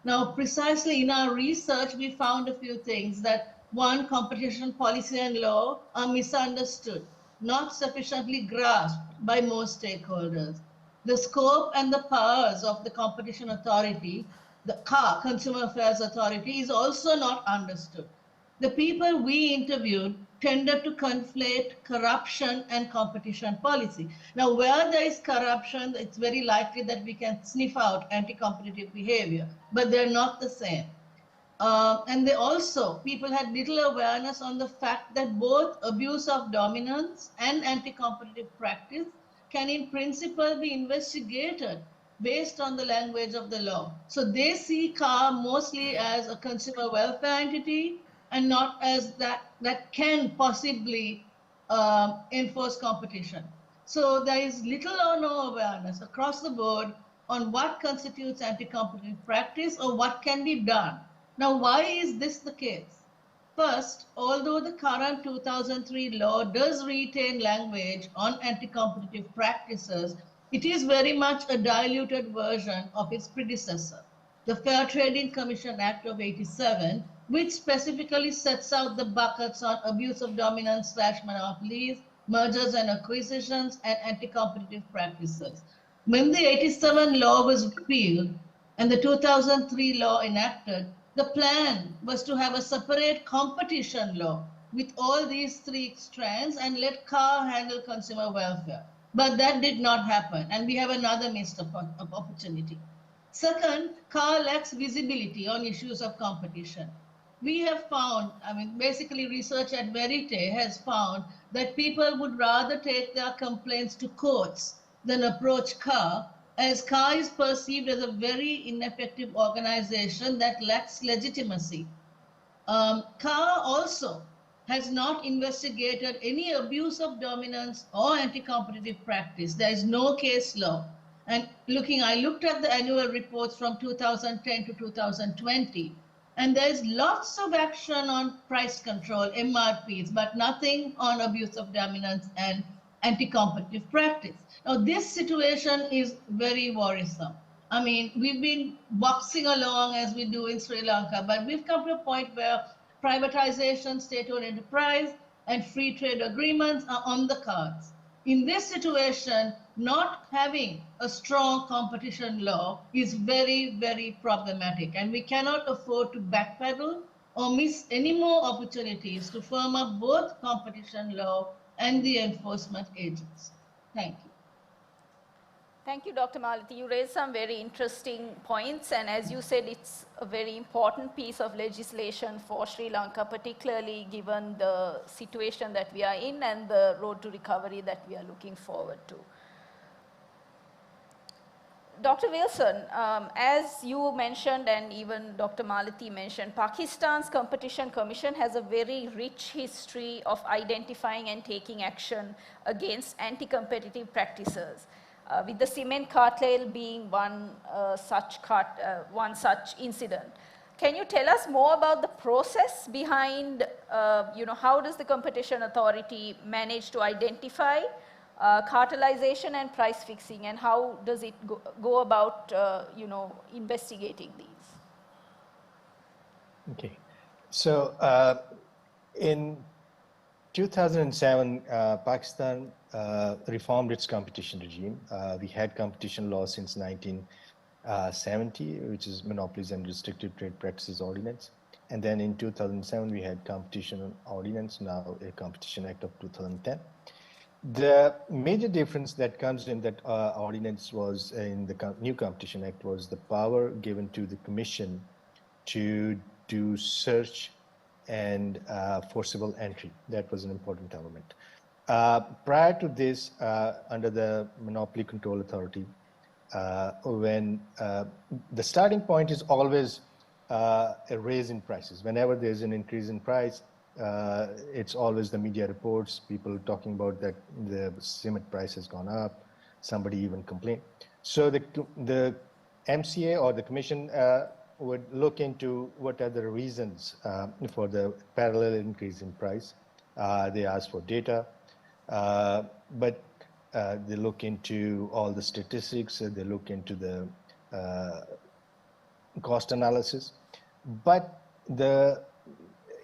Speaker 7: Now, precisely in our research, we found a few things that one, competition policy and law are misunderstood, not sufficiently grasped by most stakeholders. The scope and the powers of the competition authority, the CAR, Consumer Affairs Authority, is also not understood. The people we interviewed tended to conflate corruption and competition policy. Now, where there is corruption, it's very likely that we can sniff out anti-competitive behavior, but they're not the same. And they also, people had little awareness on the fact that both abuse of dominance and anti-competitive practice can in principle be investigated based on the language of the law. So they see CAR mostly as a consumer welfare entity and not as that can possibly enforce competition. So there is little or no awareness across the board on what constitutes anti-competitive practice or what can be done. Now, why is this the case? First, although the current 2003 law does retain language on anti-competitive practices, it is very much a diluted version of its predecessor, the Fair Trading Commission Act of '87, which specifically sets out the buckets on abuse of dominance / monopolies, mergers and acquisitions, and anti-competitive practices. When the '87 law was repealed and the 2003 law enacted, the plan was to have a separate competition law with all these three strands and let CAR handle consumer welfare. But that did not happen, and we have another missed opportunity. Second, CAR lacks visibility on issues of competition. We have found, I mean, basically research at Verite has found that people would rather take their complaints to courts than approach CAR, as CAR is perceived as a very ineffective organization that lacks legitimacy. CAA also has not investigated any abuse of dominance or anti-competitive practice. There is no case law. And I looked at the annual reports from 2010 to 2020, and there's lots of action on price control, MRPs, but nothing on abuse of dominance and anti-competitive practice. Now, this situation is very worrisome. I mean, we've been boxing along as we do in Sri Lanka, but we've come to a point where privatization, state-owned enterprise, and free trade agreements are on the cards. In this situation, not having a strong competition law is very, very problematic, and we cannot afford to backpedal or miss any more opportunities to firm up both competition law and the enforcement agents. Thank you.
Speaker 19: Thank you, Dr. Malati. You raised some very interesting points, and as you said, it's a very important piece of legislation for Sri Lanka, particularly given the situation that we are in and the road to recovery that we are looking forward to. Dr. Wilson, as you mentioned and even Dr. Malati mentioned, Pakistan's Competition Commission has a very rich history of identifying and taking action against anti-competitive practices. With the cement cartel being one such incident. Can you tell us more about the process behind, how does the competition authority manage to identify cartelization and price fixing, and how does it go about, investigating these?
Speaker 2: Okay, so in 2007, Pakistan reformed its competition regime. We had competition law since 1970, which is Monopolies and Restrictive Trade Practices Ordinance. And then in 2007, we had Competition Ordinance, now a Competition Act of 2010. The major difference that comes in that ordinance was in the new Competition Act was the power given to the Commission to do search and forcible entry. That was an important element. Prior to this, under the Monopoly Control Authority, when the starting point is always a raise in prices. Whenever there's an increase in price, it's always the media reports, people talking about that the cement price has gone up, somebody even complained. So the MCA or the Commission would look into what are the reasons for the parallel increase in price. They ask for data, but they look into all the statistics, they look into the cost analysis. But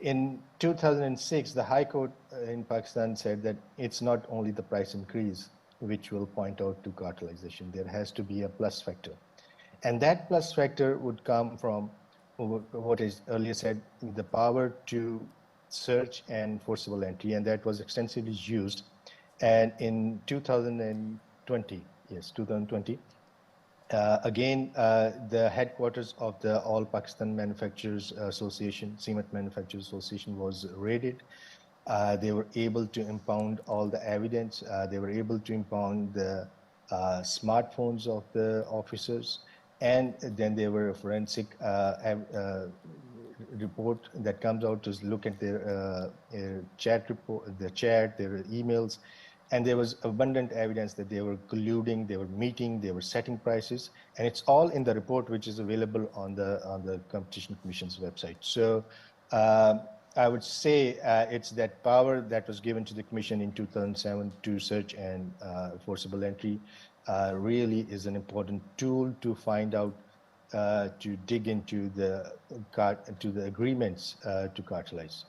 Speaker 2: in 2006, the High Court in Pakistan said that it's not only the price increase which will point out to cartelization. There has to be a plus factor. And that plus factor would come from what is earlier said, the power to search and forcible entry, and that was extensively used. And in 2020, again, the headquarters of the All Pakistan Manufacturers Association, Cement Manufacturers Association, was raided. They were able to impound all the evidence. They were able to impound the smartphones of the officers. And then there were a forensic report that comes out to look at their chat report, their chat, their emails, and there was abundant evidence that they were colluding, they were meeting, they were setting prices, and it's all in the report which is available on the Competition Commission's website. So I would say it's that power that was given to the Commission in 2007 to search and forcible entry really is an important tool to find out, to dig into the agreements to cartelize.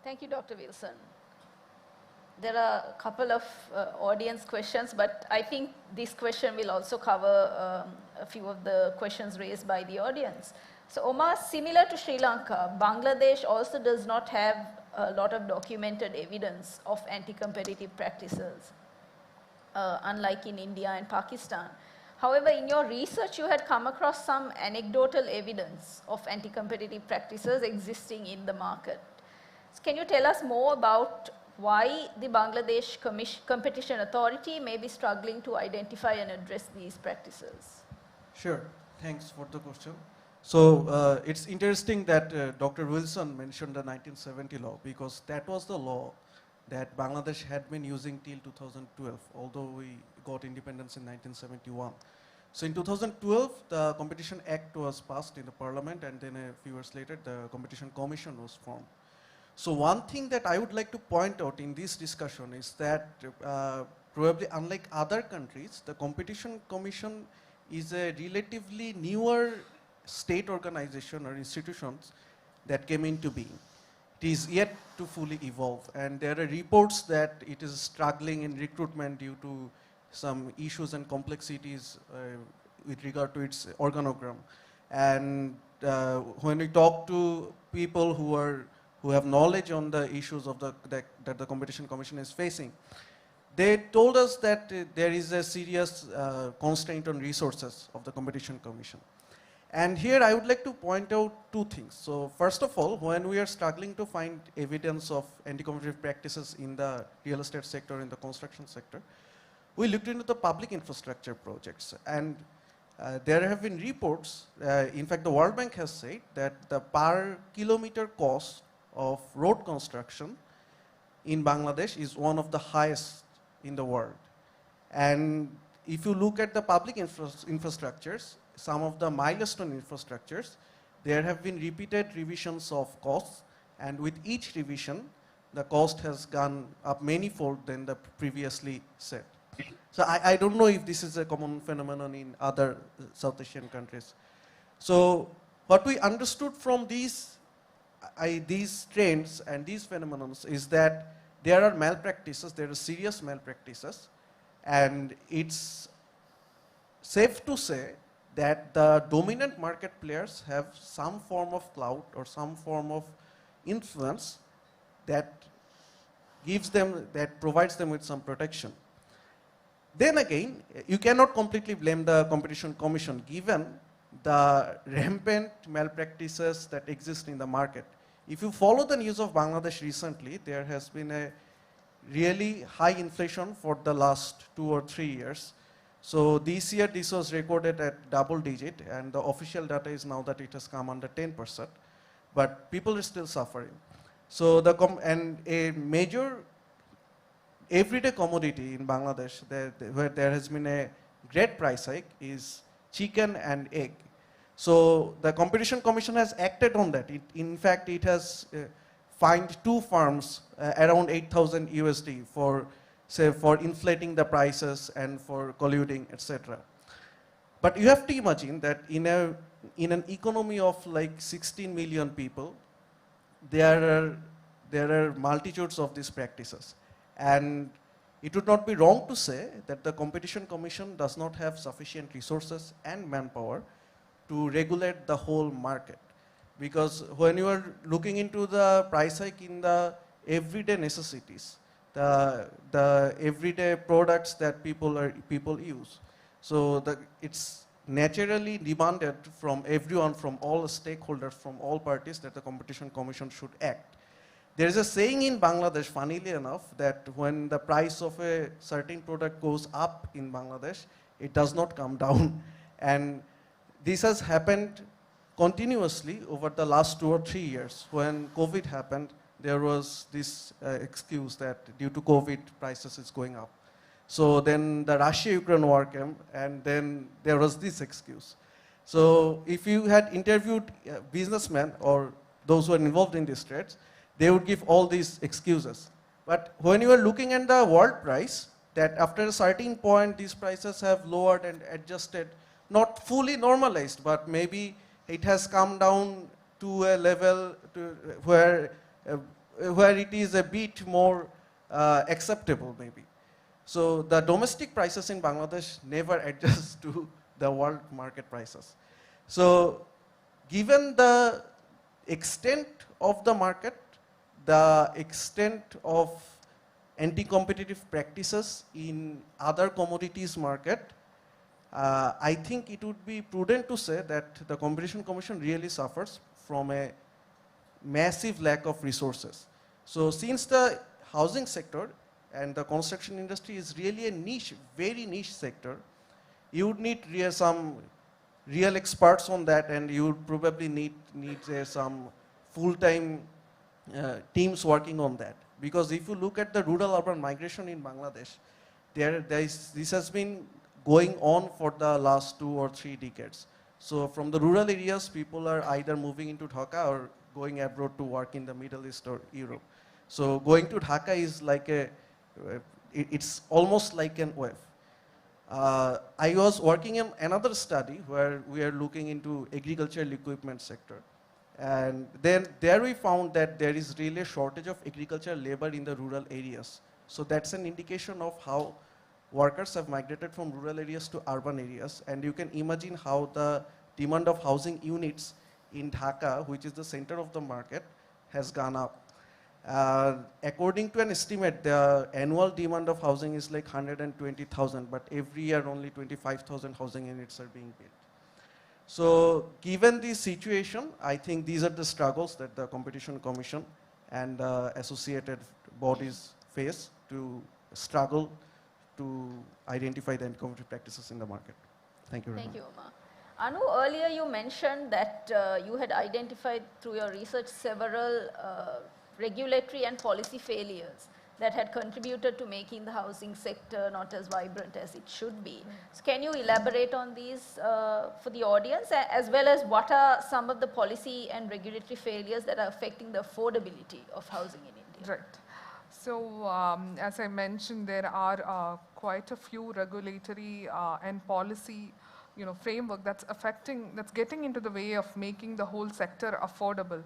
Speaker 19: Thank you, Dr. Wilson. There are a couple of audience questions, but I think this question will also cover a few of the questions raised by the audience. So Omar, similar to Sri Lanka, Bangladesh also does not have a lot of documented evidence of anti-competitive practices, unlike in India and Pakistan. However, in your research, you had come across some anecdotal evidence of anti-competitive practices existing in the market. So can you tell us more about why the Bangladesh Competition Authority may be struggling to identify and address these practices?
Speaker 20: Sure, thanks for the question. So it's interesting that Dr. Wilson mentioned the 1970 law, because that was the law that Bangladesh had been using till 2012, although we got independence in 1971. So in 2012, the Competition Act was passed in the parliament, and then a few years later, the Competition Commission was formed. So one thing that I would like to point out in this discussion is that probably unlike other countries, the Competition Commission is a relatively newer state organization or institutions that came into being. It is yet to fully evolve, and there are reports that it is struggling in recruitment due to some issues and complexities with regard to its organogram. And when we talk to people who have knowledge on the issues of that the Competition Commission is facing, they told us that there is a serious constraint on resources of the Competition Commission. And here I would like to point out two things. So first of all, when we are struggling to find evidence of anti-competitive practices in the real estate sector, in the construction sector, we looked into the public infrastructure projects. And there have been reports, in fact the World Bank has said that the per kilometer cost of road construction in Bangladesh is one of the highest in the world. And if you look at the public infrastructures, some of the milestone infrastructures, there have been repeated revisions of costs, and with each revision, the cost has gone up many-fold than the previously said. So I don't know if this is a common phenomenon in other South Asian countries. So what we understood from these trends and these phenomena is that there are malpractices, there are serious malpractices, and it's safe to say that the dominant market players have some form of clout or some form of influence that provides them with some protection. Then again, you cannot completely blame the Competition Commission given the rampant malpractices that exist in the market. If you follow the news of Bangladesh recently, there has been a really high inflation for the last 2 or 3 years. So this year this was recorded at double digit, and the official data is now that it has come under 10%, but people are still suffering. So and a major everyday commodity in Bangladesh where there has been a great price hike is chicken and egg. So the Competition Commission has acted on that. In fact, it has fined 2 firms around 8,000 USD for inflating the prices and for colluding, etc. But you have to imagine that in an economy of like 16 million people, there are multitudes of these practices. And it would not be wrong to say that the Competition Commission does not have sufficient resources and manpower to regulate the whole market. Because when you are looking into the price hike in the everyday necessities, the everyday products that people use, so it's naturally demanded from everyone, from all stakeholders, from all parties, that the Competition Commission should act. There is a saying in Bangladesh, funnily enough, that when the price of a certain product goes up in Bangladesh, it does not come down. And this has happened continuously over the last 2 or 3 years. When COVID happened, there was this excuse that due to COVID, prices is going up. So then the Russia-Ukraine war came, and then there was this excuse. So if you had interviewed businessmen or those who are involved in these trades, they would give all these excuses. But when you are looking at the world price, that after a certain point, these prices have lowered and adjusted, not fully normalized, but maybe it has come down to a level where it is a bit more acceptable, maybe. So the domestic prices in Bangladesh never adjust to the world market prices. So given the extent of the market, the extent of anti-competitive practices in other commodities market, I think it would be prudent to say that the Competition Commission really suffers from a massive lack of resources. So since the housing sector and the construction industry is really a niche, very niche sector, you would need some real experts on that, and you would probably need some full-time teams working on that. Because if you look at the rural-urban migration in Bangladesh, this has been going on for the last 2 or 3 decades. So from the rural areas, people are either moving into Dhaka or going abroad to work in the Middle East or Europe. So going to Dhaka is like it's almost like an wave. I was working in another study where we are looking into agricultural equipment sector. And then there we found that there is really a shortage of agricultural labor in the rural areas. So that's an indication of how workers have migrated from rural areas to urban areas. And you can imagine how the demand of housing units in Dhaka, which is the center of the market, has gone up. According to an estimate, the annual demand of housing is like 120,000, but every year only 25,000 housing units are being built. So given this situation, I think these are the struggles that the Competition Commission and associated bodies face to struggle to identify the anti-competitive practices in the market. Thank you very much.
Speaker 19: Thank you, Omar. Anu, earlier you mentioned that you had identified through your research several regulatory and policy failures that had contributed to making the housing sector not as vibrant as it should be. So can you elaborate on these for the audience, as well as what are some of the policy and regulatory failures that are affecting the affordability of housing in India?
Speaker 21: Right. So as I mentioned, there are quite a few regulatory and policy framework that's getting into the way of making the whole sector affordable.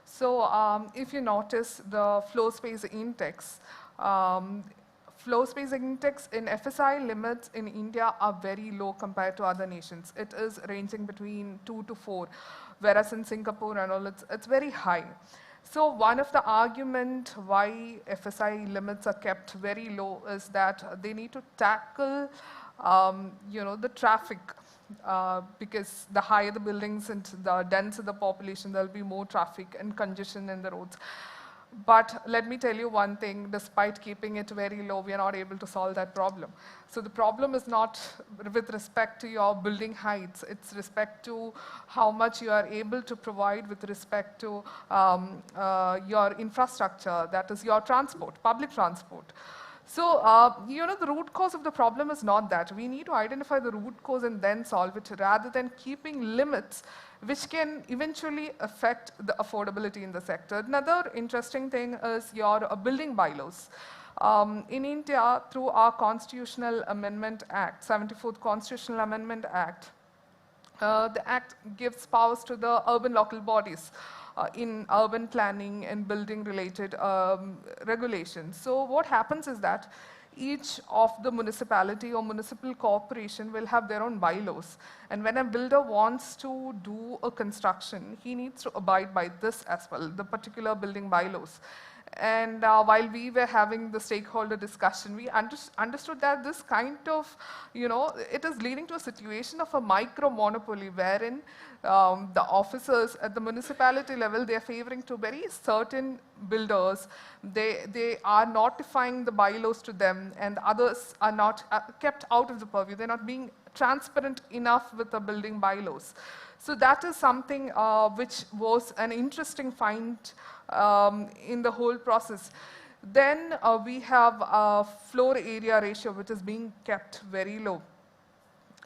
Speaker 21: So if you notice the floor space index, floor space index in FSI limits in India are very low compared to other nations. It is ranging between 2 to 4, whereas in Singapore and all, it's very high. So one of the arguments why FSI limits are kept very low is that they need to tackle the traffic. Because the higher the buildings and the denser the population, there will be more traffic and congestion in the roads. But let me tell you one thing, despite keeping it very low, we are not able to solve that problem. So the problem is not with respect to your building heights, it's respect to how much you are able to provide with respect to your infrastructure, that is your transport, public transport. So, the root cause of the problem is not that. We need to identify the root cause and then solve it rather than keeping limits which can eventually affect the affordability in the sector. Another interesting thing is your building bylaws. In India, through our Constitutional Amendment Act, 74th Constitutional Amendment Act, the Act gives powers to the urban local bodies in urban planning and building related regulations. So what happens is that each of the municipality or municipal corporation will have their own bylaws. And when a builder wants to do a construction, he needs to abide by this as well, the particular building bylaws. And while we were having the stakeholder discussion, we understood that this kind of, it is leading to a situation of a micro monopoly wherein the officers at the municipality level, they are favoring to very certain builders. They are notifying the bylaws to them, and others are not kept out of the purview. They're not being transparent enough with the building bylaws. So that is something which was an interesting find in the whole process. Then we have a floor area ratio which is being kept very low.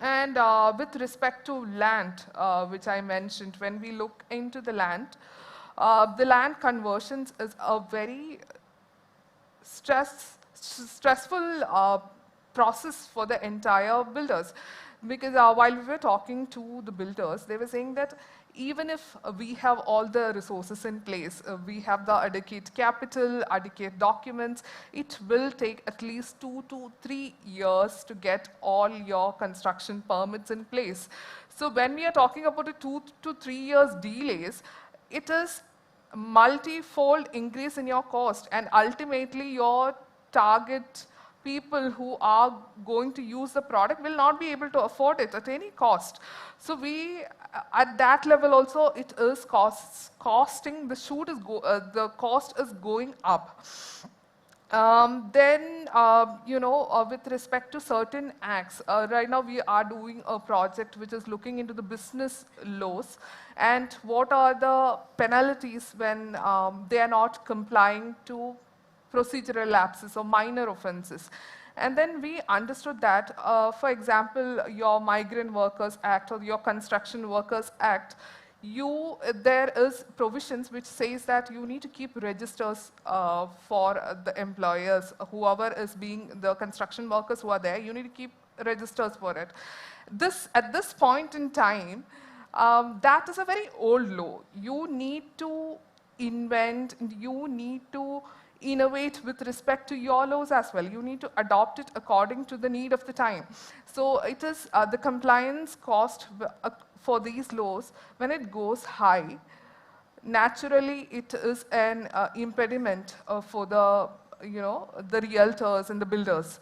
Speaker 21: And with respect to land, which I mentioned, when we look into the land conversions is a very stressful process for the entire builders. Because while we were talking to the builders, they were saying that even if we have all the resources in place, we have the adequate capital, adequate documents, it will take at least 2 to 3 years to get all your construction permits in place. So when we are talking about a 2 to 3 years delays, it is multi-fold increase in your cost, and ultimately your target people who are going to use the product will not be able to afford it at any cost. So at that level also, it is costing, the cost is going up. With respect to certain acts, right now we are doing a project which is looking into the business laws and what are the penalties when they are not complying to procedural lapses or minor offenses. And then we understood that, for example, your Migrant Workers Act or your Construction Workers Act, there is provisions which says that you need to keep registers for the employers, whoever is being the construction workers who are there, you need to keep registers for it. At this point in time, that is a very old law. You need to invent, you need to innovate with respect to your laws as well. You need to adopt it according to the need of the time. So it is the compliance cost for these laws, when it goes high, naturally it is an impediment for the realtors and the builders.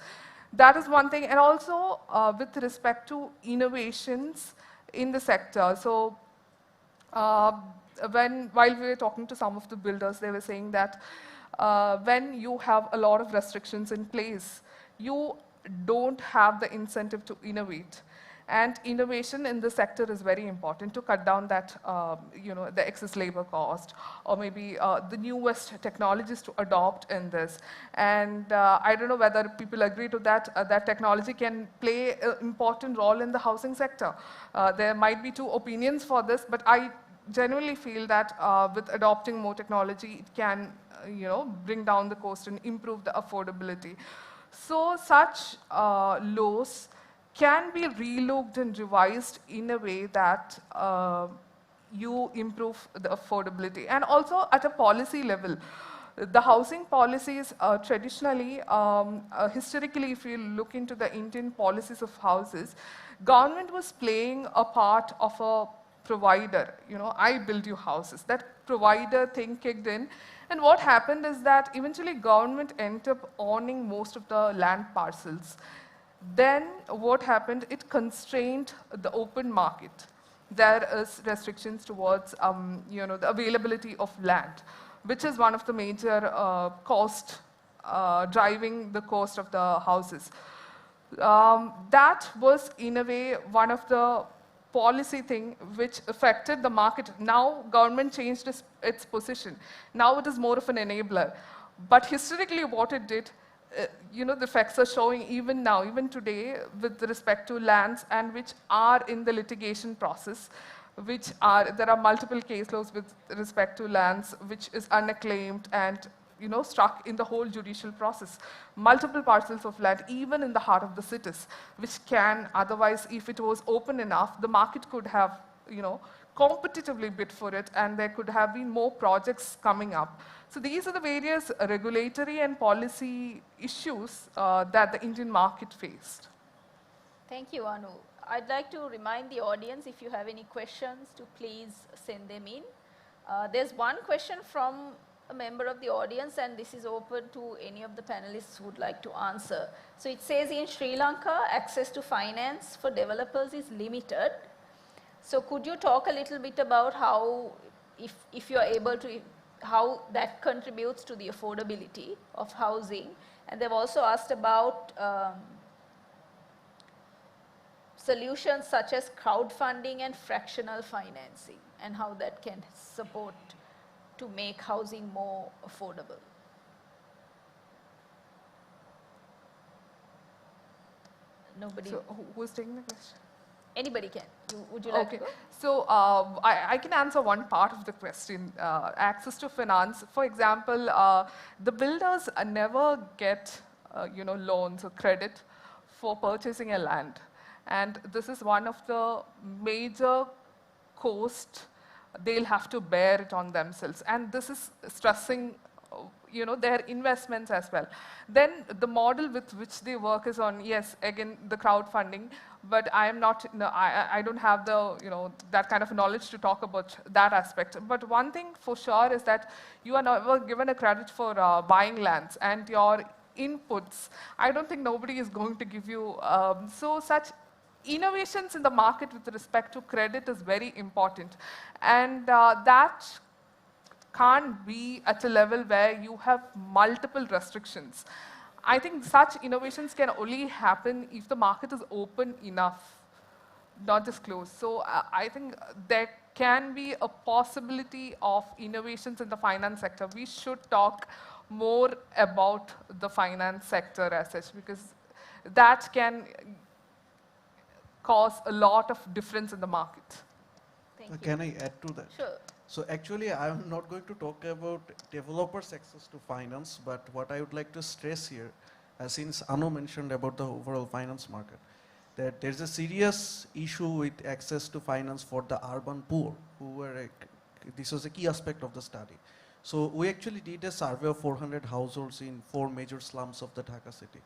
Speaker 21: That is one thing. And also with respect to innovations in the sector. So while we were talking to some of the builders, they were saying that when you have a lot of restrictions in place, you don't have the incentive to innovate. And innovation in the sector is very important to cut down that, the excess labor cost, or maybe the newest technologies to adopt in this. And I don't know whether people agree to that, that technology can play an important role in the housing sector. There might be two opinions for this, but I genuinely feel that with adopting more technology, it can, bring down the cost and improve the affordability. So such laws can be relooked and revised in a way that you improve the affordability. And also at a policy level, the housing policies traditionally, historically, if you look into the Indian policies of houses, government was playing a part of a provider. I build you houses. That provider thing kicked in. And what happened is that eventually government ended up owning most of the land parcels. Then what happened, it constrained the open market. There is restrictions towards the availability of land, which is one of the major cost, driving the cost of the houses. That was in a way one of the policy thing which affected the market. Now government changed its position. Now it is more of an enabler. But historically what it did, the facts are showing even now, even today, with respect to lands and which are in the litigation process, there are multiple case laws with respect to lands which is unacclaimed and stuck in the whole judicial process. Multiple parcels of land, even in the heart of the cities, which can otherwise, if it was open enough, the market could have, competitively bid for it, and there could have been more projects coming up. So these are the various regulatory and policy issues that the Indian market faced.
Speaker 19: Thank you, Anu. I'd like to remind the audience, if you have any questions, to please send them in. There's one question from a member of the audience, and this is open to any of the panelists who would like to answer. So it says, in Sri Lanka, access to finance for developers is limited. So could you talk a little bit about how, if you're able to, how that contributes to the affordability of housing? And they've also asked about solutions such as crowdfunding and fractional financing, and how that can support to make housing more affordable. Nobody?
Speaker 21: So who's taking the question?
Speaker 19: Anybody can. Would you like to go?
Speaker 21: So I can answer one part of the question, access to finance. For example, the builders never get loans or credit for purchasing a land. And this is one of the major costs they'll have to bear it on themselves. And this is stressing their investments as well. Then the model with which they work is on, yes, again, the crowdfunding, but I am not, I don't have the, that kind of knowledge to talk about that aspect. But one thing for sure is that you are never given a credit for buying lands, and your inputs, I don't think nobody is going to give you, so such innovations in the market with respect to credit is very important. And that can't be at a level where you have multiple restrictions. I think such innovations can only happen if the market is open enough, not just closed. So I think there can be a possibility of innovations in the finance sector. We should talk more about the finance sector as such, because that can cause a lot of difference in the market.
Speaker 20: Can I add to that?
Speaker 19: Sure.
Speaker 20: So actually, I'm not going to talk about developers' access to finance, but what I would like to stress here, since Anu mentioned about the overall finance market, that there's a serious issue with access to finance for the urban poor, who were, this was a key aspect of the study. So we actually did a survey of 400 households in 4 major slums of the Dhaka city.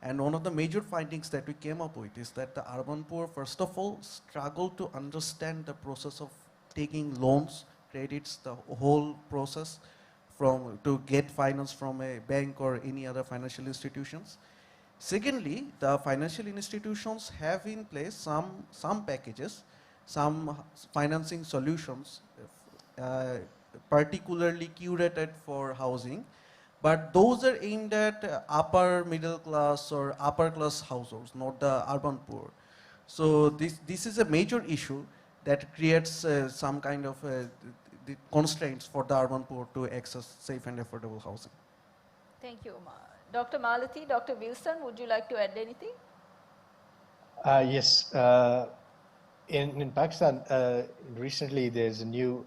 Speaker 20: And one of the major findings that we came up with is that the urban poor, first of all, struggle to understand the process of taking loans, credits, the whole process to get finance from a bank or any other financial institutions. Secondly, the financial institutions have in place some packages, some financing solutions, particularly curated for housing, but those are aimed at upper middle class or upper class households, not the urban poor. So this is a major issue that creates some kind of the constraints for the urban poor to access safe and affordable housing.
Speaker 19: Thank you, Umar. Dr. Malathi, Dr. Wilson, would you like to add anything?
Speaker 2: Yes. In Pakistan, recently there's a new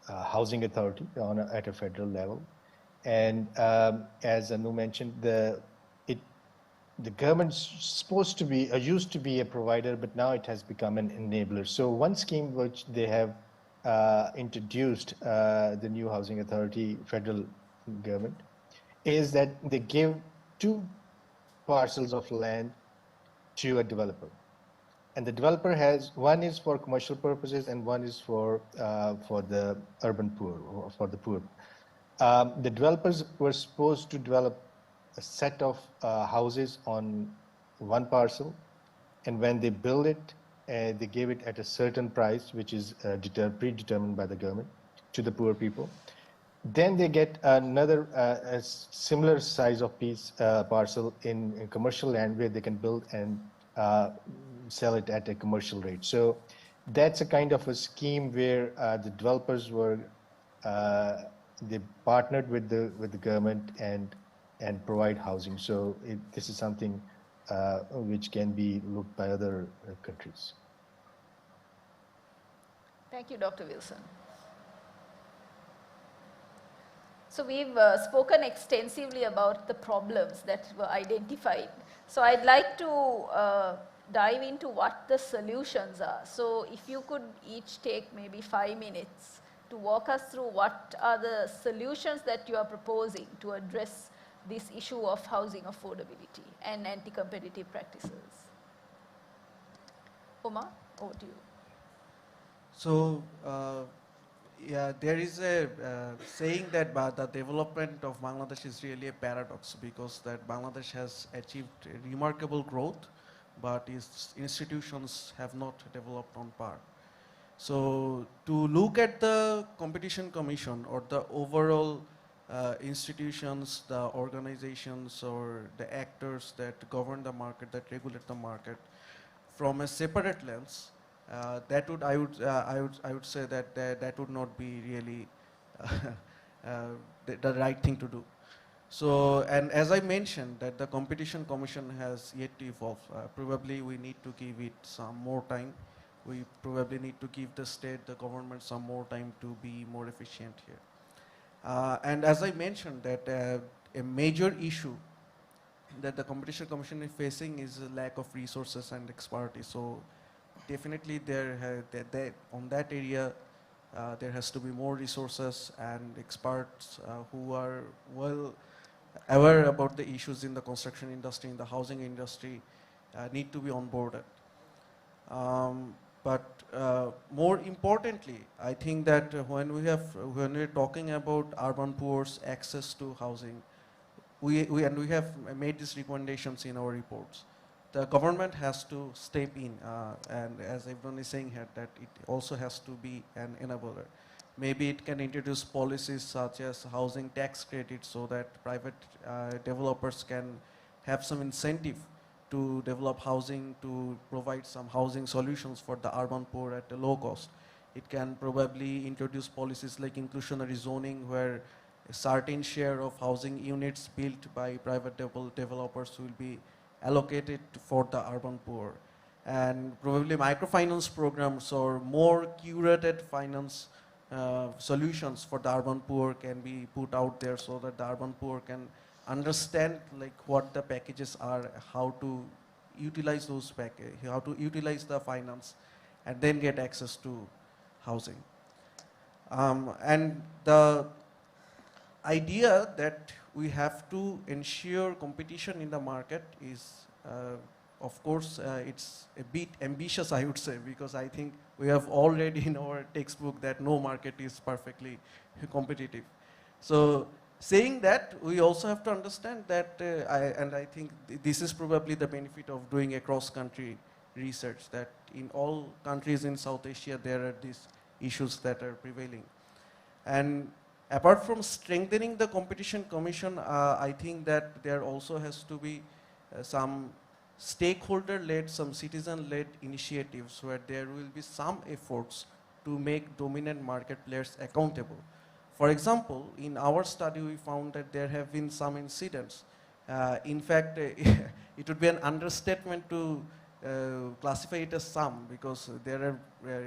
Speaker 2: housing authority at a federal level. And as Anu mentioned, the government's supposed to be, used to be a provider, but now it has become an enabler. So one scheme which they have introduced, the new housing authority, federal government, is that they give 2 parcels of land to a developer. And the developer has, one is for commercial purposes and one is for the urban poor, or for the poor. The developers were supposed to develop a set of houses on one parcel, and when they build it, they give it at a certain price, which is predetermined by the government, to the poor people. Then they get another a similar size of parcel in commercial land where they can build and sell it at a commercial rate. So that's a kind of a scheme where the developers were they partnered with the government and provide housing. So this is something which can be looked by other countries.
Speaker 19: Thank you, Dr. Wilson. So we've spoken extensively about the problems that were identified. So I'd like to dive into what the solutions are. So if you could each take maybe 5 minutes to walk us through what are the solutions that you are proposing to address this issue of housing affordability and anti-competitive practices. Omar, over to you.
Speaker 20: So, yeah, there is a saying that the development of Bangladesh is really a paradox, because that Bangladesh has achieved remarkable growth, but its institutions have not developed on par. So to look at the Competition Commission or the overall institutions, the organizations or the actors that govern the market, that regulate the market from a separate lens, I would say that that would not be really the right thing to do. So, and as I mentioned, that the Competition Commission has yet to evolve. Probably we need to give it some more time. We probably need to give the state, the government some more time to be more efficient here. And as I mentioned, that a major issue that the Competition Commission is facing is a lack of resources and expertise. So definitely on that area, there has to be more resources and experts who are well aware about the issues in the construction industry, in the housing industry, need to be onboarded. But more importantly, I think that when we're talking about urban poor's access to housing, we have made these recommendations in our reports. The government has to step in, and as everyone is saying here, that it also has to be an enabler. Maybe it can introduce policies such as housing tax credit so that private developers can have some incentive to develop housing, to provide some housing solutions for the urban poor at a low cost. It can probably introduce policies like inclusionary zoning, where a certain share of housing units built by private developers will be allocated for the urban poor. And probably microfinance programs or more curated finance solutions for the urban poor can be put out there so that the urban poor can understand like what the packages are, how to utilize those packages, how to utilize the finance, and then get access to housing. And the idea that we have to ensure competition in the market is, of course, it's a bit ambitious, I would say, because I think we have all read in our textbook that no market is perfectly competitive. So saying that, we also have to understand that, I think this is probably the benefit of doing a cross-country research, that in all countries in South Asia, there are these issues that are prevailing. And apart from strengthening the competition commission, I think that there also has to be some stakeholder-led, some citizen-led initiatives where there will be some efforts to make dominant market players accountable. For example, in our study, we found that there have been some incidents. In fact, it would be an understatement to classify it as some, because there are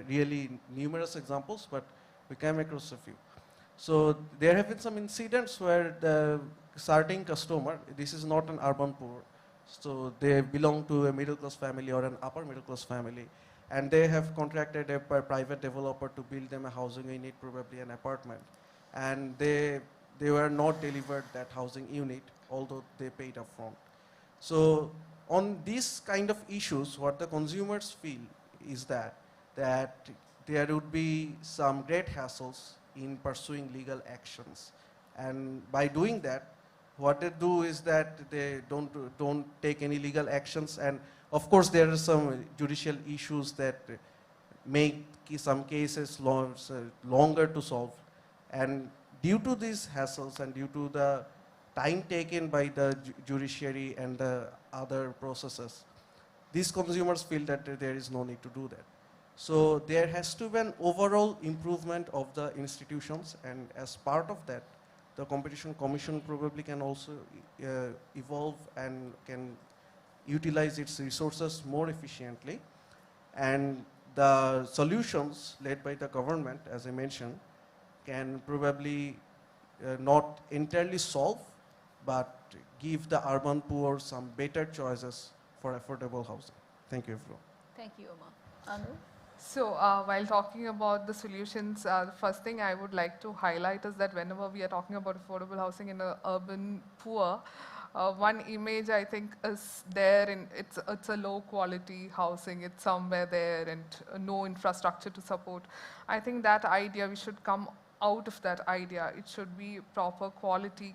Speaker 20: really numerous examples, but we came across a few. So there have been some incidents where the certain customer, this is not an urban poor, so they belong to a middle class family or an upper middle class family, and they have contracted a private developer to build them a housing unit, probably an apartment, and they were not delivered that housing unit, although they paid upfront. So on these kind of issues, what the consumers feel is that there would be some great hassles in pursuing legal actions, and by doing that, what they do is that they don't take any legal actions, and of course there are some judicial issues that make some cases longer to solve, and due to these hassles and due to the time taken by the judiciary and the other processes, these consumers feel that there is no need to do that. So there has to be an overall improvement of the institutions, and as part of that, the Competition Commission probably can also evolve and can utilize its resources more efficiently. And the solutions led by the government, as I mentioned, can probably not entirely solve, but give the urban poor some better choices for affordable housing. Thank you, everyone.
Speaker 19: Thank you, Omar. Anu?
Speaker 21: So while talking about the solutions, the first thing I would like to highlight is that whenever we are talking about affordable housing in the urban poor, one image I think is there, in it's a low quality housing, it's somewhere there and no infrastructure to support. I think that idea, we should come out of that idea. It should be proper quality,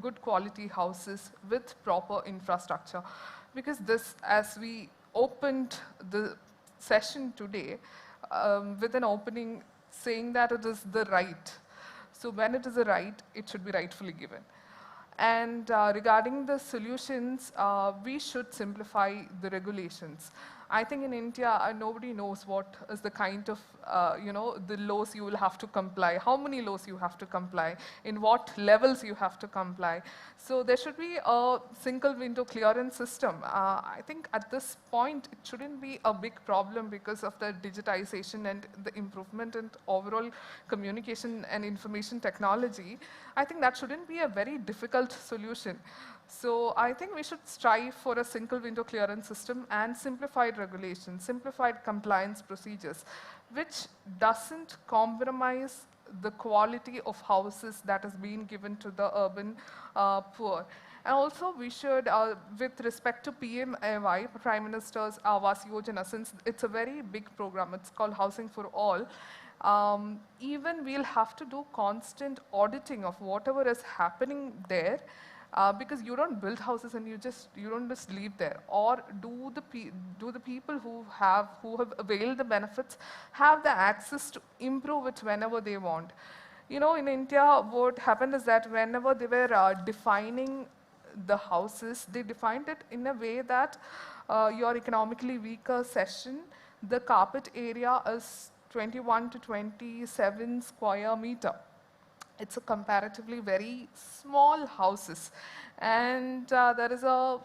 Speaker 21: good quality houses with proper infrastructure. Because this, as we opened the session today with an opening saying that it is the right. So when it is a right, it should be rightfully given. And regarding the solutions, we should simplify the regulations. I think in India, nobody knows what is the kind of, the laws you will have to comply, how many laws you have to comply, in what levels you have to comply. So there should be a single window clearance system. I think at this point, it shouldn't be a big problem because of the digitization and the improvement in overall communication and information technology. I think that shouldn't be a very difficult solution. So I think we should strive for a single window clearance system and simplified regulations, simplified compliance procedures, which doesn't compromise the quality of houses that is being given to the urban poor. And also we should, with respect to PMAY, Prime Minister's Awas Yojana, since it's a very big program, it's called Housing for All, even we'll have to do constant auditing of whatever is happening there, because you don't build houses and you don't just leave there. Or do the people who have availed the benefits have the access to improve it whenever they want? You know, in India, what happened is that whenever they were defining the houses, they defined it in a way that your economically weaker section, the carpet area is 21 to 27 square meter. It's a comparatively very small houses. And there is a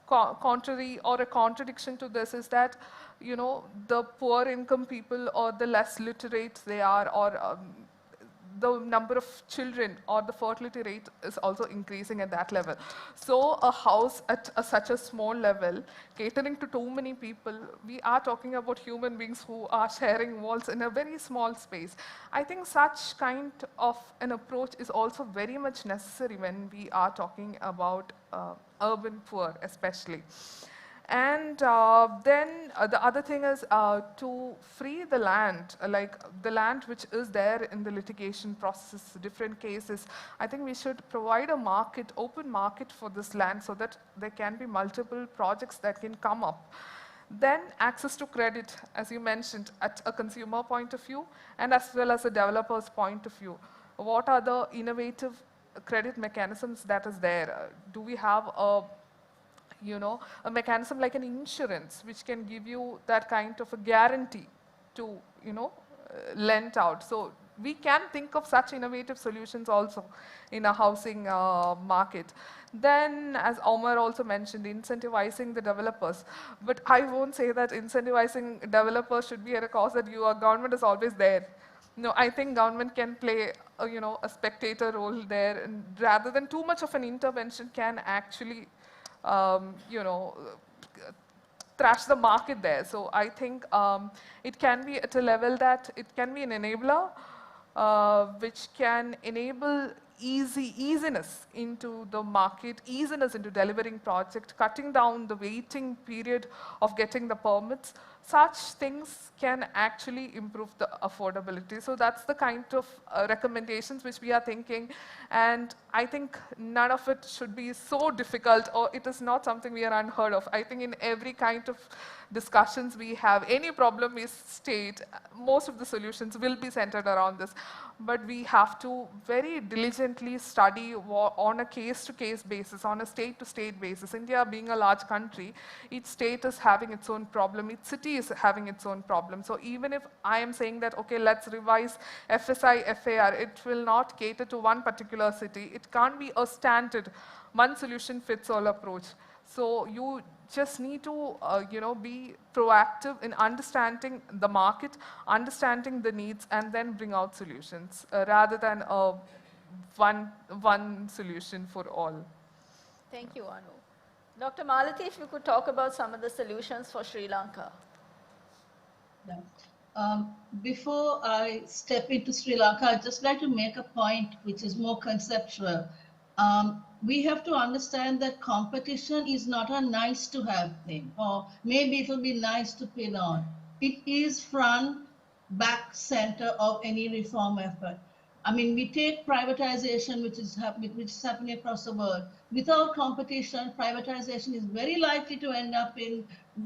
Speaker 21: contrary or a contradiction to this is that, you know, the poor income people or the less literate they are, or the number of children or the fertility rate is also increasing at that level. So a house at such a small level, catering to too many people, we are talking about human beings who are sharing walls in a very small space. I think such kind of an approach is also very much necessary when we are talking about urban poor especially. And then the other thing is to free the land, like the land which is there in the litigation process, different cases. I think we should provide a market, open market for this land so that there can be multiple projects that can come up. Then access to credit, as you mentioned, at a consumer point of view and as well as a developer's point of view. What are the innovative credit mechanisms that is there? Do we have a mechanism like an insurance which can give you that kind of a guarantee to, lend out? So we can think of such innovative solutions also in a housing market. Then, as Omar also mentioned, incentivizing the developers. But I won't say that incentivizing developers should be at a cost that your government is always there. No, I think government can play a spectator role there, and rather than too much of an intervention can actually trash the market there. So I think it can be at a level that it can be an enabler which can enable easiness into the market, easiness into delivering project, cutting down the waiting period of getting the permits. Such things can actually improve the affordability. So that's the kind of recommendations which we are thinking. And I think none of it should be so difficult, or it is not something we are unheard of. I think in every kind of discussions we have, any problem we state, most of the solutions will be centered around this. But we have to very diligently study on a case-to-case basis, on a state-to-state basis. India being a large country, each state is having its own problem, each city is having its own problem. So even if I am saying that, okay, let's revise FSI, FAR, it will not cater to one particular city. It can't be a standard, one solution fits all approach. So you just need to, be proactive in understanding the market, understanding the needs, and then bring out solutions rather than one solution for all.
Speaker 19: Thank you, Anu. Dr. Malati, if you could talk about some of the solutions for Sri Lanka.
Speaker 7: Yeah. Before I step into Sri Lanka, I'd just like to make a point which is more conceptual. We have to understand that competition is not a nice to have thing, or maybe it will be nice to pin on. It is front, back, center of any reform effort. I mean, we take privatization, which is happening across the world. Without competition, privatization is very likely to end up in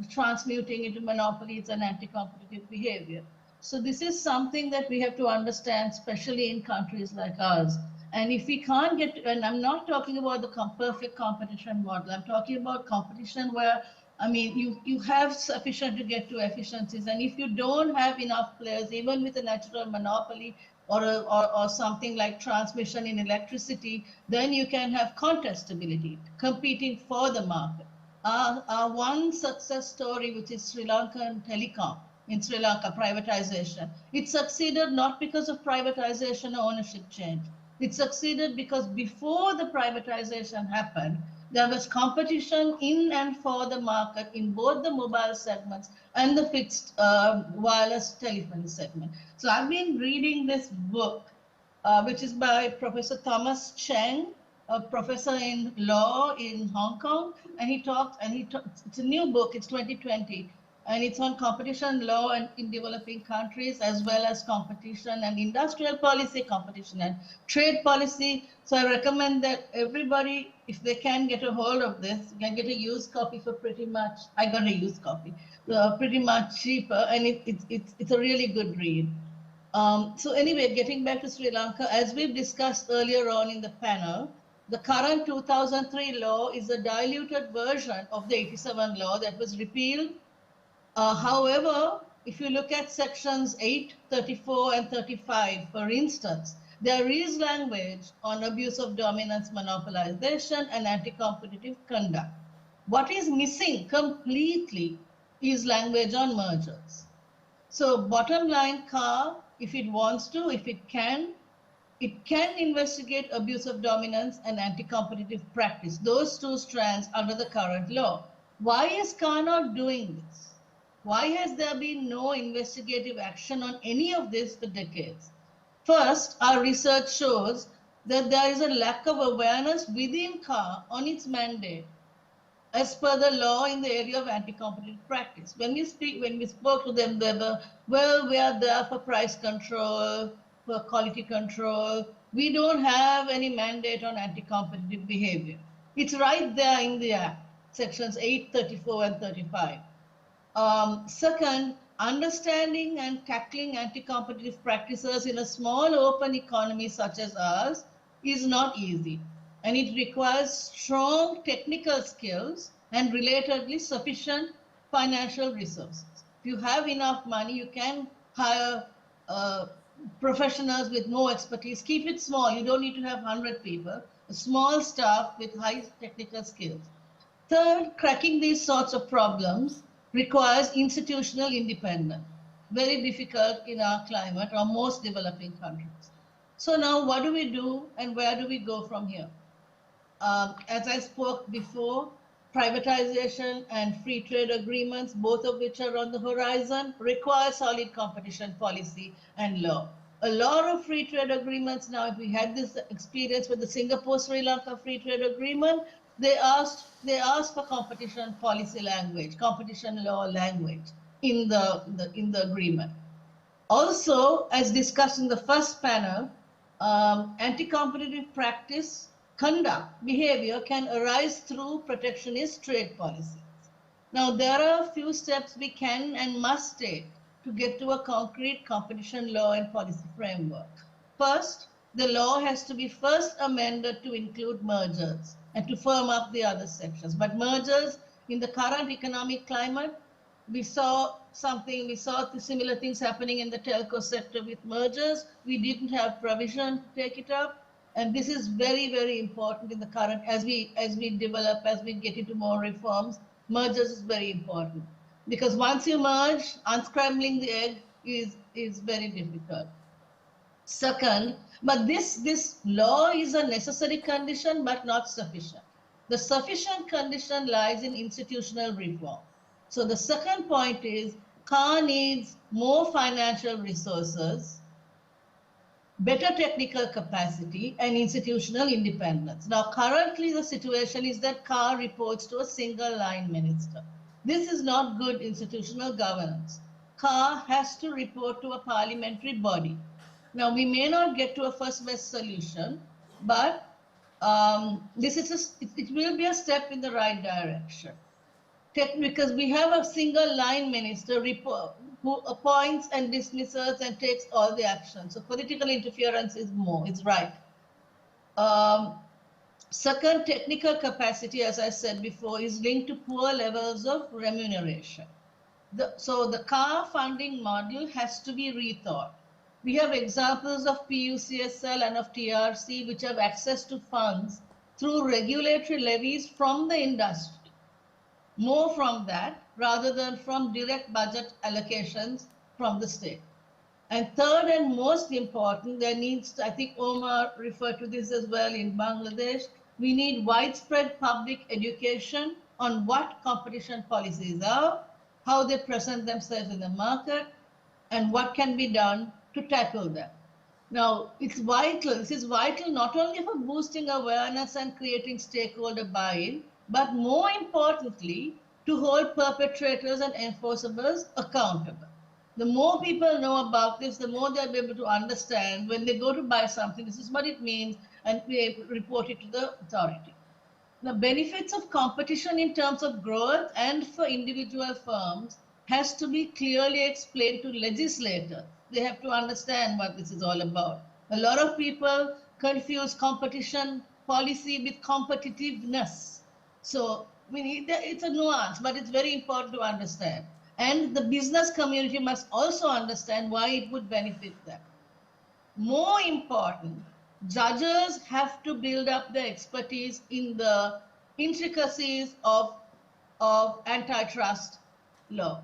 Speaker 7: transmuting into monopolies and anti-competitive behavior. So this is something that we have to understand, especially in countries like ours. And if we can't get, and I'm not talking about the perfect competition model, I'm talking about competition where, I mean, you have sufficient to get to efficiencies. And if you don't have enough players, even with a natural monopoly or something like transmission in electricity, then you can have contestability, competing for the market. One success story, which is Sri Lankan telecom, in Sri Lanka, privatization. It succeeded not because of privatization or ownership change. It succeeded because before the privatization happened, there was competition in and for the market in both the mobile segments and the fixed wireless telephony segment. So I've been reading this book, which is by Professor Thomas Cheng, a professor in law in Hong Kong, and it's a new book, it's 2020. and it's on competition law and in developing countries, as well as competition and industrial policy, competition and trade policy. So I recommend that everybody, if they can get a hold of this, can get a used copy for pretty much, I got a used copy, pretty much cheaper, and it's a really good read. So anyway, getting back to Sri Lanka, as we've discussed earlier on in the panel, the current 2003 law is a diluted version of the 87 law that was repealed. However, if you look at sections 8, 34, and 35, for instance, there is language on abuse of dominance, monopolization, and anti-competitive conduct. What is missing completely is language on mergers. So bottom line, CAR, if it wants to, if it can investigate abuse of dominance and anti-competitive practice, those two strands under the current law. Why is CAR not doing this? Why has there been no investigative action on any of this for decades? First, our research shows that there is a lack of awareness within CAR on its mandate as per the law in the area of anti-competitive practice. When we spoke to them, they were, well, we are there for price control, for quality control. We don't have any mandate on anti-competitive behavior. It's right there in the Act, sections 8, 34, and 35. Second, understanding and tackling anti-competitive practices in a small open economy such as ours is not easy, and it requires strong technical skills and relatedly sufficient financial resources. If you have enough money, you can hire professionals with no expertise. Keep it small. You don't need to have 100 people. A small staff with high technical skills. Third, cracking these sorts of problems requires institutional independence. Very difficult in our climate or most developing countries. So now what do we do and where do we go from here? As I spoke before, privatization and free trade agreements, both of which are on the horizon, require solid competition policy and law. A lot of free trade agreements now, if we had this experience with the Singapore-Sri Lanka free trade agreement, they asked for competition policy language, competition law language in the agreement. Also, as discussed in the first panel, anti-competitive practice, conduct, behavior can arise through protectionist trade policies. Now, there are a few steps we can and must take to get to a concrete competition law and policy framework. First, the law has to be first amended to include mergers and to firm up the other sections. But mergers, in the current economic climate, we saw similar things happening in the telco sector with mergers. We didn't have provision to take it up. And this is very, very important in the current, as we develop, as we get into more reforms, mergers is very important. Because once you merge, unscrambling the egg is very difficult. Second, but this law is a necessary condition, but not sufficient. The sufficient condition lies in institutional reform. So the second point is, CAR needs more financial resources, better technical capacity, and institutional independence. Now, currently the situation is that CAR reports to a single line minister. This is not good institutional governance. CAR has to report to a parliamentary body. Now, we may not get to a first best solution, but it will be a step in the right direction. Because we have a single line minister who appoints and dismisses and takes all the action. So political interference is right. Second, technical capacity, as I said before, is linked to poor levels of remuneration. So the CAR funding model has to be rethought. We have examples of PUCSL and of TRC, which have access to funds through regulatory levies from the industry. More from that rather than from direct budget allocations from the state. And third and most important, there needs to, I think Omar referred to this as well in Bangladesh, we need widespread public education on what competition policies are, how they present themselves in the market, and what can be done to tackle them. Now, it's vital, this is vital not only for boosting awareness and creating stakeholder buy-in, but more importantly, to hold perpetrators and enforcers accountable. The more people know about this, the more they'll be able to understand when they go to buy something, this is what it means, and we report it to the authority. The benefits of competition in terms of growth and for individual firms has to be clearly explained to legislators. They have to understand what this is all about. A lot of people confuse competition policy with competitiveness. So it's a nuance, but it's very important to understand. And the business community must also understand why it would benefit them. More important, judges have to build up their expertise in the intricacies of antitrust law.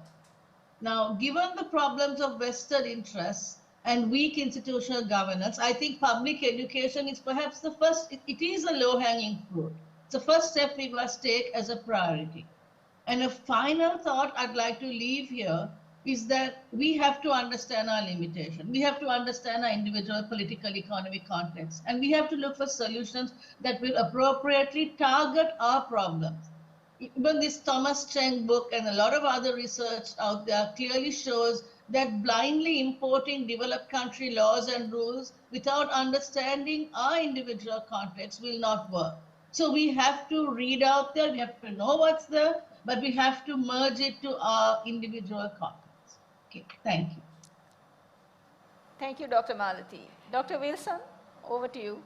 Speaker 7: Now, given the problems of vested interests and weak institutional governance, I think public education is perhaps the first, it is a low-hanging fruit. It's the first step we must take as a priority. And a final thought I'd like to leave here is that we have to understand our limitation. We have to understand our individual political economic context, and we have to look for solutions that will appropriately target our problems. Even this Thomas Cheng book and a lot of other research out there clearly shows that blindly importing developed country laws and rules without understanding our individual context will not work. So we have to read out there, we have to know what's there, but we have to merge it to our individual context. Okay, thank you.
Speaker 19: Thank you, Dr. Malati. Dr. Wilson, over to you.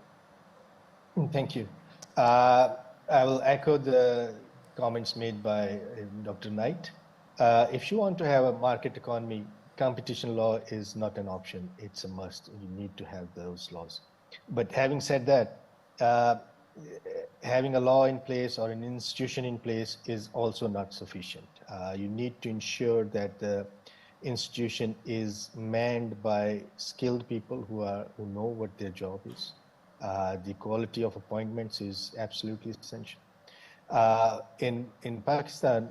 Speaker 2: Thank you. I will echo the comments made by Dr. Knight. If you want to have a market economy, competition law is not an option. It's a must. You need to have those laws. But having said that, having a law in place or an institution in place is also not sufficient. You need to ensure that the institution is manned by skilled people who know what their job is. The quality of appointments is absolutely essential. In Pakistan,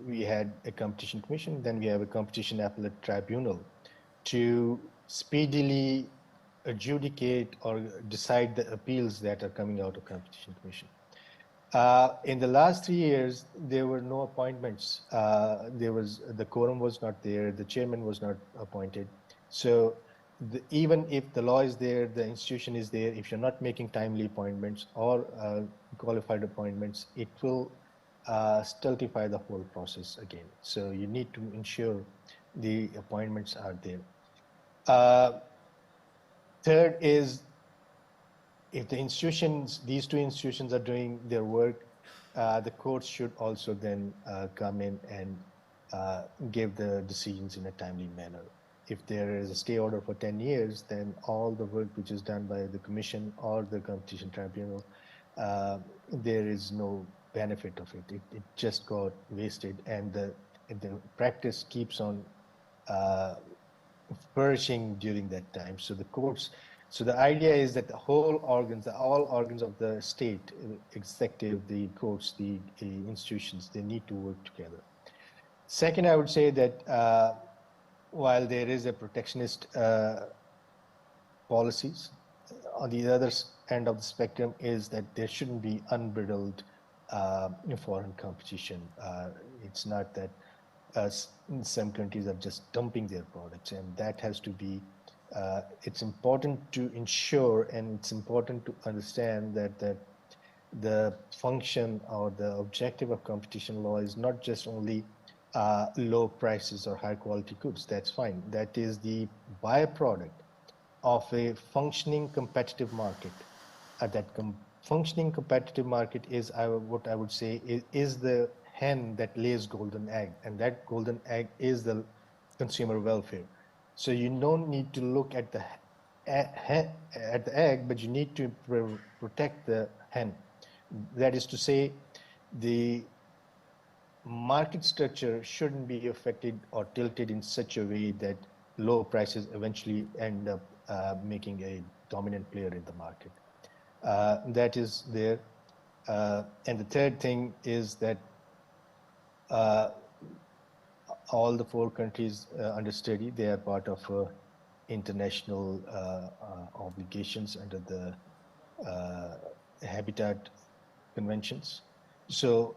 Speaker 2: we had a competition commission, then we have a competition appellate tribunal to speedily adjudicate or decide the appeals that are coming out of competition commission. In the last 3 years, there were no appointments. The quorum was not there, the chairman was not appointed. So even if the law is there, the institution is there, if you're not making timely appointments or qualified appointments, it will stultify the whole process again. So you need to ensure the appointments are there. Third is, if the institutions, these two institutions are doing their work, the courts should also then come in and give the decisions in a timely manner. If there is a stay order for 10 years, then all the work which is done by the commission or the competition tribunal, there is no benefit of it. It just got wasted, and the practice keeps on flourishing during that time. So the courts, so the idea is that all organs of the state, executive, the courts, the institutions, they need to work together. Second, I would say that while there is a protectionist policies, on the other end of the spectrum is that there shouldn't be unbridled foreign competition. It's not that some countries are just dumping their products, and that has to be, it's important to ensure, and it's important to understand that the function or the objective of competition law is not just only low prices or high quality goods. That's fine. That is the byproduct of a functioning competitive market. Functioning competitive market is, what I would say, is the hen that lays golden egg, and that golden egg is the consumer welfare. So you don't need to look at the egg, but you need to protect the hen. That is to say, the market structure shouldn't be affected or tilted in such a way that low prices eventually end up making a dominant player in the market. That is there. And the third thing is that all the 4 countries under study, they are part of international obligations under the Habitat Conventions. So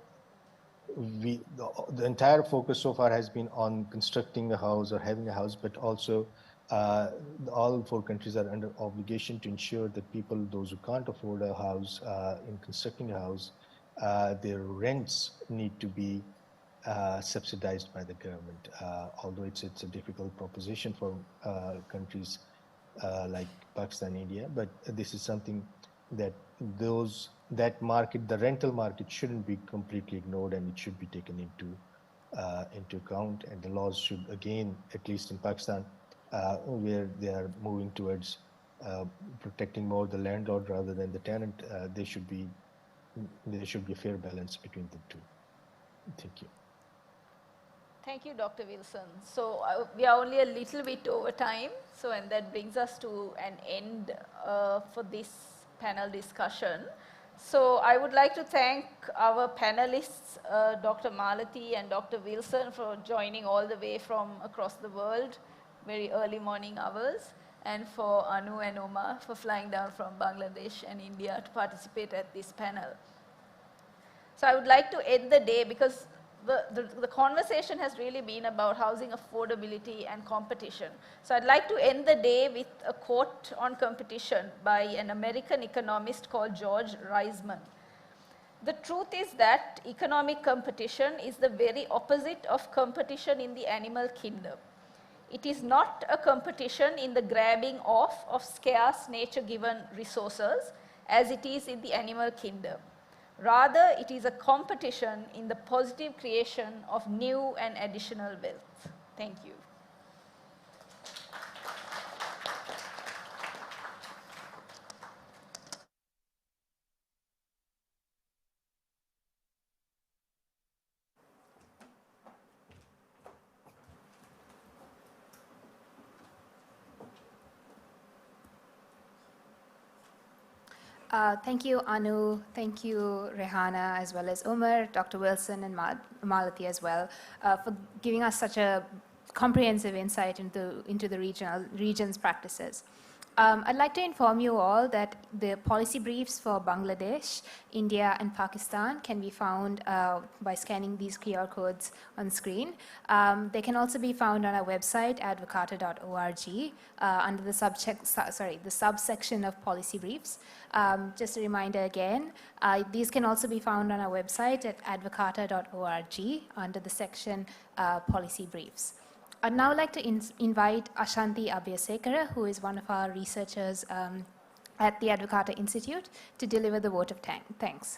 Speaker 2: the entire focus so far has been on constructing a house or having a house, but also all 4 countries are under obligation to ensure that people, those who can't afford a house, in constructing a house, their rents need to be subsidized by the government. Although it's a difficult proposition for countries like Pakistan, India, but this is something that that market, the rental market, shouldn't be completely ignored, and it should be taken into account. And the laws should, again, at least in Pakistan, where they are moving towards protecting more the landlord rather than the tenant, there should be a fair balance between the two. Thank you.
Speaker 19: Thank you, Dr. Wilson. So we are only a little bit over time, and that brings us to an end for this panel discussion. So I would like to thank our panelists, Dr. Malathi and Dr. Wilson, for joining all the way from across the world, very early morning hours, and for Anu and Omar for flying down from Bangladesh and India to participate at this panel. So I would like to end the day because the conversation has really been about housing affordability and competition. So I'd like to end the day with a quote on competition by an American economist called George Reisman. The truth is that economic competition is the very opposite of competition in the animal kingdom. It is not a competition in the grabbing off of scarce nature-given resources as it is in the animal kingdom. Rather, it is a competition in the positive creation of new and additional wealth. Thank you.
Speaker 18: Thank you, Anu. Thank you, Rehana, as well as Umar, Dr. Wilson, and Malathi as well, for giving us such a comprehensive insight into the region's practices. I'd like to inform you all that the policy briefs for Bangladesh, India, and Pakistan can be found by scanning these QR codes on screen. They can also be found on our website, advocata.org, under the subsection of policy briefs. Just a reminder again, these can also be found on our website at advocata.org under the section policy briefs. I'd now like to invite Ashanti Abhiyasekara, who is one of our researchers at the Advocata Institute, to deliver the vote of thanks.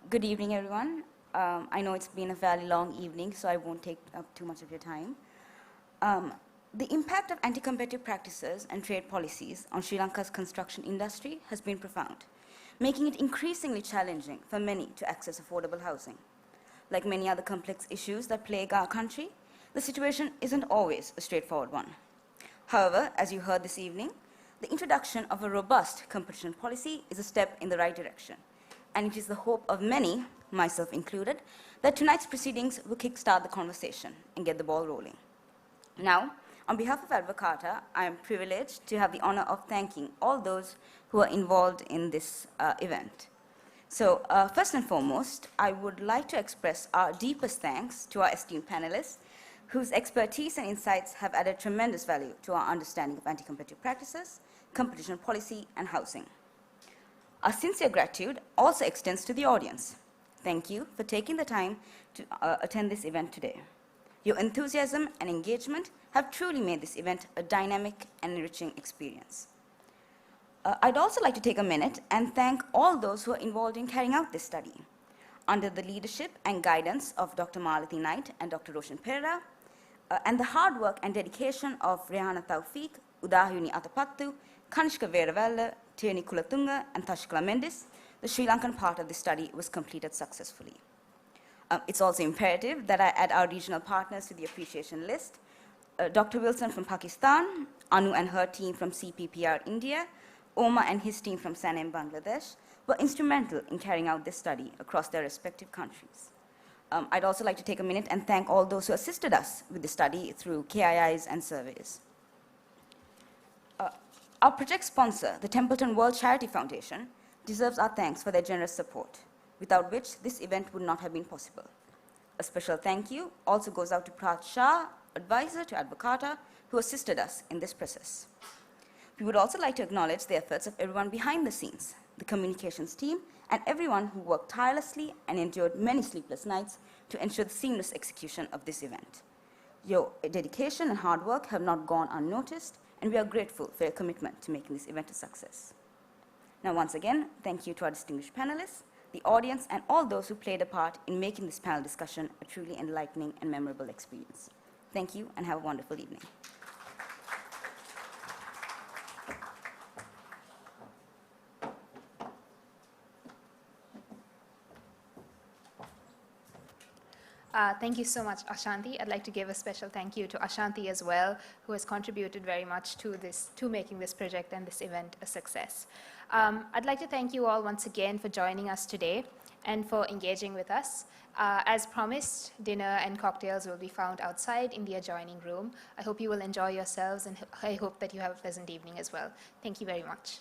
Speaker 8: Good evening, everyone. I know it's been a fairly long evening, so I won't take up too much of your time. The impact of anti-competitive practices and trade policies on Sri Lanka's construction industry has been profound, making it increasingly challenging for many to access affordable housing. Like many other complex issues that plague our country, the situation isn't always a straightforward one. However, as you heard this evening, the introduction of a robust competition policy is a step in the right direction, and it is the hope of many, myself included, that tonight's proceedings will kickstart the conversation and get the ball rolling. Now, on behalf of Advocata, I am privileged to have the honor of thanking all those who are involved in this event. So, first and foremost, I would like to express our deepest thanks to our esteemed panelists, whose expertise and insights have added tremendous value to our understanding of anti-competitive practices, competition policy, and housing. Our sincere gratitude also extends to the audience. Thank you for taking the time to attend this event today. Your enthusiasm and engagement have truly made this event a dynamic and enriching experience. I'd also like to take a minute and thank all those who are involved in carrying out this study. Under the leadership and guidance of Dr. Malathi Knight and Dr. Roshan Perera, and the hard work and dedication of Rehana Taufik, Udahuni Atapattu, Kanishka Veeravella, Tiani Kulatunga, and Tashkala Mendis, the Sri Lankan part of the study was completed successfully. It's also imperative that I add our regional partners to the appreciation list. Dr. Wilson from Pakistan, Anu and her team from CPPR India, Omar and his team from SANEM Bangladesh were instrumental in carrying out this study across their respective countries. I'd also like to take a minute and thank all those who assisted us with the study through KIIs and surveys. Our project sponsor, the Templeton World Charity Foundation, deserves our thanks for their generous support, without which this event would not have been possible. A special thank you also goes out to Prat Shah, advisor to Advocata, who assisted us in this process. We would also like to acknowledge the efforts of everyone behind the scenes, the communications team, and everyone who worked tirelessly and endured many sleepless nights to ensure the seamless execution of this event. Your dedication and hard work have not gone unnoticed, and we are grateful for your commitment to making this event a success. Now, once again, thank you to our distinguished panelists, the audience, and all those who played a part in making this panel discussion a truly enlightening and memorable experience. Thank you, and have a wonderful evening.
Speaker 18: Thank you so much, Ashanti. I'd like to give a special thank you to Ashanti as well, who has contributed very much to making this project and this event a success. I'd like to thank you all once again for joining us today and for engaging with us. As promised, dinner and cocktails will be found outside in the adjoining room. I hope you will enjoy yourselves, and I hope that you have a pleasant evening as well. Thank you very much.